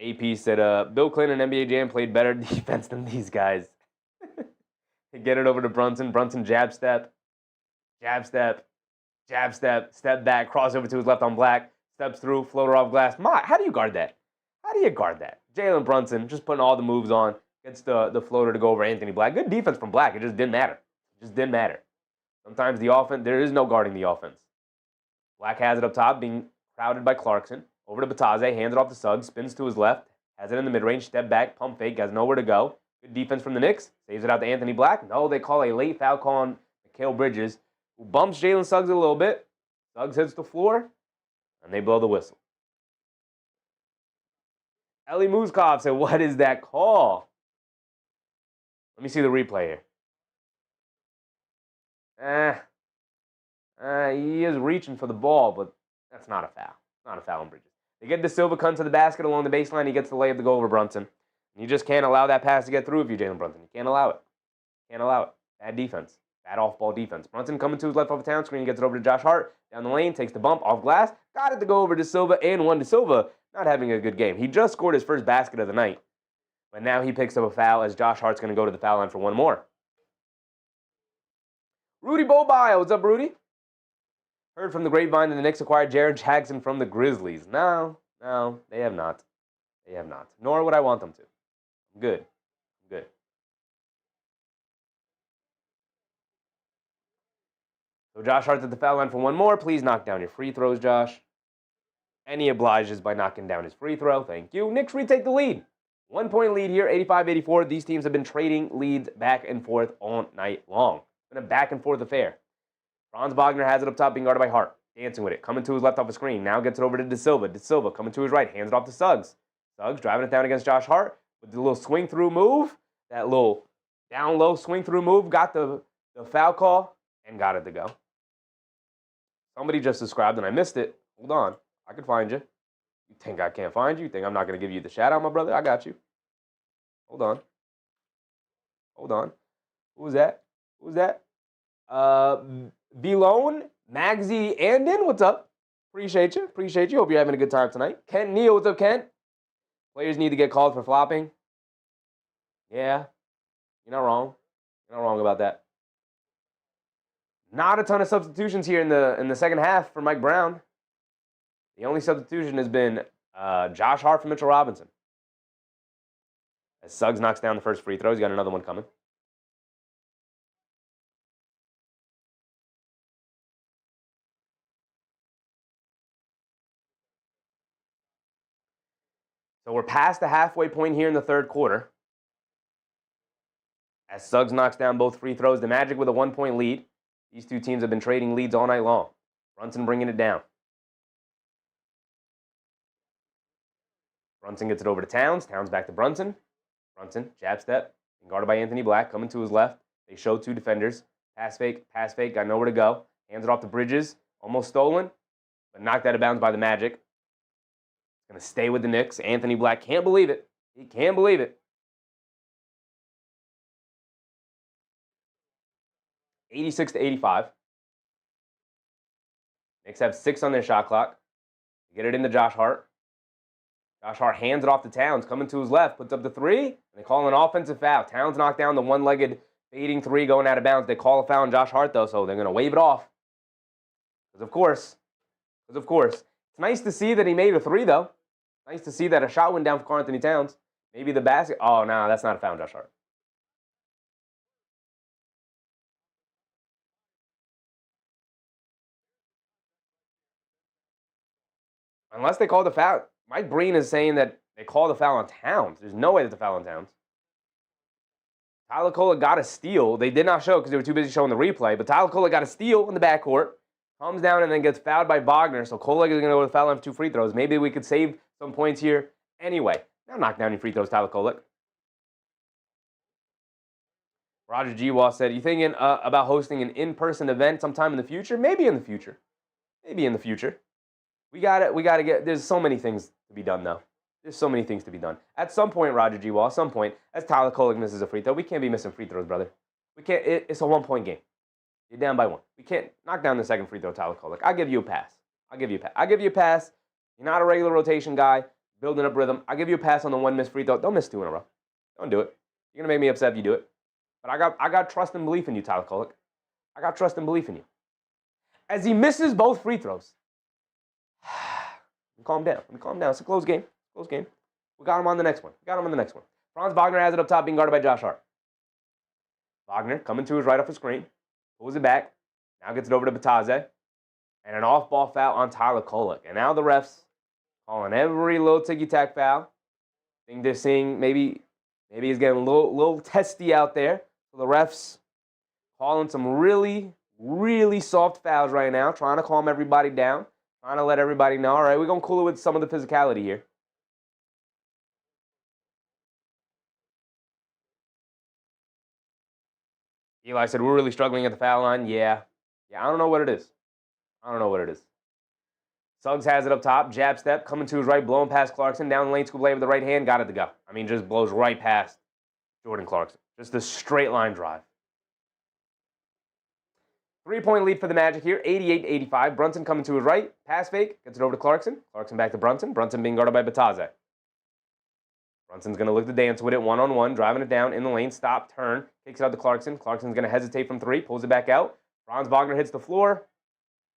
AP said, Bill Clinton and NBA Jam played better defense than these guys. Get it over to Brunson. Brunson jab step, step back, crossover to his left on Black, steps through, floater off glass. How do you guard that? Jalen Brunson just putting all the moves on, gets the floater to go over Anthony Black. Good defense from Black. It just didn't matter. Sometimes the offense, there is no guarding the offense. Black has it up top, being crowded by Clarkson. Over to Bataze, hands it off to Suggs, spins to his left, has it in the mid-range, step back, pump fake, has nowhere to go. Good defense from the Knicks, saves it out to Anthony Black. No, they call a late foul call on Mikal Bridges, who bumps Jalen Suggs a little bit. Suggs hits the floor, and they blow the whistle. Ellie Muskov said, what is that call? Let me see the replay here. He is reaching for the ball, but that's not a foul. Not a foul on Bridges. They get De Silva cut to the basket along the baseline. He gets the layup to go over Brunson. And you just can't allow that pass to get through if you're Jalen Brunson. You can't allow it. Bad defense. Bad off-ball defense. Brunson coming to his left off the town screen. Gets it over to Josh Hart. Down the lane. Takes the bump off glass. Got it to go over De Silva and one. De Silva not having a good game. He just scored his first basket of the night. But now he picks up a foul as Josh Hart's going to go to the foul line for one more. Rudy Bobile. What's up, Rudy? Heard from the grapevine that the Knicks acquired Jaren Jackson from the Grizzlies. No, they have not. Nor would I want them to. I'm good. So Josh Hart's at the foul line for one more. Please knock down your free throws, Josh. And he obliges by knocking down his free throw. Thank you. Knicks retake the lead. 1 point lead here, 85-84. These teams have been trading leads back and forth all night long. It's been a back and forth affair. Franz Wagner has it up top, being guarded by Hart. Dancing with it. Coming to his left off a screen. Now gets it over to De Silva. De Silva coming to his right. Hands it off to Suggs. Suggs driving it down against Josh Hart with the little swing through move. That little down low swing through move. Got the foul call and got it to go. Somebody just subscribed and I missed it. Hold on. I can find you. You think I can't find you? You think I'm not going to give you the shout out, my brother? I got you. Hold on. Who was that? Vilone, Magsy, Andon, what's up? Appreciate you. Hope you're having a good time tonight. Kent Neal, what's up, Kent? Players need to get called for flopping. Yeah, you're not wrong. About that. Not a ton of substitutions here in the second half for Mike Brown. The only substitution has been Josh Hart for Mitchell Robinson. As Suggs knocks down the first free throw, he's got another one coming. So we're past the halfway point here in the third quarter. As Suggs knocks down both free throws, the Magic with a 1 point lead. These two teams have been trading leads all night long. Brunson bringing it down. Brunson gets it over to Towns. Towns back to Brunson. Brunson, jab step, guarded by Anthony Black, coming to his left. They show two defenders. Pass fake, got nowhere to go. Hands it off to Bridges, almost stolen, but knocked out of bounds by the Magic. Going to stay with the Knicks. Anthony Black can't believe it. He can't believe it. 86-85. Knicks have 6 on their shot clock. Get it into Josh Hart. Josh Hart hands it off to Towns, coming to his left, puts up the 3, and they call an offensive foul. Towns knocked down the one-legged fading 3 going out of bounds. They call a foul on Josh Hart, though, so they're going to wave it off. Because of course. It's nice to see that he made a 3, though. Nice to see that a shot went down for Karl-Anthony Towns. Maybe the basket. Oh, no, that's not a foul on Josh Hart. Unless they call the foul. Mike Breen is saying that they call the foul on Towns. There's no way that's a foul on Towns. Tyler Kolek got a steal. They did not show it because they were too busy showing the replay. But Tyler Kolek got a steal in the backcourt. Comes down and then gets fouled by Wagner. So Kolek is going to go to foul line for 2 free throws. Maybe we could save some points here. Anyway, now knock down your free throws, Tyler Kolek. Roger G. Wall said, you thinking about hosting an in-person event sometime in the future? Maybe in the future. We gotta get, there's so many things to be done, though. There's so many things to be done. At some point, Roger G. Wall, at some point, as Tyler Kolek misses a free throw, we can't be missing free throws, brother. We can't, it's a 1-point game. You're down by 1. We can't knock down the second free throw, Tyler Kolek. I'll give you a pass. I'll give you a pass. You're not a regular rotation guy, building up rhythm. I'll give you a pass on the 1 missed free throw. Don't miss 2 in a row. Don't do it. You're going to make me upset if you do it. But I got trust and belief in you, Tyler Kolek. I got trust and belief in you. As he misses both free throws, calm down. It's a close game. We got him on the next one. Franz Wagner has it up top, being guarded by Josh Hart. Wagner coming to his right off the screen. Pulls it back. Now gets it over to Bataze. And an off-ball foul on Tyler Kolek. And now the refs calling every little ticky-tack foul. I think they're seeing maybe he's getting a little testy out there. So the refs calling some really, really soft fouls right now, trying to calm everybody down. Trying to let everybody know, all right, we're going to cool it with some of the physicality here. Eli said, we're really struggling at the foul line. Yeah, I don't know what it is. Suggs has it up top. Jab step, coming to his right, blowing past Clarkson. Down the lane, scoop lay with the right hand. Got it to go. I mean, just blows right past Jordan Clarkson. Just a straight line drive. 3-point lead for the Magic here, 88-85. Brunson coming to his right. Pass fake. Gets it over to Clarkson. Clarkson back to Brunson. Brunson being guarded by Bataze. Brunson's going to look to dance with it one-on-one. Driving it down in the lane. Stop, turn. Kicks it out to Clarkson. Clarkson's going to hesitate from 3. Pulls it back out. Franz Wagner hits the floor.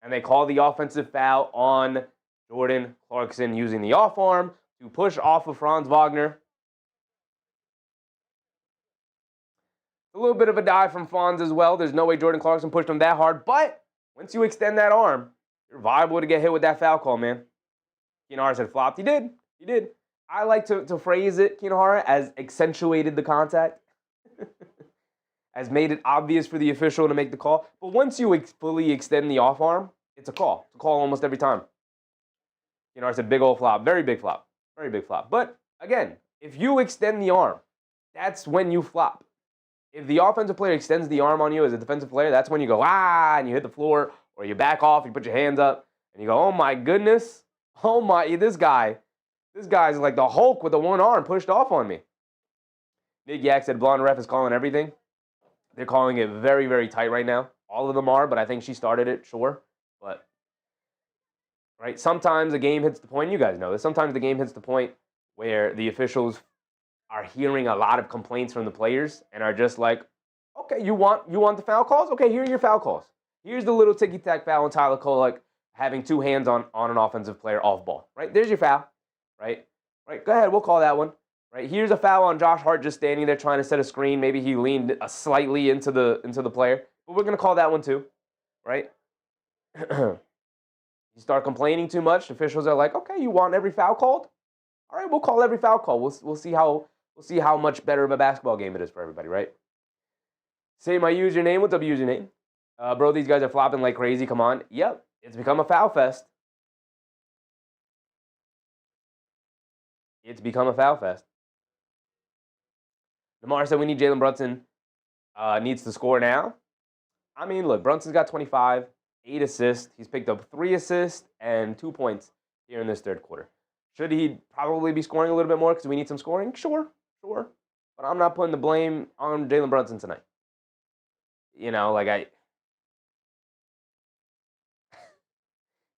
And they call the offensive foul on Jordan Clarkson using the off arm to push off of Franz Wagner. A little bit of a dive from Franz as well. There's no way Jordan Clarkson pushed him that hard. But once you extend that arm, you're viable to get hit with that foul call, man. Kinahara said flopped. He did. I like to phrase it, Kinahara, as accentuated the contact. As made it obvious for the official to make the call. But once you fully extend the off arm, it's a call. It's a call almost every time. Kinahara said big old flop. Very big flop. But again, if you extend the arm, that's when you flop. If the offensive player extends the arm on you as a defensive player, that's when you go, and you hit the floor, or you back off, you put your hands up, and you go, oh my goodness, this guy's like the Hulk with the one arm pushed off on me. Nick Yak said blonde ref is calling everything. They're calling it very, very tight right now. All of them are, but I think she started it, sure. But, right, sometimes the game hits the point, you guys know this, sometimes the game hits the point where the officials are hearing a lot of complaints from the players and are just like, okay, you want the foul calls? Okay, here are your foul calls. Here's the little ticky-tack foul on Tyler Kolek having 2 hands on an offensive player off ball. Right, there's your foul. Right, go ahead, we'll call that one. Right, here's a foul on Josh Hart just standing there trying to set a screen. Maybe he leaned slightly into the player, but we're gonna call that one too. Right. You start complaining too much, officials are like, okay, you want every foul called? All right, we'll call every foul call. We'll see how much better of a basketball game it is for everybody, right? Say my username. What's up, username? Bro, these guys are flopping like crazy. Come on. Yep. It's become a foul fest. It's become a foul fest. Lamar said we need Jalen Brunson needs to score now. I mean, look, Brunson's got 25, 8 assists. He's picked up 3 assists and 2 points here in this third quarter. Should he probably be scoring a little bit more because we need some scoring? Sure. But I'm not putting the blame on Jalen Brunson tonight.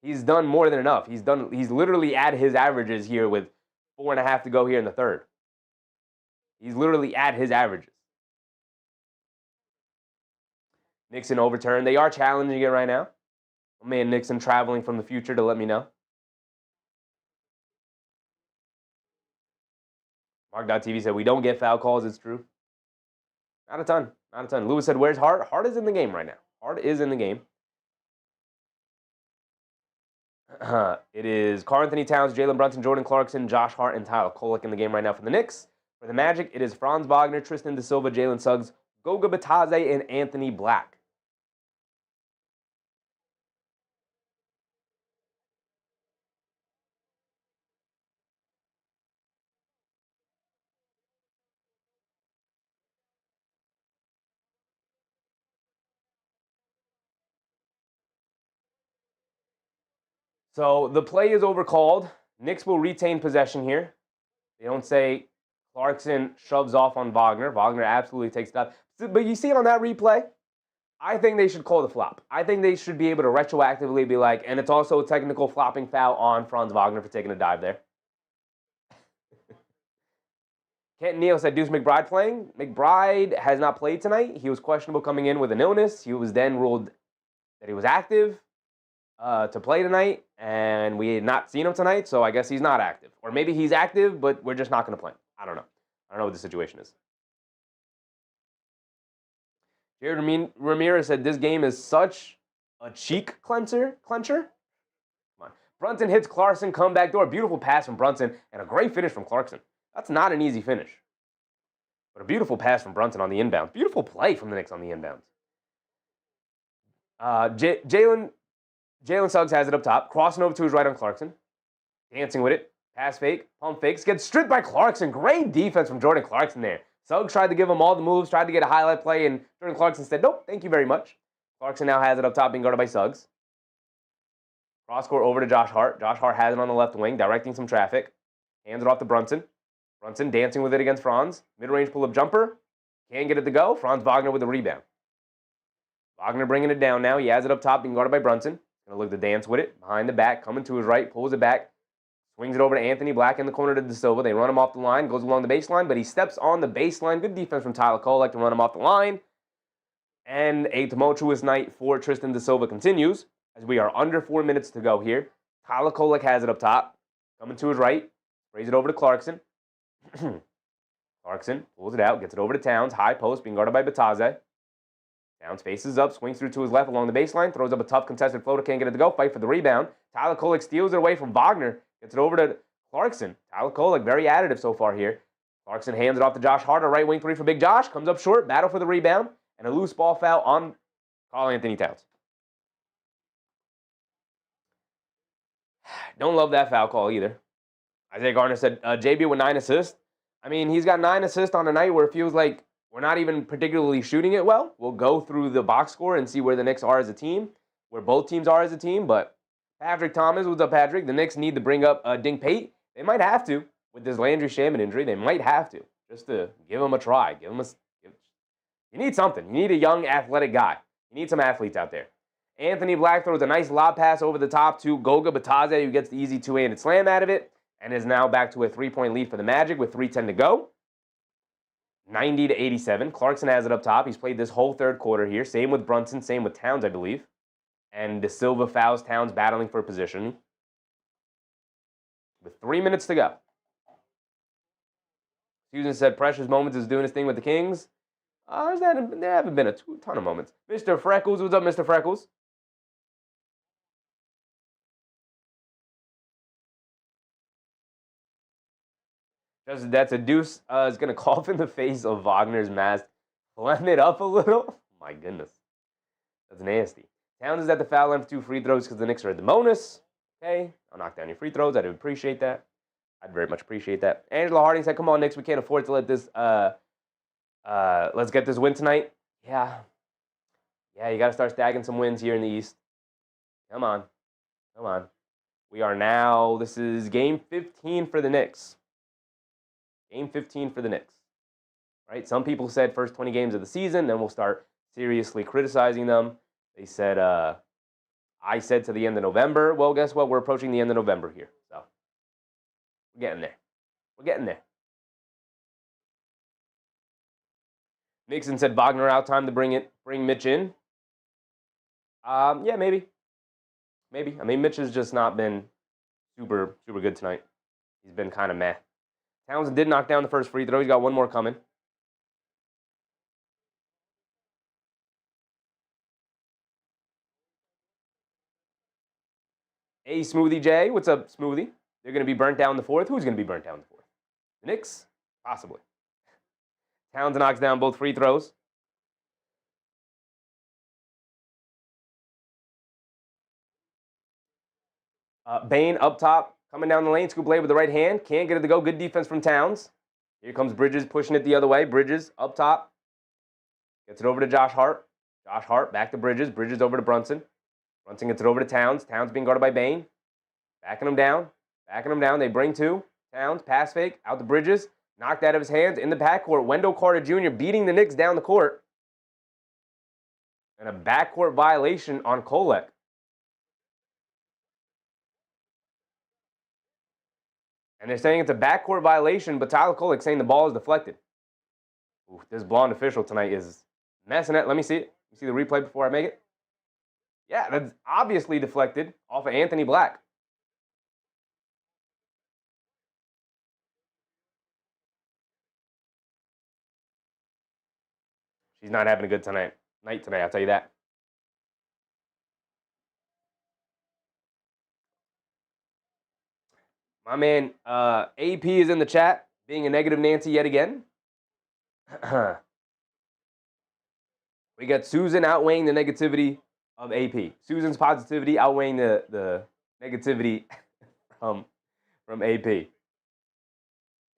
He's done more than enough. He's literally at his averages here with 4.5 to go here in the third. He's literally at his averages. Nixon overturned. They are challenging it right now. My man Nixon traveling from the future to let me know. Mark.tv said, we don't get foul calls. It's true. Not a ton. Lewis said, where's Hart? Hart is in the game right now. Hart is in the game. It is Karl-Anthony Towns, Jalen Brunson, Jordan Clarkson, Josh Hart, and Tyler Kolek in the game right now for the Knicks. For the Magic, it is Franz Wagner, Tristan Da Silva, Jalen Suggs, Goga Bitadze, and Anthony Black. So the play is overcalled. Knicks will retain possession here. They don't say Clarkson shoves off on Wagner. Wagner absolutely takes it up. But you see it on that replay? I think they should call the flop. I think they should be able to retroactively be like, and it's also a technical flopping foul on Franz Wagner for taking a dive there. Kent Neal said, Deuce McBride playing. McBride has not played tonight. He was questionable coming in with an illness. He was then ruled that he was active to play tonight, and we had not seen him tonight, so I guess he's not active. Or maybe he's active, but we're just not going to play him. I don't know. I don't know what the situation is. Jared Ramirez said, this game is such a cheek clencher. Come on. Brunson hits Clarkson, comeback door. Beautiful pass from Brunson, and a great finish from Clarkson. That's not an easy finish. But a beautiful pass from Brunson on the inbound. Beautiful play from the Knicks on the inbounds. Jalen Suggs has it up top, crossing over to his right on Clarkson, dancing with it, pass fake, pump fakes, gets stripped by Clarkson. Great defense from Jordan Clarkson there. Suggs tried to give him all the moves, tried to get a highlight play, and Jordan Clarkson said, nope, thank you very much. Clarkson now has it up top, being guarded by Suggs. Cross court over to Josh Hart. Josh Hart has it on the left wing, directing some traffic. Hands it off to Brunson. Brunson dancing with it against Franz. Mid-range pull-up jumper. Can't get it to go. Franz Wagner with the rebound. Wagner bringing it down now. He has it up top, being guarded by Brunson. Going to look to dance with it. Behind the back, coming to his right, pulls it back. Swings it over to Anthony Black in the corner to Da Silva. They run him off the line, goes along the baseline, but he steps on the baseline. Good defense from Tyler Kolek to run him off the line. And a tumultuous night for Tristan Da Silva continues as we are under 4 minutes to go here. Tyler Kolek has it up top. Coming to his right. Sprays it over to Clarkson. Clarkson pulls it out, gets it over to Towns. High post, being guarded by Bitadze. Towns faces up, swings through to his left along the baseline, throws up a tough contested floater, can't get it to go, fight for the rebound. Tyler Kolek steals it away from Wagner, gets it over to Clarkson. Tyler Kolek, very additive so far here. Clarkson hands it off to Josh Hart, a right wing three for Big Josh, comes up short, battle for the rebound, and a loose ball foul on Karl-Anthony Towns. Don't love that foul call either. Isaiah Gardner said, JB with 9 assists. I mean, he's got 9 assists on a night where it feels like we're not even particularly shooting it well. We'll go through the box score and see where the Knicks are as a team, where both teams are as a team. But Patrick Thomas, what's up, Patrick? The Knicks need to bring up Dink Pate. They might have to with this Landry Shamet injury. They might have to just to give him a try. You need something. You need a young, athletic guy. You need some athletes out there. Anthony Black throws a nice lob pass over the top to Goga Bitadze, who gets the easy two-handed slam out of it, and is now back to a 3-point lead for the Magic with 3:10 to go. 90-87. Clarkson has it up top. He's played this whole third quarter here. Same with Brunson, same with Towns, I believe. And Da Silva fouls Towns, battling for position. With 3 minutes to go. Susan said, Precious Moments is doing his thing with the Kings. There haven't been a ton of moments. Mr. Freckles, what's up, Mr. Freckles? Just that's a Deuce is going to cough in the face of Wagner's mask. Blend it up a little. My goodness. That's nasty. Towns is at the foul line for 2 free throws because the Knicks are at the bonus. Okay, I'll knock down your free throws. I'd appreciate that. I'd very much appreciate that. Angela Harding said, come on, Knicks, we can't afford to let this, let's get this win tonight. Yeah, you got to start stacking some wins here in the East. Come on. We are now, this is game 15 for the Knicks. Game 15 for the Knicks. Right? Some people said first 20 games of the season, then we'll start seriously criticizing them. They said, I said to the end of November. Well, guess what? We're approaching the end of November here. So, we're getting there. Nixon said Wagner out, time to bring Mitch in. Yeah, maybe. I mean, Mitch has just not been super good tonight. He's been kind of meh. Towns did knock down the first free throw. He's got one more coming. Hey, Smoothie J. What's up, Smoothie? They're going to be burnt down in the fourth. Who's going to be burnt down in the fourth? The Knicks? Possibly. Towns knocks down both free throws. Bane up top, coming down the lane. Scoop lay with the right hand. Can't get it to go. Good defense from Towns. Here comes Bridges pushing it the other way. Bridges up top. Gets it over to Josh Hart. Josh Hart back to Bridges. Bridges over to Brunson. Brunson gets it over to Towns. Towns being guarded by Bane. Backing him down. They bring 2. Towns, pass fake, out to Bridges. Knocked out of his hands in the backcourt. Wendell Carter Jr. beating the Knicks down the court. And a backcourt violation on Kolek. And they're saying it's a backcourt violation, but Tyler Kolek saying the ball is deflected. Ooh, this blonde official tonight is messing it. Let me see it. You see the replay before I make it? Yeah, that's obviously deflected off of Anthony Black. She's not having a good night tonight, I'll tell you that. My man AP is in the chat, being a negative Nancy yet again. We got Susan outweighing the negativity of AP. Susan's positivity outweighing the negativity from AP.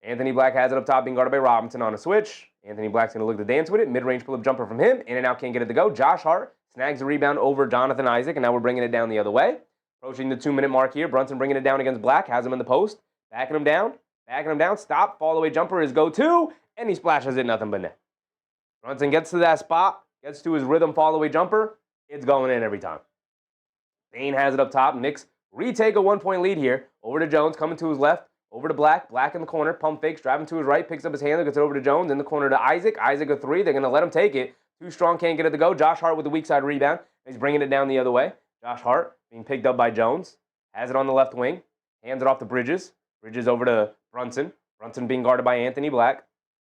Anthony Black has it up top, being guarded by Robinson on a switch. Anthony Black's going to look to dance with it. Mid-range pull-up jumper from him. In and out, can't get it to go. Josh Hart snags the rebound over Jonathan Isaac, and now we're bringing it down the other way. Approaching the 2-minute mark here. Brunson bringing it down against Black. Has him in the post. Backing him down. Stop. Fall away jumper is go-to. And he splashes it nothing but net. Brunson gets to that spot. Gets to his rhythm fall away jumper. It's going in every time. Bane has it up top. Knicks retake a 1-point lead here. Over to Jones. Coming to his left. Over to Black. Black in the corner. Pump fakes. Driving to his right. Picks up his handle. Gets it over to Jones. In the corner to Isaac. Isaac a 3. They're going to let him take it. Too strong. Can't get it to go. Josh Hart with the weak side rebound. He's bringing it down the other way. Josh Hart being picked up by Jones. Has it on the left wing. Hands it off to Bridges. Bridges over to Brunson. Brunson being guarded by Anthony Black.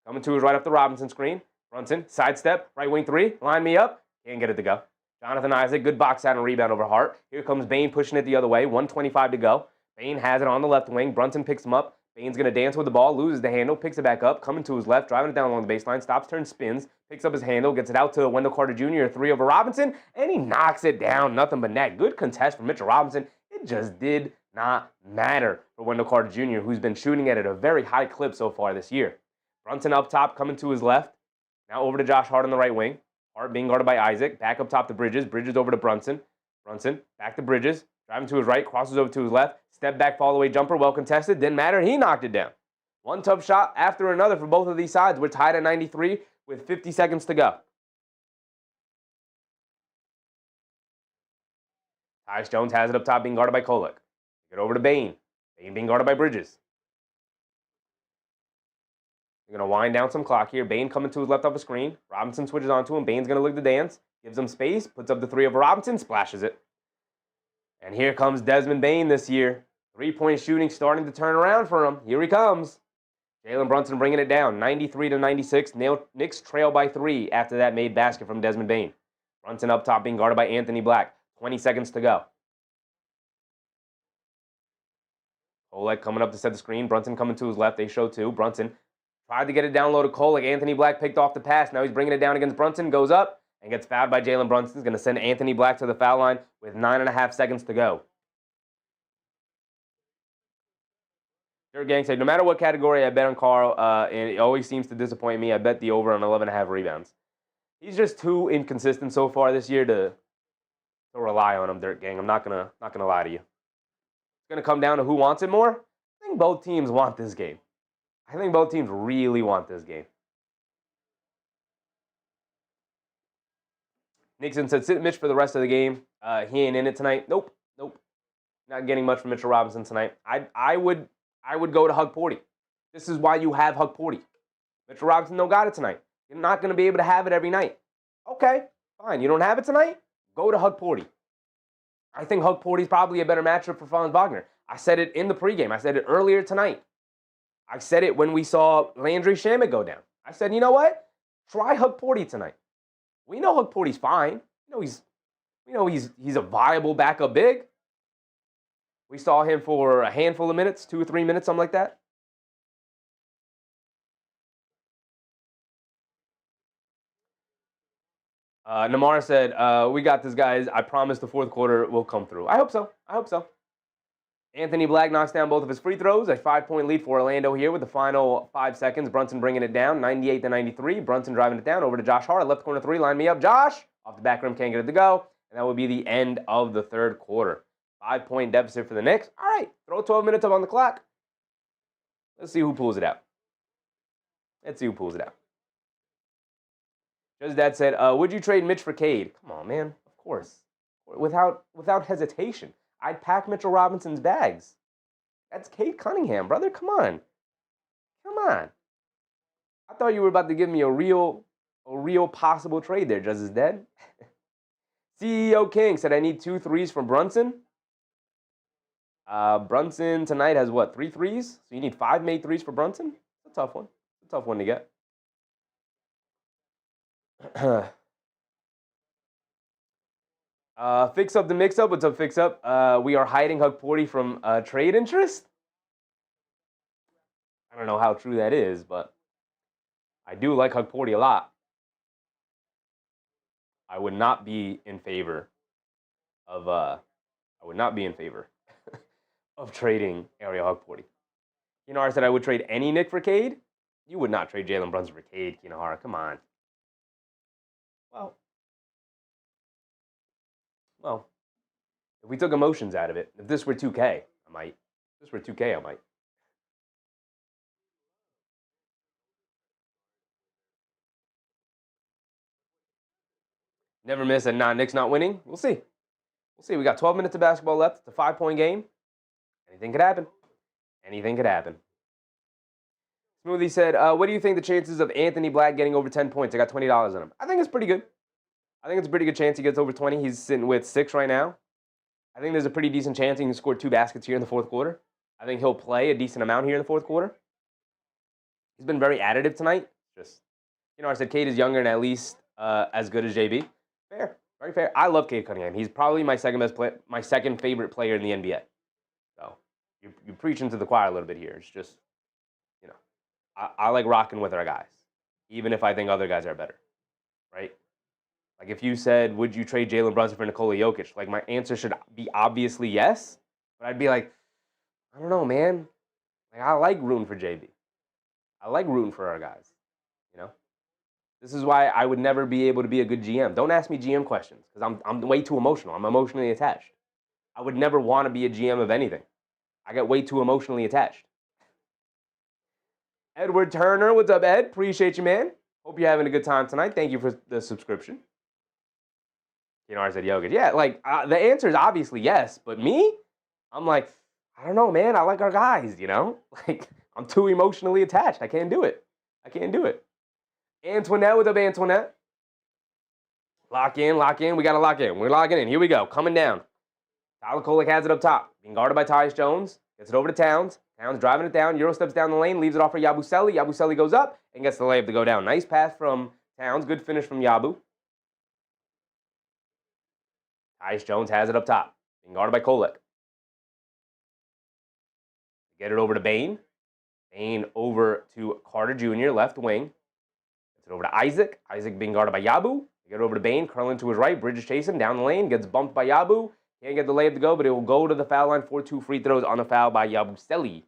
Coming to his right off the Robinson screen. Brunson, sidestep, right wing 3. Line me up. Can't get it to go. Jonathan Isaac, good box out and rebound over Hart. Here comes Bane pushing it the other way. 1:25 to go. Bane has it on the left wing. Brunson picks him up. Bane's going to dance with the ball, loses the handle, picks it back up, coming to his left, driving it down along the baseline, stops, turns, spins, picks up his handle, gets it out to Wendell Carter Jr., 3 over Robinson, and he knocks it down. Nothing but net. Good contest from Mitchell Robinson. It just did not matter for Wendell Carter Jr., who's been shooting it at a very high clip so far this year. Brunson up top, coming to his left. Now over to Josh Hart on the right wing. Hart being guarded by Isaac. Back up top to Bridges. Bridges over to Brunson. Brunson back to Bridges. Driving to his right. Crosses over to his left. Step back, fall away jumper. Well contested. Didn't matter. He knocked it down. One tough shot after another for both of these sides. We're tied at 93 with 50 seconds to go. Tyus Jones has it up top, being guarded by Kolek. Get over to Bane. Bane being guarded by Bridges. They're going to wind down some clock here. Bane coming to his left off the screen. Robinson switches onto him. Bane's going to look to dance. Gives him space. Puts up the 3 over Robinson. Splashes it. And here comes Desmond Bane this year. 3-point shooting starting to turn around for him. Here he comes. Jalen Brunson bringing it down. 93 to 96. Knicks trail by 3 after that made basket from Desmond Bane. Brunson up top being guarded by Anthony Black. 20 seconds to go. Kolek coming up to set the screen. Brunson coming to his left. They show 2. Brunson tried to get it down low to Kolek. Anthony Black picked off the pass. Now he's bringing it down against Brunson. Goes up and gets fouled by Jalen Brunson. Is going to send Anthony Black to the foul line with 9.5 seconds to go. Dirt Gang said, no matter what category I bet on Karl, and it always seems to disappoint me, I bet the over on 11.5 rebounds. He's just too inconsistent so far this year to rely on him, Dirt Gang. I'm not gonna lie to you. It's gonna come down to who wants it more. I think both teams want this game. I think both teams really want this game. Nixon said, sit Mitch for the rest of the game. He ain't in it tonight. Nope. Not getting much from Mitchell Robinson tonight. I would go to Hug Porty. This is why you have Hug Porty. Mitchell Robinson don't got it tonight. You're not going to be able to have it every night. Okay, fine. You don't have it tonight? Go to Hug Porty. I think Hug Porty is probably a better matchup for Franz Wagner. I said it in the pregame. I said it earlier tonight. I said it when we saw Landry Shamet go down. I said, you know what? Try Hug Porty tonight. We know Hug Porty's fine. We know he's a viable backup big. We saw him for a handful of minutes, 2 or 3 minutes, something like that. Namar said, we got this, guys. I promise the fourth quarter will come through. I hope so. Anthony Black knocks down both of his free throws. A 5-point lead for Orlando here with the final 5 seconds. Brunson bringing it down, 98-93. Brunson driving it down over to Josh Hart. Left corner 3, line me up. Josh, off the back rim, can't get it to go. And that would be the end of the third quarter. 5-point deficit for the Knicks. All right, throw 12 minutes up on the clock. Let's see who pulls it out. Just Dad said, would you trade Mitch for Cade? Come on, man. Of course. Without hesitation. I'd pack Mitchell Robinson's bags. That's Cade Cunningham, brother. Come on. I thought you were about to give me a real possible trade there, Justice Dad. CEO King said, I need 2 threes from Brunson. Brunson tonight has what, 3 threes? So you need 5 made threes for Brunson? It's a tough one. It's a tough one to get. Fix up the mix-up. What's up, Fix Up? We are hiding Hug Porty from trade interest. I don't know how true that is, but I do like Hug Porty a lot. I would not be in favor of of trading Ariel Hug Porty. Kinahara said I would trade any Nick for Cade. You would not trade Jalen Brunson for Cade, Kinahara. Come on. Well, if we took emotions out of it, if this were 2K, I might. Never miss a Knicks not winning. We'll see. We got 12 minutes of basketball left. It's a 5-point game. Anything could happen. Smoothie said, what do you think the chances of Anthony Black getting over 10 points? I got $20 on him. I think it's pretty good. I think it's a pretty good chance he gets over 20. He's sitting with 6 right now. I think there's a pretty decent chance he can score 2 baskets here in the fourth quarter. I think he'll play a decent amount here in the fourth quarter. He's been very additive tonight. I said Cade is younger and at least as good as JB. Fair. Very fair. I love Cade Cunningham. He's probably my second favorite player in the NBA. So you're preaching to the choir a little bit here. It's just, I like rocking with our guys, even if I think other guys are better, right? Like if you said, would you trade Jalen Brunson for Nikola Jokic? Like my answer should be obviously yes, but I'd be like, I don't know, man. Like I like rooting for JB. I like rooting for our guys, This is why I would never be able to be a good GM. Don't ask me GM questions because I'm way too emotional. I'm emotionally attached. I would never want to be a GM of anything. I get way too emotionally attached. Edward Turner, what's up, Ed? Appreciate you, man. Hope you're having a good time tonight. Thank you for the subscription. I said Jokic. Yeah, like the answer is obviously yes, but me, I'm like, I don't know, man. I like our guys, Like I'm too emotionally attached. I can't do it. Antoinette, what's up, Antoinette? Lock in. We got to lock in. We're locking in. Here we go. Coming down. Tyler Kolek has it up top. Being guarded by Tyus Jones. Gets it over to Towns. Towns driving it down. Euro steps down the lane. Leaves it off for Yabusele. Yabusele goes up and gets the layup to go down. Nice pass from Towns. Good finish from Yabu. Tyus Jones has it up top. Being guarded by Kolek. Get it over to Bane. Bane over to Carter Jr., left wing. Gets it over to Isaac. Isaac being guarded by Yabu. He Get it over to Bane, curling to his right. Bridges chasing down the lane, gets bumped by Yabu. Can't get the layup to go, but it will go to the foul line for 2 free throws on the foul by Yabusele.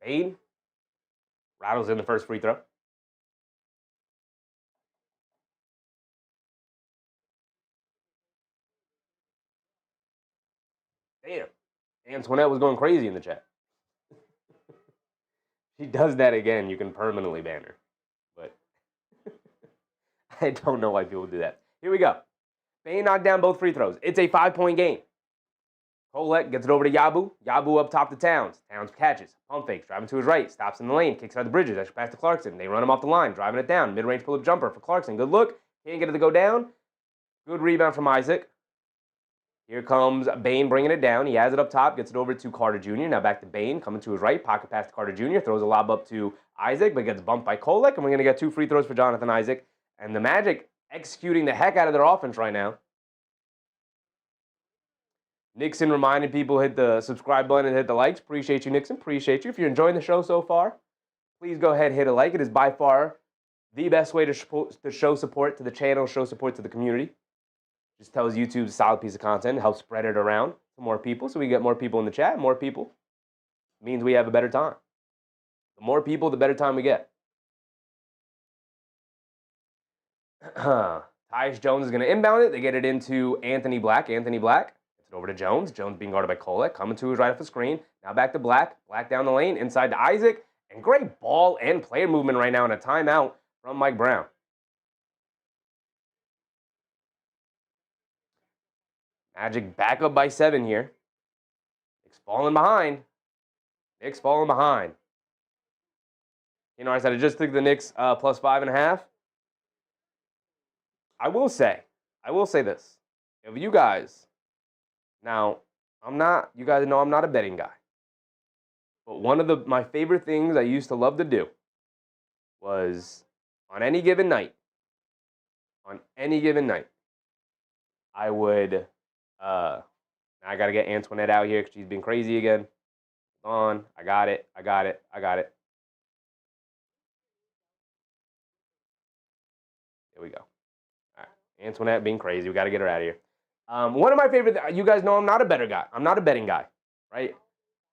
Bane rattles in the first free throw. Damn. Antoinette was going crazy in the chat. She does that again, you can permanently ban her. But I don't know why people do that. Here we go. Bane knocked down both free throws. It's a 5-point game. Colette gets it over to Yabu. Yabu up top to Towns. Towns catches. Pump fakes. Driving to his right. Stops in the lane. Kicks out the Bridges. Extra pass to Clarkson. They run him off the line. Driving it down. Mid-range pull-up jumper for Clarkson. Good look. Can't get it to go down. Good rebound from Isaac. Here comes Bane bringing it down. He has it up top. Gets it over to Carter Jr. Now back to Bane. Coming to his right. Pocket pass to Carter Jr. Throws a lob up to Isaac, but gets bumped by Kolek. And we're going to get 2 free throws for Jonathan Isaac. And the Magic executing the heck out of their offense right now. Nixon reminded people hit the subscribe button and hit the likes. Appreciate you, Nixon. Appreciate you. If you're enjoying the show so far, please go ahead and hit a like. It is by far the best way to show support to the channel, show support to the community. Just tells YouTube a solid piece of content, helps spread it around to more people so we get more people in the chat. More people means we have a better time. The more people, the better time we get. Tyus Jones is going to inbound it. They get it into Anthony Black. Anthony Black gets it over to Jones. Jones being guarded by Kolek. Coming to his right off the screen. Now back to Black. Black down the lane. Inside to Isaac. And great ball and player movement right now in a timeout from Mike Brown. Magic back up by 7 here. Knicks falling behind. Knicks falling behind. You know, I said I just took the Knicks plus 5.5. I will say this. If you guys, now, you guys know I'm not a betting guy. But one of my favorite things I used to love to do was on any given night, I would, I got to get Antoinette out here because she's been crazy again. Hold on, I got it. Here we go. All right, Antoinette being crazy. We got to get her out of here. One of my favorite, you guys know I'm not a better guy. I'm not a betting guy, right?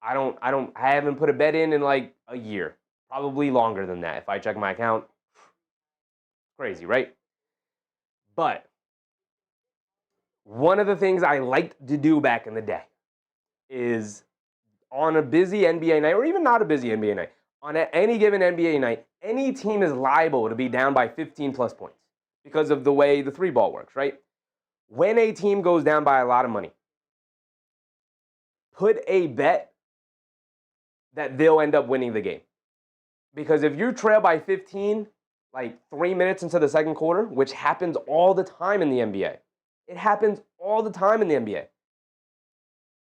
I haven't put a bet in like a year. Probably longer than that. If I check my account, crazy, right? But one of the things I liked to do back in the day is on a busy NBA night, or even not a busy NBA night, on any given NBA night, any team is liable to be down by 15 plus points because of the way the 3-ball works, right? When a team goes down by a lot of money, put a bet that they'll end up winning the game. Because if you trail by 15, like 3 minutes into the second quarter, which happens all the time in the NBA. It happens all the time in the NBA.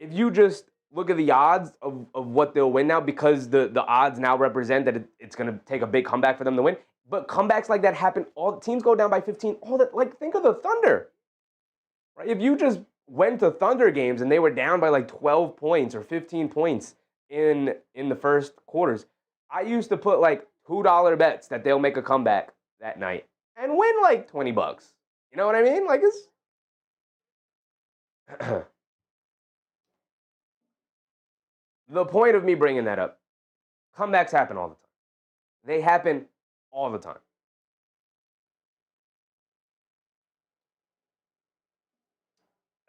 If you just look at the odds of what they'll win now, because the odds now represent that it's going to take a big comeback for them to win. But comebacks like that happen, all teams go down by 15, like think of the Thunder. Right? If you just went to Thunder games and they were down by like 12 points or 15 points in the first quarters, I used to put like $2 bets that they'll make a comeback that night and win like $20. You know what I mean? Like it's the point of me bringing that up, comebacks happen all the time. They happen all the time.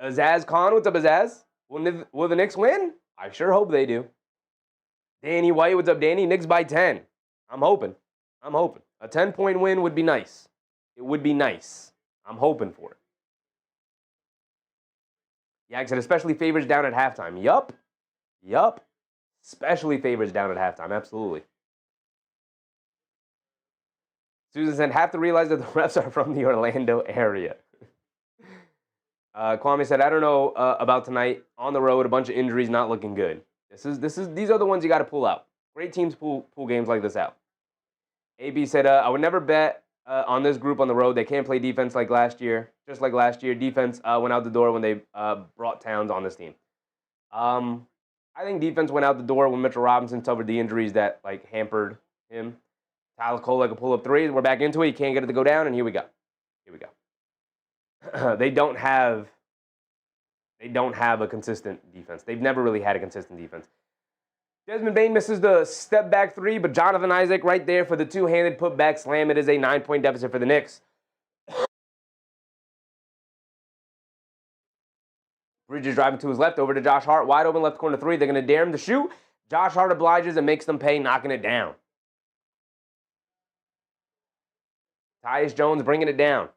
Azaz Khan, what's up, Azaz? Will the Knicks win? I sure hope they do. Danny White, what's up, Danny? Knicks by 10. I'm hoping. A 10-point win would be nice. It would be nice. I'm hoping for it. Yeah, I said especially favors down at halftime. Yup. Especially favors down at halftime. Absolutely. Susan said, have to realize that the refs are from the Orlando area. Kwame said, I don't know about tonight. On the road, a bunch of injuries, not looking good. These are the ones you got to pull out. Great teams pull games like this out. AB said, I would never bet on this group on the road. They can't play defense like last year. Just like last year, defense went out the door when they brought Towns on this team. I think defense went out the door when Mitchell Robinson suffered the injuries that hampered him. Tyler Kolek could pull up threes. We're back into it. He can't get it to go down, and here we go. They don't have a consistent defense. They've never really had a consistent defense. Desmond Bane misses the step back three, but Jonathan Isaac right there for the two-handed putback slam. It is a 9-point deficit for the Knicks. Bridges driving to his left, over to Josh Hart. Wide open left corner three. They're going to dare him to shoot. Josh Hart obliges and makes them pay, knocking it down. Tyus Jones bringing it down.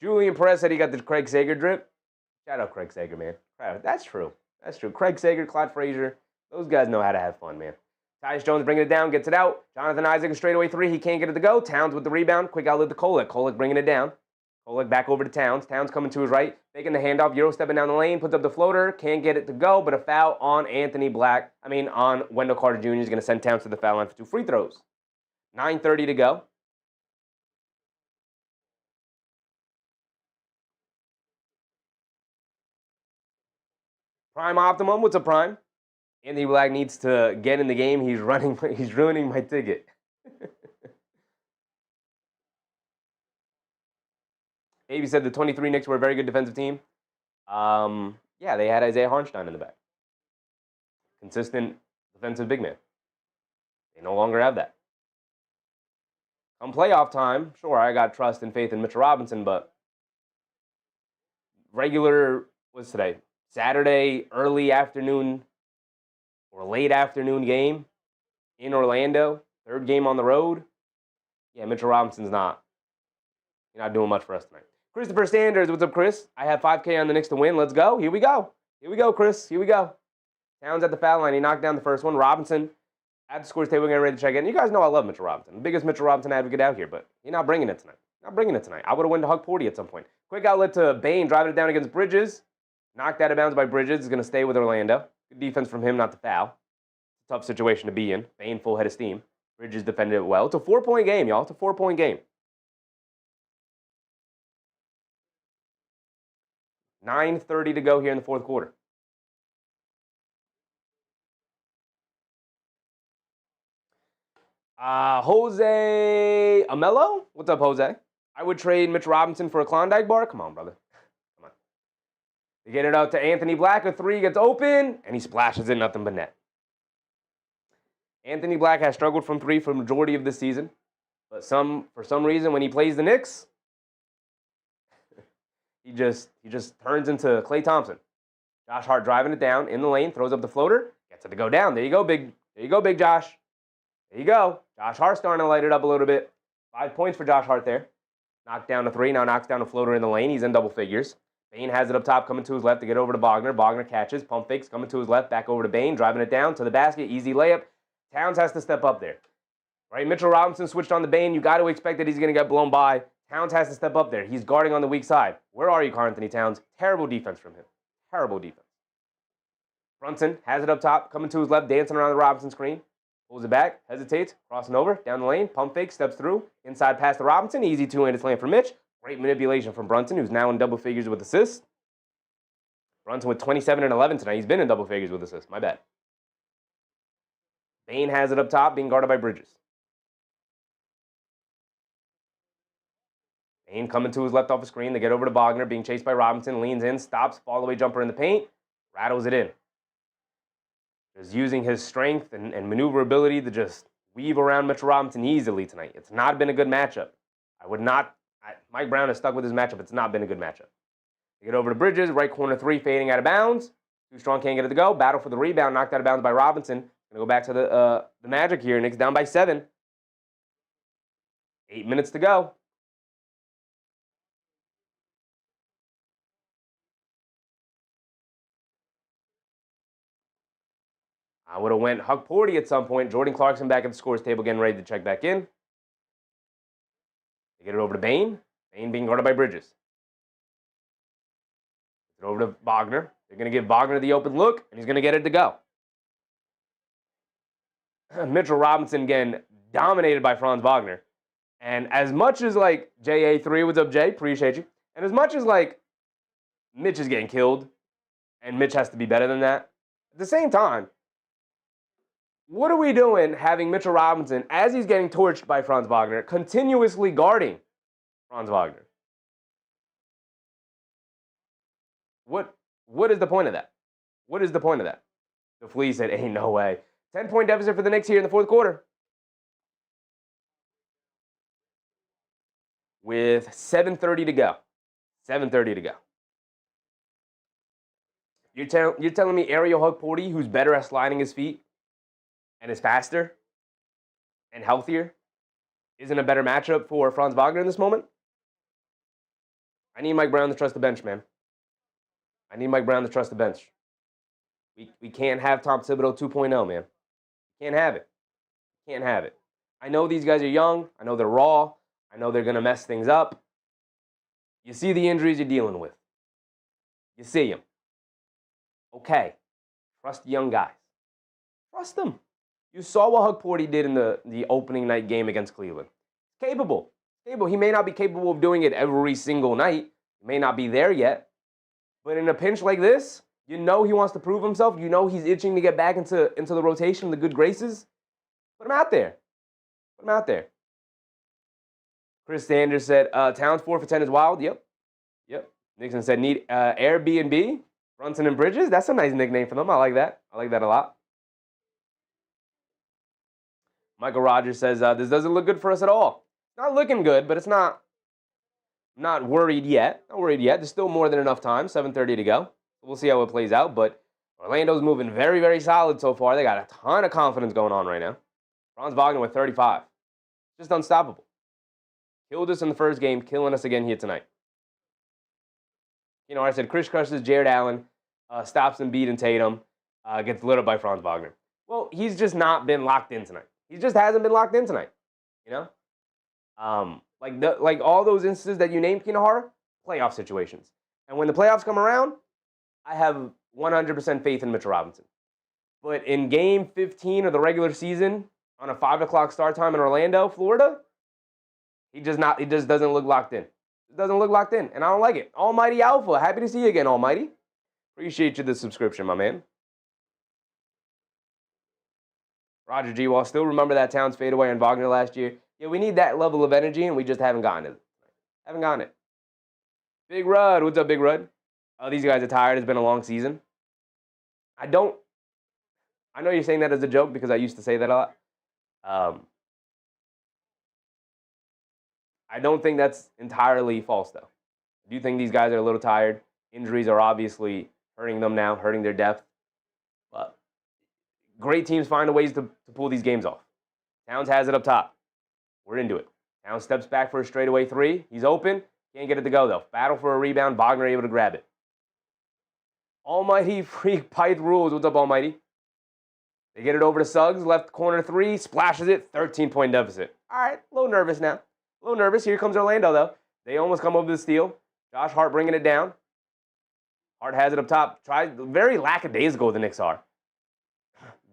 Julian Perez said he got the Craig Sager drip. Shout out Craig Sager, man. That's true. Craig Sager, Clyde Frazier, those guys know how to have fun, man. Tyus Jones bringing it down, gets it out. Jonathan Isaac, a straightaway three. He can't get it to go. Towns with the rebound. Quick outlet to Kolek. Kolek bringing it down. Kolek back over to Towns. Towns coming to his right. Making the handoff. Euro stepping down the lane. Puts up the floater. Can't get it to go, but a foul on on Wendell Carter Jr. is going to send Towns to the foul line for 2 free throws. 9:30 to go. Prime Optimum, what's up, Prime? Anthony Black needs to get in the game. He's ruining my ticket. AB said the 23 Knicks were a very good defensive team. Yeah, they had Isaiah Hartenstein in the back. Consistent defensive big man. They no longer have that. Come playoff time, sure, I got trust and faith in Mitchell Robinson, but what's today? Saturday, early afternoon or late afternoon game in Orlando, third game on the road. Yeah, Mitchell Robinson's not doing much for us tonight. Christopher Sanders, what's up, Chris? I have 5K on the Knicks to win. Let's go. Here we go, Chris. Here we go. Towns at the foul line. He knocked down the first one. Robinson at the scores table, getting ready to check in. You guys know I love Mitchell Robinson. The biggest Mitchell Robinson advocate out here, but he's not bringing it tonight. I would have won to Hug Porty at some point. Quick outlet to Bane, driving it down against Bridges. Knocked out of bounds by Bridges. Is going to stay with Orlando. Good defense from him not to foul. It's a tough situation to be in. Bane full head of steam. Bridges defended it well. It's a 4-point game, y'all. It's a 4-point game. 9:30 to go here in the fourth quarter. Jose Amelo? What's up, Jose? I would trade Mitch Robinson for a Klondike bar. Come on, brother. Come on. They get it out to Anthony Black. A three gets open, and he splashes it, nothing but net. Anthony Black has struggled from three for the majority of the season, but for some reason, when he plays the Knicks, he just turns into Klay Thompson. Josh Hart driving it down in the lane, throws up the floater, gets it to go down. There you go, big Josh. There you go. Josh Hart starting to light it up a little bit. 5 points for Josh Hart there. Knocked down a three, now knocks down a floater in the lane. He's in double figures. Bane has it up top, coming to his left to get over to Wagner. Wagner catches, pump fakes, coming to his left, back over to Bane, driving it down to the basket, easy layup. Towns has to step up there. Right, Mitchell Robinson switched on the Bane. You got to expect that he's going to get blown by. Towns has to step up there. He's guarding on the weak side. Where are you, Karl-Anthony Towns? Terrible defense from him. Terrible defense. Brunson has it up top, coming to his left, dancing around the Robinson screen. Pulls it back, hesitates, crossing over, down the lane, pump fake, steps through, inside pass to Robinson, easy two-handed slam for Mitch. Great manipulation from Brunson, who's now in double figures with assists. Brunson with 27 and 11 tonight. He's been in double figures with assists. My bad. Bane has it up top, being guarded by Bridges. Bane coming to his left off the screen. They get over to Wagner, being chased by Robinson, leans in, stops, fall-away jumper in the paint, rattles it in. Just using his strength and maneuverability to just weave around Mitchell Robinson easily tonight. It's not been a good matchup. Mike Brown has stuck with his matchup. It's not been a good matchup. They get over to Bridges, right corner three, fading out of bounds. Too strong, can't get it to go. Battle for the rebound, knocked out of bounds by Robinson. Gonna go back to the Magic here. Knicks down by 7. 8 minutes to go. I would have went Huck Porty at some point. Jordan Clarkson back at the scores table, getting ready to check back in. They get it over to Bane. Bane being guarded by Bridges. Get it over to Wagner. They're going to give Wagner the open look, and he's going to get it to go. Mitchell Robinson, again, dominated by Franz Wagner. And as much as, like, JA3, what's up, Jay? Appreciate you. And as much as, like, Mitch is getting killed, and Mitch has to be better than that, at the same time, what are we doing having Mitchell Robinson, as he's getting torched by Franz Wagner, continuously guarding Franz Wagner? What is the point of that? What is the point of that? The Flea said, ain't no way. 10-point deficit for the Knicks here in the fourth quarter. With 7:30 to go. 7:30 to go. You're telling me Ariel Hukporti, who's better at sliding his feet and is faster and healthier, isn't a better matchup for Franz Wagner in this moment? I need Mike Brown to trust the bench, man. I need Mike Brown to trust the bench. We can't have Tom Thibodeau 2.0, man. Can't have it. Can't have it. I know these guys are young. I know they're raw. I know they're going to mess things up. You see the injuries you're dealing with. You see them. Okay. Trust young guys. Trust them. You saw what Hukporti did in the opening night game against Cleveland. Capable. He may not be capable of doing it every single night. He may not be there yet. But in a pinch like this, you know he wants to prove himself. You know he's itching to get back into the rotation, the good graces. Put him out there. Put him out there. Chris Sanders said, Towns 4 for 10 is wild. Yep. Nixon said, need Airbnb, Brunson and Bridges. That's a nice nickname for them. I like that. I like that a lot. Michael Rogers says, this doesn't look good for us at all. Not looking good, but it's not. I'm not worried yet. Not worried yet. There's still more than enough time. 7:30 to go. We'll see how it plays out. But Orlando's moving very, very solid so far. They got a ton of confidence going on right now. Franz Wagner with 35. Just unstoppable. Killed us in the first game, killing us again here tonight. You know, I said Chris crushes Jared Allen, stops Embiid and Tatum, gets lit up by Franz Wagner. Well, he's just not been locked in tonight. He just hasn't been locked in tonight. You know? Like all those instances that you named, Kinohara, playoff situations. And when the playoffs come around, I have 100% faith in Mitchell Robinson. But in game 15 of the regular season, on a 5 o'clock start time in Orlando, Florida, he just doesn't look locked in. It doesn't look locked in, and I don't like it. Almighty Alpha, happy to see you again, Almighty. Appreciate you the subscription, my man. Roger G. Wall, still remember that Towns fadeaway on Wagner last year? Yeah, we need that level of energy, and we just haven't gotten it. Haven't gotten it. Big Rud, what's up, Big Rud? Oh, these guys are tired. It's been a long season. I know you're saying that as a joke because I used to say that a lot. I don't think that's entirely false, though. I do think these guys are a little tired. Injuries are obviously hurting them now, hurting their depth. But great teams find ways to pull these games off. Towns has it up top. We're into it. Towns steps back for a straightaway three. He's open. Can't get it to go, though. Battle for a rebound. Wagner able to grab it. Almighty Freak Pyth Rules. What's up, Almighty? They get it over to Suggs. Left corner three. Splashes it. 13-point deficit. All right. A little nervous now. A little nervous. Here comes Orlando, though. They almost come over the steal. Josh Hart bringing it down. Hart has it up top. Very lackadaisical, the Knicks are.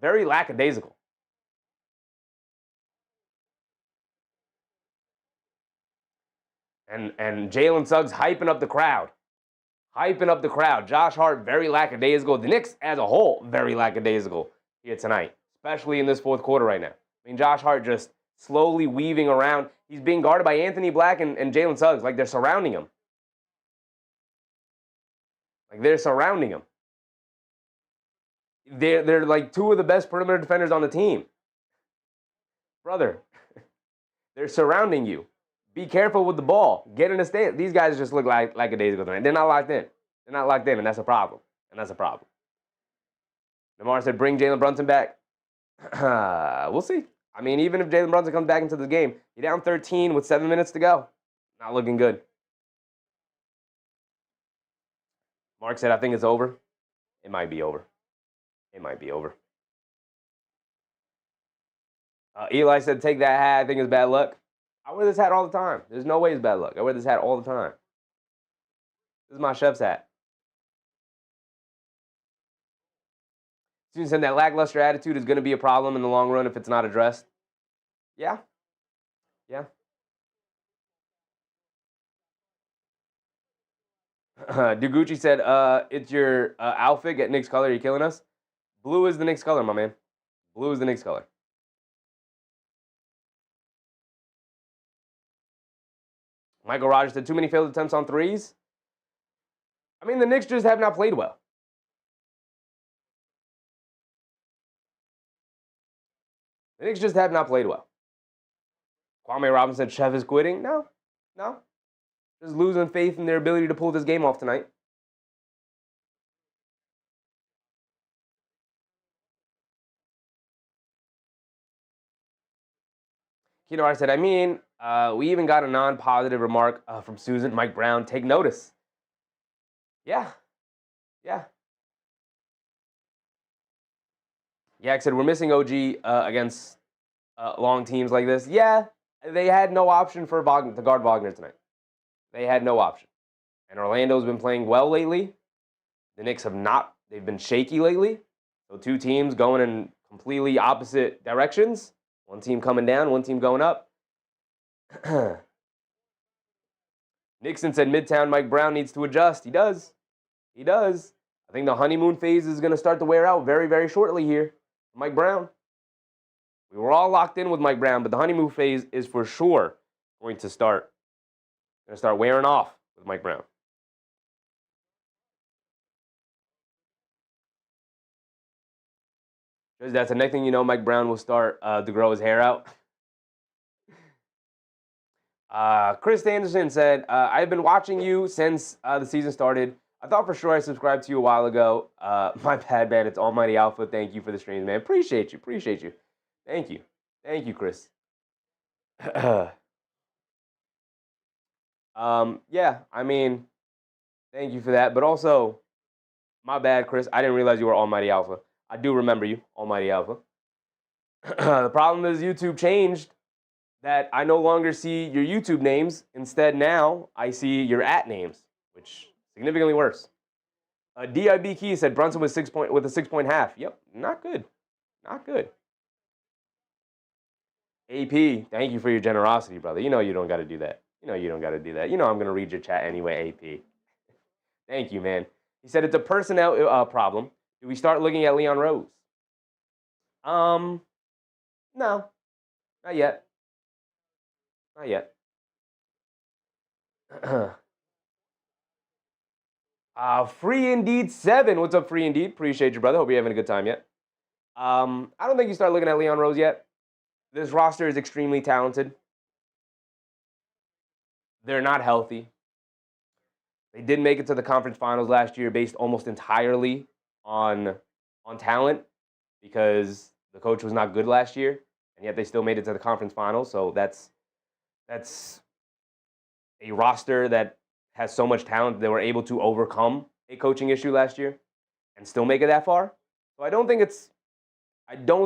Very lackadaisical. And Jalen Suggs hyping up the crowd. Hyping up the crowd. Josh Hart, very lackadaisical. The Knicks, as a whole, very lackadaisical here tonight, especially in this fourth quarter right now. I mean, Josh Hart just slowly weaving around. He's being guarded by Anthony Black and Jalen Suggs. Like, they're surrounding him. They're like two of the best perimeter defenders on the team. Brother, they're surrounding you. Be careful with the ball. Get in the stand. These guys just look like a days ago tonight. They're not locked in. And that's a problem. Lamar said, bring Jalen Brunson back. We'll see. I mean, even if Jalen Brunson comes back into the game, you're down 13 with 7 minutes to go. Not looking good. Mark said, I think it's over. It might be over. Eli said, take that hat. I think it's bad luck. I wear this hat all the time. There's no way it's bad luck. I wear this hat all the time. This is my chef's hat. Students said that lackluster attitude is going to be a problem in the long run if it's not addressed. Yeah. Yeah. Duguchi said, it's your outfit. Get Knicks color. You're killing us. Blue is the Knicks color, my man. Blue is the Knicks color. Michael Rogers said, too many failed attempts on threes. I mean, the Knicks just have not played well. The Knicks just have not played well. Kwame Robinson said, Chef is quitting. No. Just losing faith in their ability to pull this game off tonight. Kino I said, I mean, we even got a non-positive remark from Susan. Mike Brown, take notice. Yeah. I said, we're missing OG against long teams like this. Yeah, they had no option for Wagner, to guard Wagner tonight. They had no option. And Orlando's been playing well lately. The Knicks have not. They've been shaky lately. So two teams going in completely opposite directions. One team coming down, one team going up. Nixon said Midtown Mike Brown needs to adjust. He does. I think the honeymoon phase is going to start to wear out very, very shortly here. Mike Brown. We were all locked in with Mike Brown, but the honeymoon phase is for sure going to start wearing off with Mike Brown. Because that's the next thing you know, Mike Brown will start to grow his hair out. Chris Anderson said, I've been watching you since the season started. I thought for sure I subscribed to you a while ago. My bad, man. It's Almighty Alpha. Thank you for the streams, man. Appreciate you. Thank you, Chris. Yeah, I mean, thank you for that. But also, my bad, Chris. I didn't realize you were Almighty Alpha. I do remember you, Almighty Alpha. The problem is YouTube changed that I no longer see your YouTube names. Instead, now I see your @ names, which significantly worse. DIB Key said Brunson with a 6-point half. Yep, not good. AP, thank you for your generosity, brother. You know you don't got to do that. You know I'm going to read your chat anyway, AP. Thank you, man. He said it's a personnel problem. Do we start looking at Leon Rose? No, not yet. Free Indeed 7. What's up, Free Indeed? Appreciate you, brother. Hope you're having a good time yet. I don't think you start looking at Leon Rose yet. This roster is extremely talented. They're not healthy. They didn't make it to the conference finals last year based almost entirely on talent because the coach was not good last year, and yet they still made it to the conference finals. So that's a roster that has so much talent that they were able to overcome a coaching issue last year and still make it that far. So I don't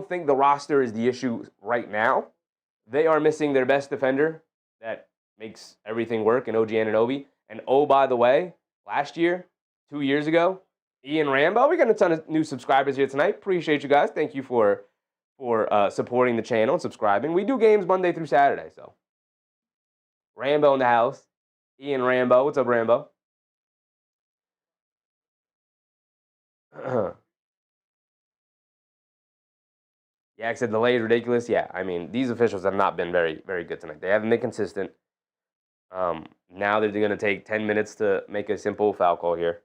think the roster is the issue right now. They are missing their best defender that makes everything work in OG Anunoby. And oh, by the way, last year, 2 years ago, Ian Rambo. We got a ton of new subscribers here tonight. Appreciate you guys. Thank you for supporting the channel and subscribing. We do games Monday through Saturday, so Rambo in the house. Ian Rambo. What's up, Rambo? Yak said delay is ridiculous. Yeah, I mean, these officials have not been very, very good tonight. They haven't been consistent. Now they're going to take 10 minutes to make a simple foul call here.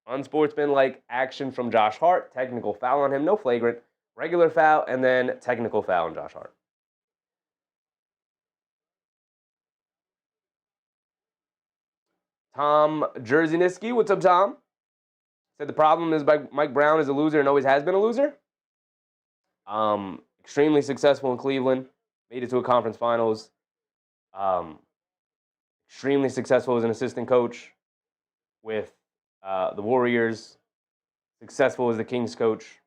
Unsportsmanlike action from Josh Hart. Technical foul on him. No flagrant. Regular foul, and then technical foul on Josh Hart. Tom Jerseyniski. What's up, Tom? Said the problem is Mike Brown is a loser and always has been a loser. Extremely successful in Cleveland. Made it to a conference finals. Extremely successful as an assistant coach with the Warriors. Successful as the Kings coach.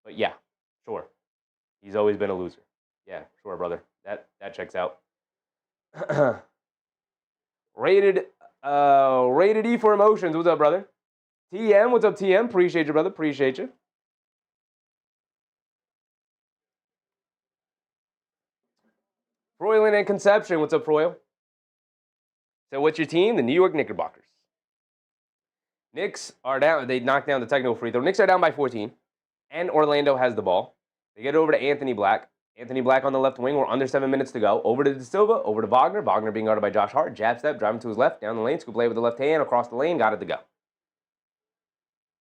But yeah, sure. He's always been a loser. Yeah, sure, brother. That checks out. rated E for emotions. What's up, brother? TM, what's up, TM? Appreciate you, brother. Appreciate you. Froylan and Conception, what's up, Froyle? So what's your team? The New York Knickerbockers. Knicks are down. They knocked down the technical free throw. Knicks are down by 14, and Orlando has the ball. They get it over to Anthony Black. Anthony Black on the left wing. We're under 7 minutes to go. Over to De Silva. Over to Wagner. Wagner being guarded by Josh Hart. Jab step, driving to his left, down the lane. Scoop play with the left hand, across the lane. Got it to go.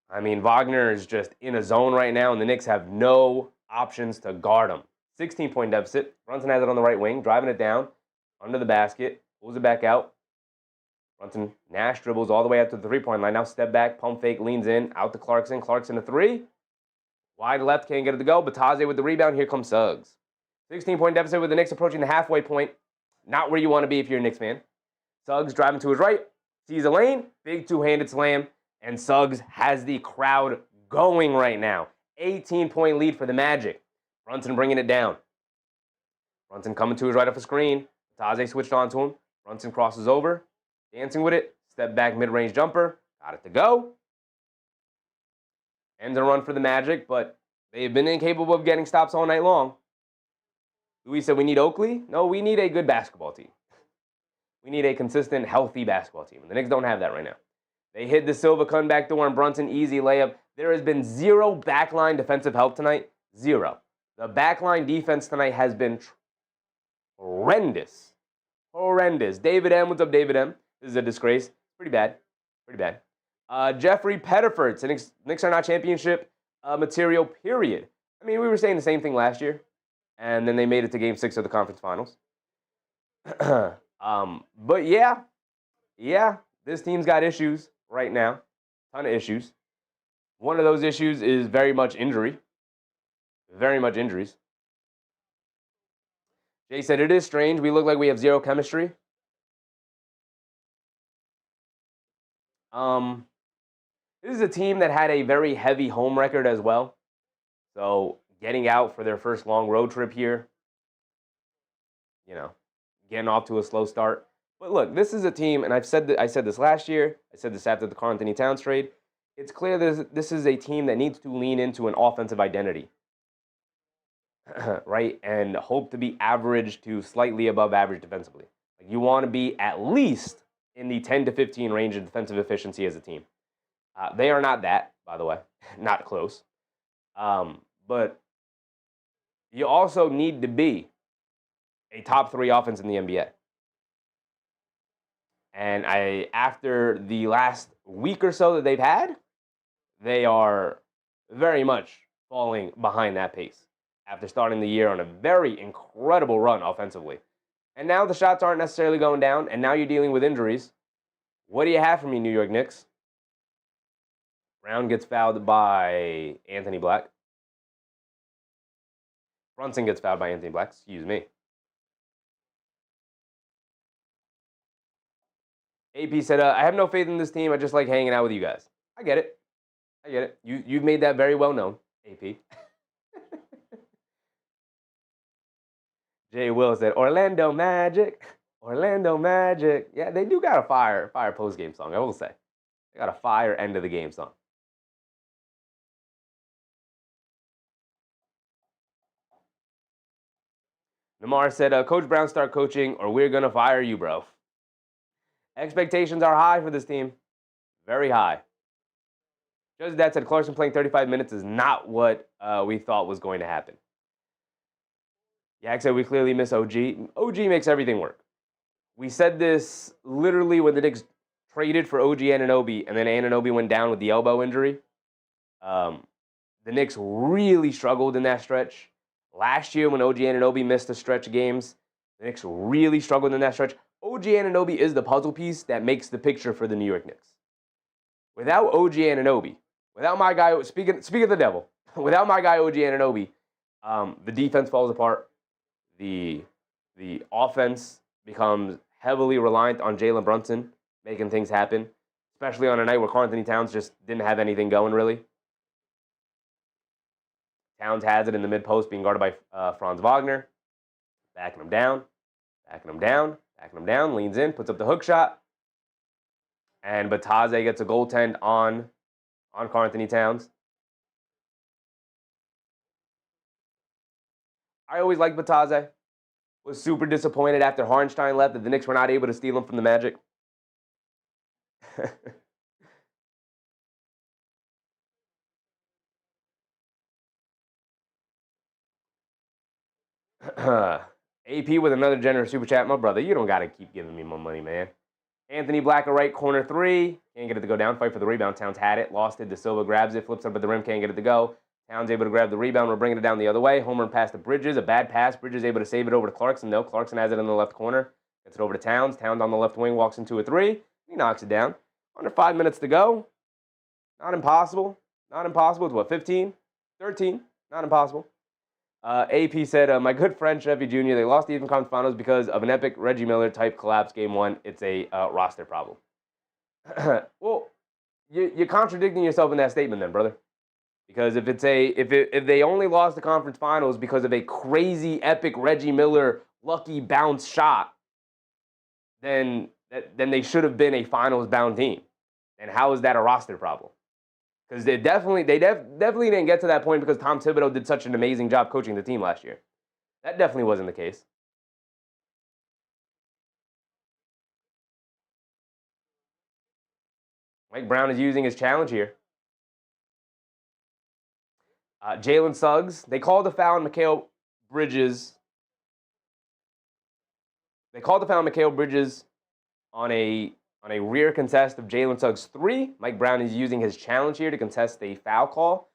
I mean, Wagner is just in a zone right now, and the Knicks have no options to guard him. 16-point deficit. Brunson has it on the right wing, driving it down, under the basket, pulls it back out. Brunson, Nash dribbles all the way up to the three-point line. Now step back, pump fake, leans in, out to Clarkson. Clarkson a three. Wide left, can't get it to go. Batase with the rebound. Here comes Suggs. 16-point deficit with the Knicks approaching the halfway point. Not where you want to be if you're a Knicks fan. Suggs driving to his right, sees a lane, big two-handed slam, and Suggs has the crowd going right now. 18-point lead for the Magic. Brunson bringing it down. Brunson coming to his right off a screen. Batase switched on to him. Brunson crosses over, dancing with it. Step back mid-range jumper. Got it to go. End the run for the Magic, but they've been incapable of getting stops all night long. Louis said we need Oakley. No, we need a good basketball team. We need a consistent, healthy basketball team. The Knicks don't have that right now. They hit the Silva comeback door and Brunson, easy layup. There has been zero backline defensive help tonight. Zero. The backline defense tonight has been horrendous. Horrendous. David M. What's up, David M? This is a disgrace. Pretty bad. Pretty bad. Jeffrey Pettiford. So Knicks are not championship material, period. I mean, we were saying the same thing last year. And then they made it to Game 6 of the conference finals. But yeah, this team's got issues right now. Ton of issues. One of those issues is very much injury. Very much injuries. Jay said, it is strange. We look like we have zero chemistry. This is a team that had a very heavy home record as well. So getting out for their first long road trip here, getting off to a slow start. But look, this is a team, and I said this last year. I said this after the Karl-Anthony Towns trade. It's clear that this is a team that needs to lean into an offensive identity, right? And hope to be average to slightly above average defensively. Like you want to be at least in the 10 to 15 range of defensive efficiency as a team. They are not that, by the way, not close. But you also need to be a top 3 offense in the NBA. And after the last week or so that they've had, they are very much falling behind that pace after starting the year on a very incredible run offensively. And now the shots aren't necessarily going down, and now you're dealing with injuries. What do you have for me, New York Knicks? Brown gets fouled by Anthony Black. Brunson gets fouled by Anthony Black. Excuse me. AP said, I have no faith in this team. I just like hanging out with you guys. I get it. You've made that very well known, AP. Jay Will said, Orlando Magic. Orlando Magic. Yeah, they do got a fire post-game song, I will say. They got a fire end of the game song. Namar said, Coach Brown, start coaching or we're going to fire you, bro. Expectations are high for this team. Very high. Judge Dad said Clarkson playing 35 minutes is not what we thought was going to happen. Yak said we clearly miss OG. OG makes everything work. We said this literally when the Knicks traded for OG Anunoby, and then Anunoby went down with the elbow injury. The Knicks really struggled in that stretch. Last year when OG Anunoby missed a stretch of games, the Knicks really struggled in that stretch. OG Anunoby is the puzzle piece that makes the picture for the New York Knicks. Without OG Anunoby, without my guy, speak of the devil, without my guy OG Anunoby, the defense falls apart. The offense becomes heavily reliant on Jalen Brunson making things happen, especially on a night where Karl-Anthony Towns just didn't have anything going really. Towns has it in the mid-post, being guarded by Franz Wagner. Backing him down, backing him down, backing him down, leans in, puts up the hook shot. And Bataze gets a goaltend on Karl-Anthony Towns. I always liked Bataze. Was super disappointed after Hartenstein left that the Knicks were not able to steal him from the Magic. AP with another generous super chat. My brother, you don't got to keep giving me more money, man. Anthony Black, a right corner three. Can't get it to go down. Fight for the rebound. Towns had it. Lost it. De Silva grabs it. Flips up at the rim. Can't get it to go. Towns able to grab the rebound. We're bringing it down the other way. Homer pass to Bridges. A bad pass. Bridges able to save it over to Clarkson, though. Clarkson has it in the left corner. Gets it over to Towns. Towns on the left wing. Walks into a three. He knocks it down. Under 5 minutes to go. Not impossible. Not impossible. It's what, 15? 13. Not impossible. AP said, my good friend Sheffy Jr., they lost the Eastern Conference Finals because of an epic Reggie Miller type collapse game one. It's a roster problem. Well, you're contradicting yourself in that statement then, brother. Because if they only lost the conference finals because of a crazy epic Reggie Miller lucky bounce shot, then they should have been a finals bound team. And how is that a roster problem? Because they definitely didn't get to that point because Tom Thibodeau did such an amazing job coaching the team last year. That definitely wasn't the case. Mike Brown is using his challenge here. Jalen Suggs, they called the foul on Mikal Bridges. They called the foul on Mikal Bridges on a rear contest of Jalen Suggs 3. Mike Brown is using his challenge here to contest a foul call.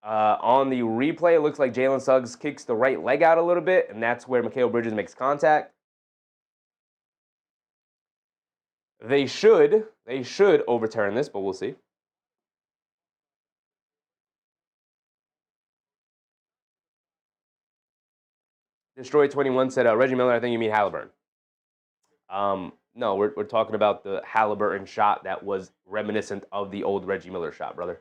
On the replay, it looks like Jalen Suggs kicks the right leg out a little bit, and that's where Mikal Bridges makes contact. They should overturn this, but we'll see. Destroy 21 said, Reggie Miller, I think you mean Halliburton. No, we're talking about the Halliburton shot that was reminiscent of the old Reggie Miller shot, brother.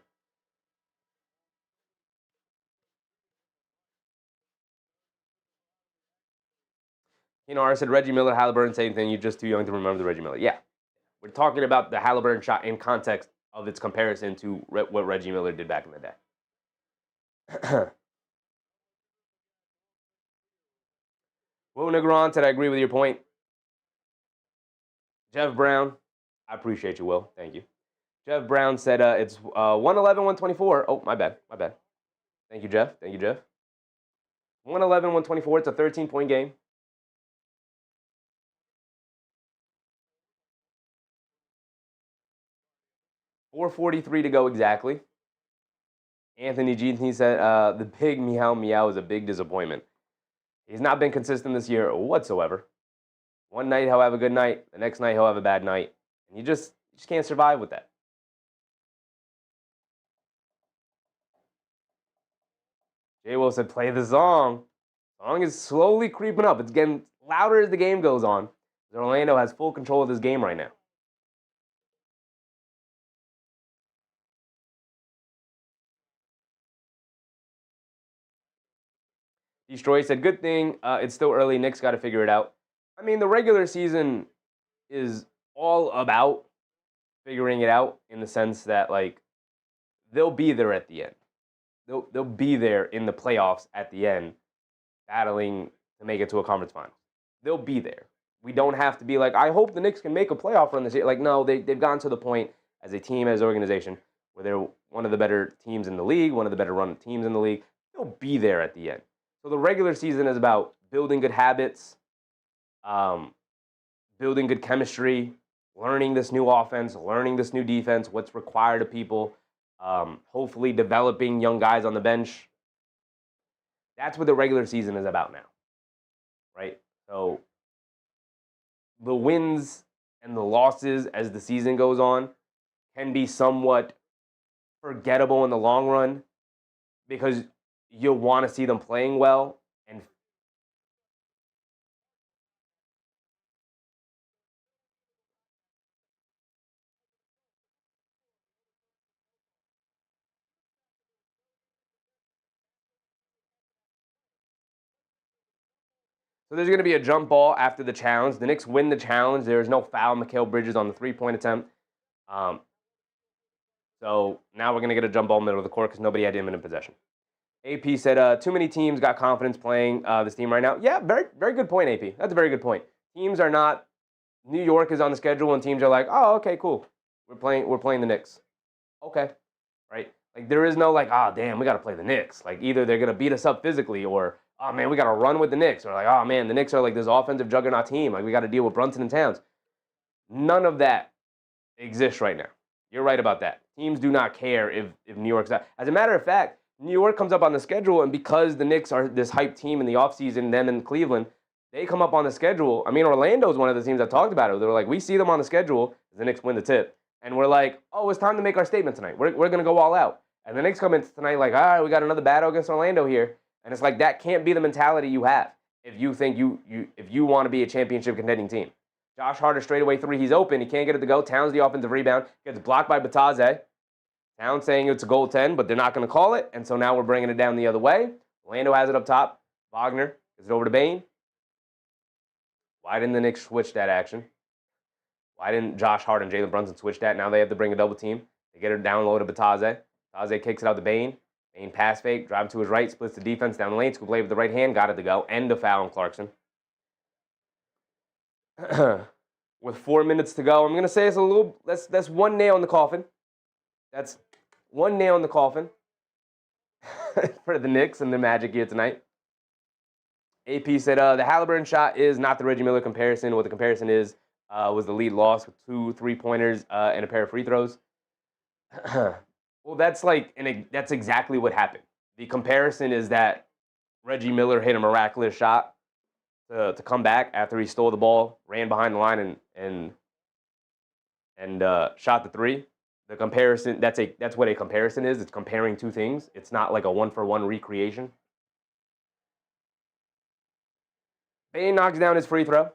I said Reggie Miller, Halliburton, same thing. You're just too young to remember the Reggie Miller. Yeah. We're talking about the Halliburton shot in context of its comparison to what Reggie Miller did back in the day. Will Negron said, I agree with your point. Jeff Brown, I appreciate you, Will. Thank you. Jeff Brown said it's 111, 124. Oh, my bad. Thank you, Jeff. 111, 124. It's a 13-point game. .443 to go exactly. Anthony G. He said the big meow is a big disappointment. He's not been consistent this year whatsoever. One night he'll have a good night. The next night he'll have a bad night. And you just can't survive with that. J. Will said, play the song. The song is slowly creeping up. It's getting louder as the game goes on. Orlando has full control of this game right now. Destroy said, good thing. It's still early. Knicks got to figure it out. I mean, the regular season is all about figuring it out in the sense that, like, they'll be there at the end. They'll be there in the playoffs at the end, battling to make it to a conference final. They'll be there. We don't have to be like, I hope the Knicks can make a playoff run this year. Like, no, they've gotten to the point as a team, as an organization, where they're one of the better teams in the league, one of the better run teams in the league. They'll be there at the end. So the regular season is about building good habits, building good chemistry, learning this new offense, learning this new defense, what's required of people, hopefully developing young guys on the bench. That's what the regular season is about now, right? So the wins and the losses as the season goes on can be somewhat forgettable in the long run because you'll want to see them playing well. And So there's going to be a jump ball after the challenge. The Knicks win the challenge. There is no foul. Mikal Bridges on the three-point attempt. So now we're going to get a jump ball in the middle of the court because nobody had him in possession. AP said, too many teams got confidence playing this team right now. Yeah, very, very good point, AP. That's a very good point. Teams are not – New York is on the schedule, and teams are like, oh, okay, cool. We're playing the Knicks. Okay, right? Like, there is no like, oh, damn, we got to play the Knicks. Like, either they're going to beat us up physically or, oh, man, we got to run with the Knicks. Or like, oh, man, the Knicks are like this offensive juggernaut team. Like, we got to deal with Brunson and Towns. None of that exists right now. You're right about that. Teams do not care if New York's out. As a matter of fact, New York comes up on the schedule, and because the Knicks are this hype team in the offseason, them in Cleveland, they come up on the schedule. I mean, Orlando's one of the teams that talked about it. They were like, we see them on the schedule. The Knicks win the tip. And we're like, oh, it's time to make our statement tonight. We're going to go all out. And the Knicks come in tonight like, all right, we got another battle against Orlando here. And it's like, that can't be the mentality you have if you think if you want to be a championship contending team. Josh Hart, a straightaway three. He's open. He can't get it to go. Towns, the offensive rebound. Gets blocked by Bataze. Towns saying it's a goaltend, but they're not going to call it. And so now we're bringing it down the other way. Orlando has it up top. Wagner gives it over to Bane. Why didn't the Knicks switch that action? Why didn't Josh Hart and Jalen Brunson switch that? Now they have to bring a double team. They get it down low to Bataze. Bataze kicks it out to Bane. Bane pass fake, drive to his right, splits the defense down the lane. Scoop play with the right hand, got it to go. End the foul on Clarkson. With 4 minutes to go, I'm going to say it's a little, that's one nail in the coffin. That's one nail in the coffin for the Knicks and the Magic here tonight. AP said the Halliburton shot is not the Reggie Miller comparison. What the comparison is was the lead loss with 2 3-pointers and a pair of free throws. Well, that's exactly what happened. The comparison is that Reggie Miller hit a miraculous shot to come back after he stole the ball, ran behind the line, and shot the three. The comparison, that's what a comparison is. It's comparing two things. It's not like a one-for-one recreation. Bane knocks down his free throw.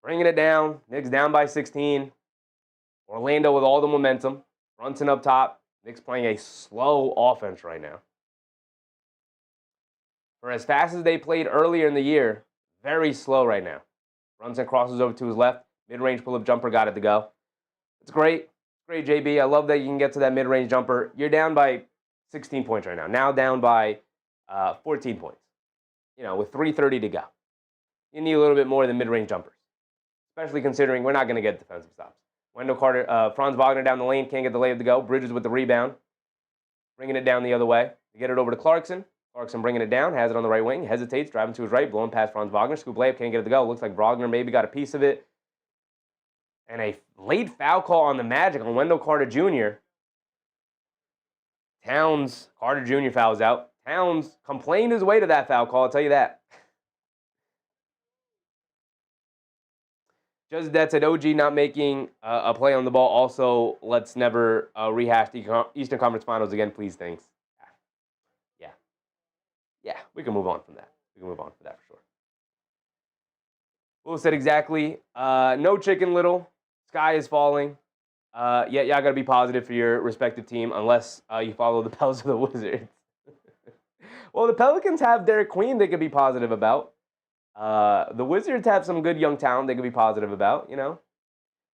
Bringing it down. Knicks down by 16. Orlando with all the momentum. Brunson up top. Knicks playing a slow offense right now. For as fast as they played earlier in the year, very slow right now. Brunson crosses over to his left. Mid-range pull-up jumper, got it to go. It's great. Great, JB. I love that you can get to that mid-range jumper. You're down by 16 points right now. Now down by 14 points. With 3:30 to go. You need a little bit more than mid-range jumpers, especially considering we're not going to get defensive stops. Wendell Carter, Franz Wagner down the lane, can't get the layup to go. Bridges with the rebound, bringing it down the other way. They get it over to Clarkson. Clarkson bringing it down, has it on the right wing, hesitates, driving to his right, blowing past Franz Wagner. Scoop layup, can't get it to go. Looks like Wagner maybe got a piece of it. And a late foul call on the Magic on Wendell Carter Jr. Towns, Carter Jr. fouls out. Towns complained his way to that foul call, I'll tell you that. Just that said, OG not making a play on the ball. Also, let's never rehash the Eastern Conference Finals again, please. Thanks. Yeah, we can move on from that. We can move on for that for sure. Will said exactly. No Chicken Little. Sky is falling. Y'all got to be positive for your respective team unless you follow the Pels or the Wizards. Well, the Pelicans have Derek Queen they could be positive about. The Wizards have some good young talent they could be positive about,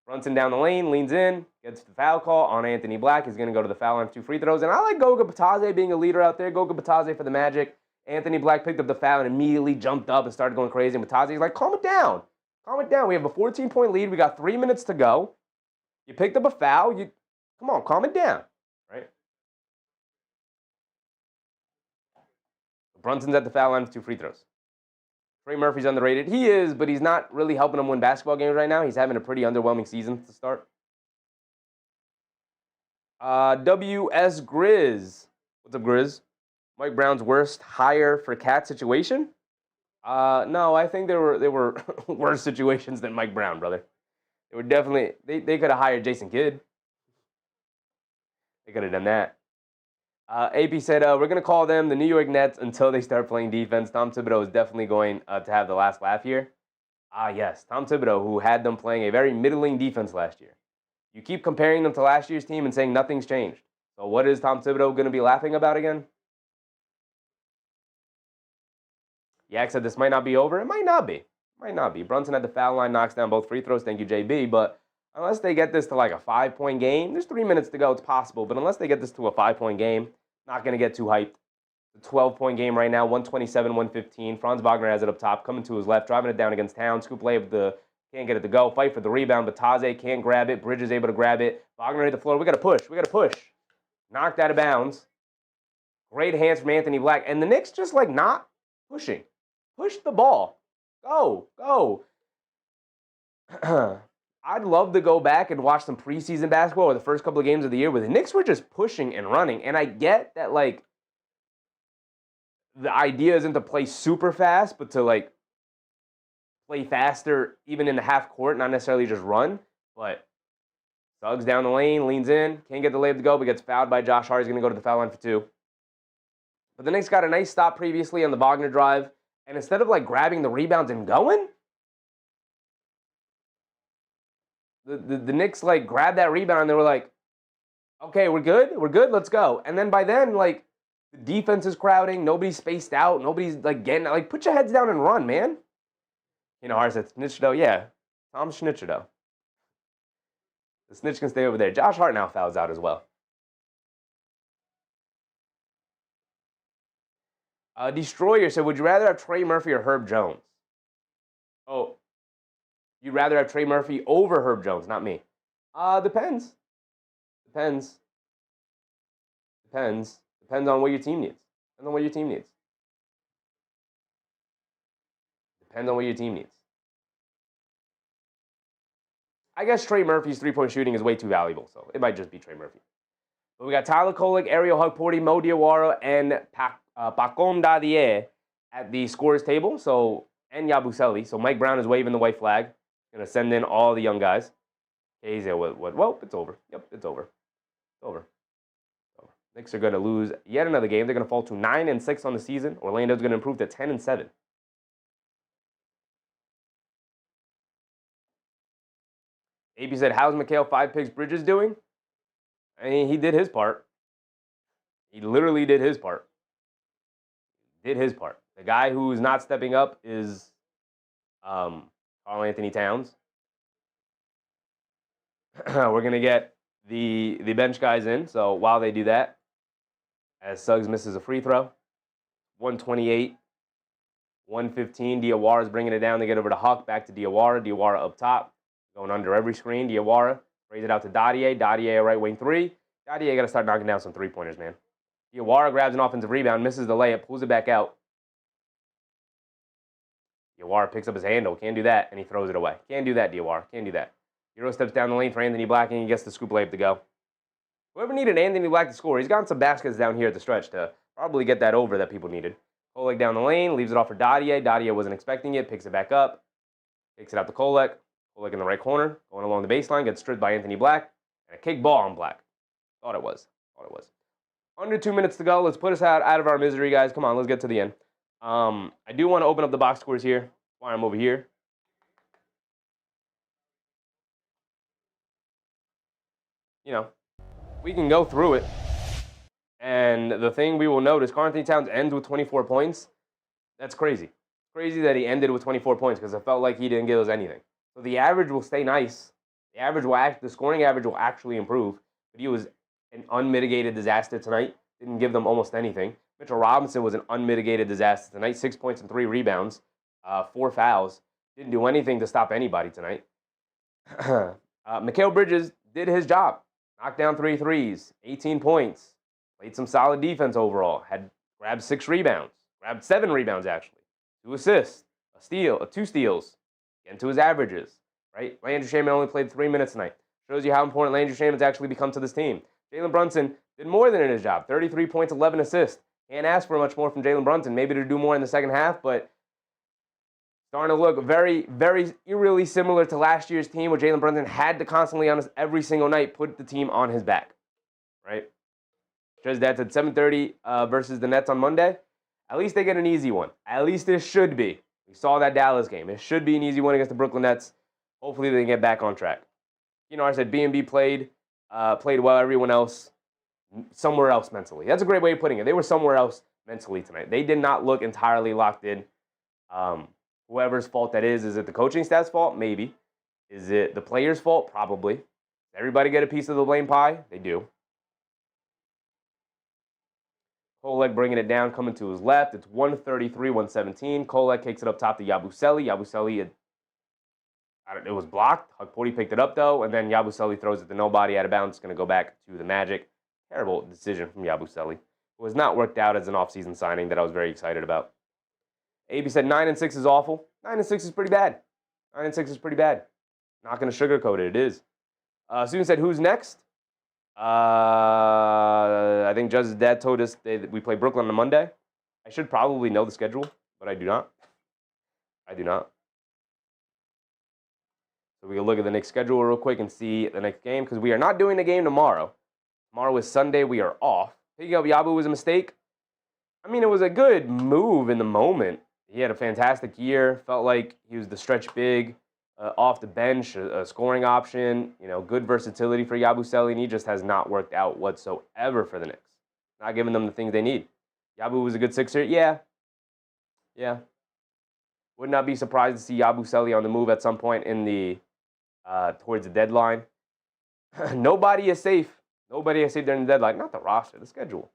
Brunson down the lane, leans in, gets the foul call on Anthony Black. He's going to go to the foul line for 2 free throws. And I like Goga Bataze being a leader out there. Goga Bataze for the Magic. Anthony Black picked up the foul and immediately jumped up and started going crazy. And Bataze's like, calm it down. Calm it down. We have a 14-point lead. We got 3 minutes to go. You picked up a foul. Come on, calm it down, right? Brunson's at the foul line for 2 free throws. Trey Murphy's underrated. He is, but he's not really helping them win basketball games right now. He's having a pretty underwhelming season to start. WS Grizz. What's up, Grizz? Mike Brown's worst hire for Cat situation? No, I think there were worse situations than Mike Brown, brother. They were definitely they could have hired Jason Kidd. They could have done that. AP said, we're going to call them the New York Nets until they start playing defense. Tom Thibodeau is definitely going to have the last laugh here. Yes, Tom Thibodeau, who had them playing a very middling defense last year. You keep comparing them to last year's team and saying nothing's changed. So what is Tom Thibodeau going to be laughing about again? Yak said this might not be over. It might not be. Might not be. Brunson at the foul line, knocks down both free throws. Thank you, JB. But unless they get this to like a 5-point game, there's 3 minutes to go. It's possible. But unless they get this to a 5-point game, not going to get too hyped. The 12-point game right now, 127-115. Franz Wagner has it up top, coming to his left, driving it down against Towns. Scoop layup, can't get it to go. Fight for the rebound, but Taze can't grab it. Bridges able to grab it. Wagner hit the floor. We got to push. We got to push. Knocked out of bounds. Great hands from Anthony Black. And the Knicks just like not pushing. Push the ball. Go. I'd love to go back and watch some preseason basketball or the first couple of games of the year where the Knicks were just pushing and running. And I get that, like, the idea isn't to play super fast, but to, like, play faster even in the half court, not necessarily just run. But Suggs down the lane, leans in, can't get the layup to go, but gets fouled by Josh Hart. He's going to go to the foul line for 2. But the Knicks got a nice stop previously on the Wagner drive. And instead of, like, grabbing the rebounds and going, the Knicks, like, grabbed that rebound and they were like, okay, we're good, let's go. And then by then, like, the defense is crowding, nobody's spaced out, nobody's, like, getting, like, put your heads down and run, man. You know, Hart said, snitch though, yeah, Tom Schnitcher though. The snitch can stay over there. Josh Hart now fouls out as well. Destroyer said, would you rather have Trey Murphy or Herb Jones? Oh, you'd rather have Trey Murphy over Herb Jones, not me. Depends. Depends on what your team needs. I guess Trey Murphy's three-point shooting is way too valuable, so it might just be Trey Murphy. But we got Tyler Kolek, Ariel Hugporty, Mo Diawara, and Pacom Dadier at the scorers table, and Yabusele. So Mike Brown is waving the white flag. Going to send in all the young guys. Well, it's over. Yep, it's over. Knicks are going to lose yet another game. They're going to fall to 9-6 on the season. Orlando's going to improve to 10-7. AP said, how's Mikal 5 Picks Bridges doing? I mean, he did his part. He literally did his part. The guy who's not stepping up is Karl-Anthony Towns. We're going to get the bench guys in. So while they do that, as Suggs misses a free throw, 128, 115. Diawara's bringing it down. They get over to Huck, back to Diawara. Diawara up top, going under every screen. Diawara raise it out to Dadier. Dadier right wing 3. Dadier got to start knocking down some three-pointers, man. Diawara grabs an offensive rebound, misses the layup, pulls it back out. Diawara picks up his handle, can't do that, and he throws it away. Can't do that, Diawara, can't do that. Euro steps down the lane for Anthony Black, and he gets the scoop layup to go. Whoever needed Anthony Black to score, he's gotten some baskets down here at the stretch to probably get that over that people needed. Kolek down the lane, leaves it off for Dadier. Dadier wasn't expecting it, picks it back up, kicks it out to Kolek. Kolek in the right corner, going along the baseline, gets stripped by Anthony Black, and a kick ball on Black. Thought it was. Under 2 minutes to go. Let's put us out of our misery, guys. Come on, let's get to the end. I do want to open up the box scores here while I'm over here. You know, we can go through it. And the thing we will notice, Karl-Anthony Towns ends with 24 points. That's crazy. Crazy that he ended with 24 points because it felt like he didn't give us anything. So the average will stay nice. The scoring average will actually improve. But he was an unmitigated disaster tonight. Didn't give them almost anything. Mitchell Robinson was an unmitigated disaster tonight. 6 points and 3 rebounds. 4 fouls. Didn't do anything to stop anybody tonight. Mikal Bridges did his job. Knocked down 3 threes. 18 points. Played some solid defense overall. Grabbed 6 rebounds. Grabbed 7 rebounds, actually. 2 assists. A steal. 2 steals. Getting to his averages. Right? Landry Shamet only played 3 minutes tonight. Shows you how important Landry Shamet's actually become to this team. Jalen Brunson did more than in his job. 33 points, 11 assists. Can't ask for much more from Jalen Brunson. Maybe to do more in the second half, but starting to look very, very eerily similar to last year's team where Jalen Brunson had to constantly, on us every single night, put the team on his back. Right? Because that's at 7:30 versus the Nets on Monday. At least they get an easy one. At least this should be. We saw that Dallas game. It should be an easy one against the Brooklyn Nets. Hopefully they can get back on track. You know, I said B&B played well. Everyone else, somewhere else mentally. That's a great way of putting it. They were somewhere else mentally tonight. They did not look entirely locked in. Whoever's fault that is it the coaching staff's fault? Maybe. Is it the players' fault? Probably. Does everybody get a piece of the blame pie? They do. Kolek bringing it down, coming to his left. It's 133-117. Kolek kicks it up top to Yabusele. Yabusele, it was blocked. Hukporti picked it up, though, and then Yabusele throws it to nobody out of bounds. It's going to go back to the Magic. Terrible decision from Yabusele. It was not worked out as an offseason signing that I was very excited about. AB said 9-6 is awful. 9-6 is pretty bad. 9-6 is pretty bad. Not going to sugarcoat it. It is. Student said, who's next? I think Judge's dad told us that we play Brooklyn on Monday. I should probably know the schedule, but I do not. I do not. So we can look at the Knicks schedule real quick and see the next game, because we are not doing the game tomorrow. Tomorrow is Sunday. We are off. Picking up Yabu was a mistake. I mean, it was a good move in the moment. He had a fantastic year. Felt like he was the stretch big. Off the bench, a scoring option, good versatility for Yabusele, and he just has not worked out whatsoever for the Knicks. Not giving them the things they need. Yabu was a good Sixer, yeah. Would not be surprised to see Yabusele on the move at some point in the towards the deadline. Nobody is safe. Nobody is safe during the deadline. Not the roster, the schedule.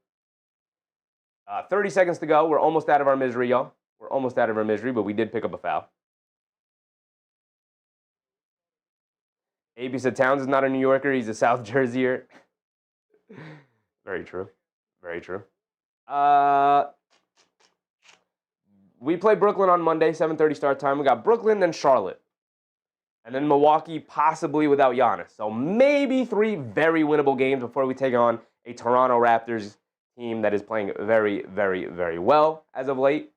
30 seconds to go. We're almost out of our misery, y'all. We're almost out of our misery, but we did pick up a foul. AB said Towns is not a New Yorker. He's a South Jerseyer. Very true. Very true. We play Brooklyn on Monday, 7:30 start time. We got Brooklyn, then Charlotte. And then Milwaukee, possibly without Giannis. So maybe 3 very winnable games before we take on a Toronto Raptors team that is playing very, very, very well as of late.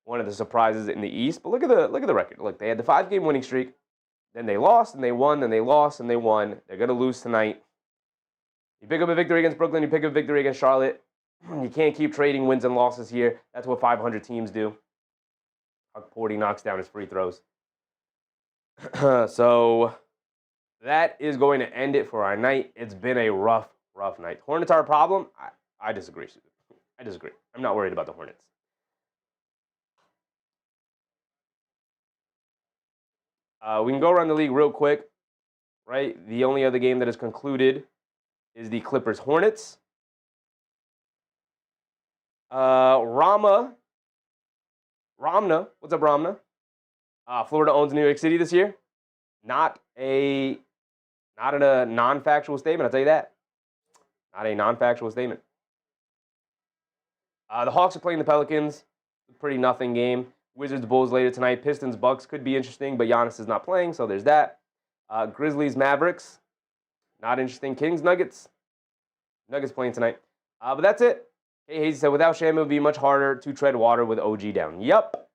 One of the surprises in the East. But look at the record. Look, they had the 5-game winning streak. Then they lost, and they won, then they lost, and they won. They're going to lose tonight. You pick up a victory against Brooklyn, you pick up a victory against Charlotte. You can't keep trading wins and losses here. That's what 500 teams do. Hukporti knocks down his free throws. So that is going to end it for our night. It's been a rough night. Hornets are a problem? I disagree. I disagree. I'm not worried about the Hornets. We can go around the league real quick, right? The only other game that is concluded is the Clippers-Hornets. Ramna, what's up, Ramna? Florida owns New York City this year. Not a non-factual statement, I'll tell you that. Not a non-factual statement. The Hawks are playing the Pelicans. Pretty nothing game. Wizards, Bulls later tonight. Pistons, Bucks could be interesting, but Giannis is not playing, so there's that. Grizzlies, Mavericks. Not interesting. Kings, Nuggets. Nuggets playing tonight. But that's it. Hey, Hazy said, without Shamet, it would be much harder to tread water with OG down. Yup.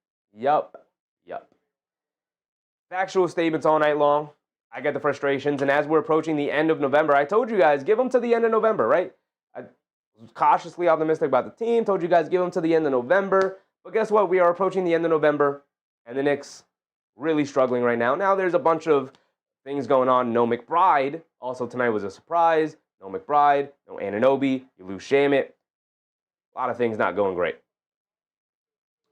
Factual statements all night long. I get the frustrations, and as we're approaching the end of November, I told you guys, give them to the end of November, right? I was cautiously optimistic about the team. Told you guys, give them to the end of November. But guess what? We are approaching the end of November, and the Knicks really struggling right now. Now there's a bunch of things going on. No McBride. Also tonight was a surprise. No McBride. No Anunoby. You lose Shamet. A lot of things not going great.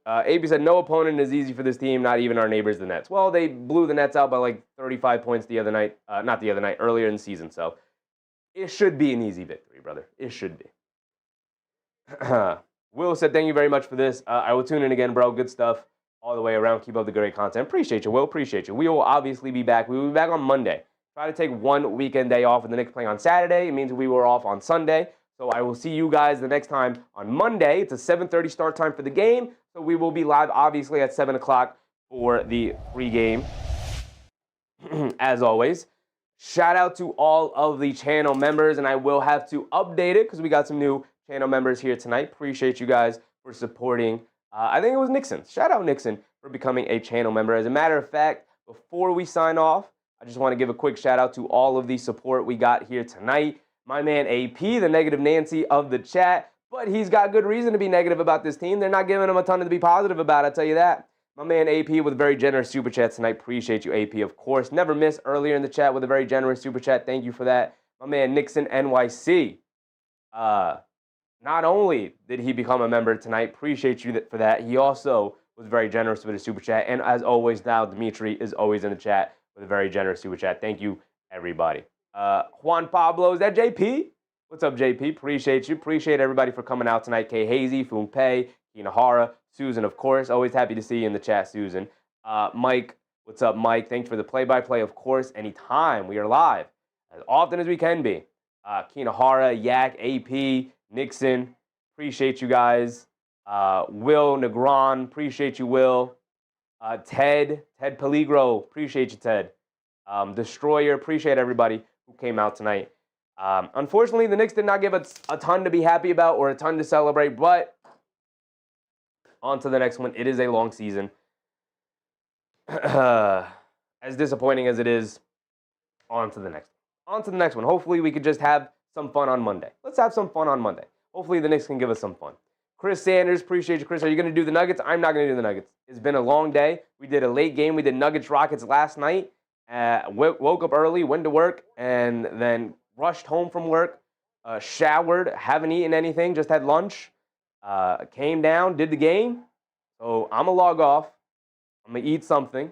AB said, no opponent is easy for this team, not even our neighbors, the Nets. Well, they blew the Nets out by like 35 points the other night. Not the other night, earlier in the season. So it should be an easy victory, brother. It should be. Will said, thank you very much for this. I will tune in again, bro. Good stuff all the way around. Keep up the great content. Appreciate you, Will. Appreciate you. We will obviously be back. We will be back on Monday. Try to take one weekend day off, and the Knicks playing on Saturday. It means we were off on Sunday. So I will see you guys the next time on Monday. It's a 7:30 start time for the game. So we will be live, obviously, at 7 o'clock for the pregame, as always. Shout out to all of the channel members, and I will have to update it because we got some new channel members here tonight. Appreciate you guys for supporting. I think it was Nixon. Shout out Nixon for becoming a channel member. As a matter of fact, before we sign off, I just want to give a quick shout out to all of the support we got here tonight. My man AP, the negative Nancy of the chat, but he's got good reason to be negative about this team. They're not giving him a ton to be positive about, I'll tell you that. My man AP with a very generous super chat tonight. Appreciate you, AP, of course. Never miss earlier in the chat with a very generous super chat. Thank you for that. My man Nixon NYC. Not only did he become a member tonight, appreciate you for that, he also was very generous with a super chat. And as always, now Dimitri is always in the chat with a very generous super chat. Thank you, everybody. Juan Pablo, is that JP? What's up, JP? Appreciate you. Appreciate everybody for coming out tonight. Kay Hazy, Funpei, Kinahara, Susan, of course. Always happy to see you in the chat, Susan. Mike, what's up, Mike? Thanks for the play-by-play, of course. Anytime. We are live as often as we can be. Kinahara, Yak, AP, Nixon. Appreciate you guys. Will Negron, appreciate you, Will. Ted Peligro, appreciate you, Ted. Destroyer, appreciate everybody who came out tonight. Unfortunately, the Knicks did not give us a ton to be happy about or a ton to celebrate, but on to the next one. It is a long season. As disappointing as it is, on to the next one. On to the next one. Hopefully, we could just have some fun on Monday. Let's have some fun on Monday. Hopefully, the Knicks can give us some fun. Chris Sanders, appreciate you, Chris. Are you going to do the Nuggets? I'm not going to do the Nuggets. It's been a long day. We did a late game. We did Nuggets-Rockets last night. Woke up early, went to work, and then rushed home from work, showered, haven't eaten anything, just had lunch, came down, did the game. So I'm going to log off. I'm going to eat something.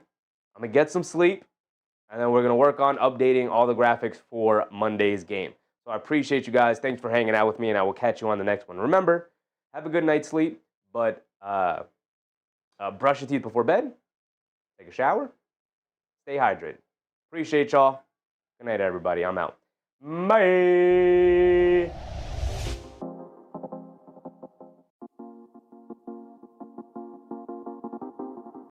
I'm going to get some sleep. And then we're going to work on updating all the graphics for Monday's game. So I appreciate you guys. Thanks for hanging out with me, and I will catch you on the next one. Remember, have a good night's sleep, but brush your teeth before bed, take a shower, stay hydrated. Appreciate y'all. Good night, everybody. I'm out. Bye.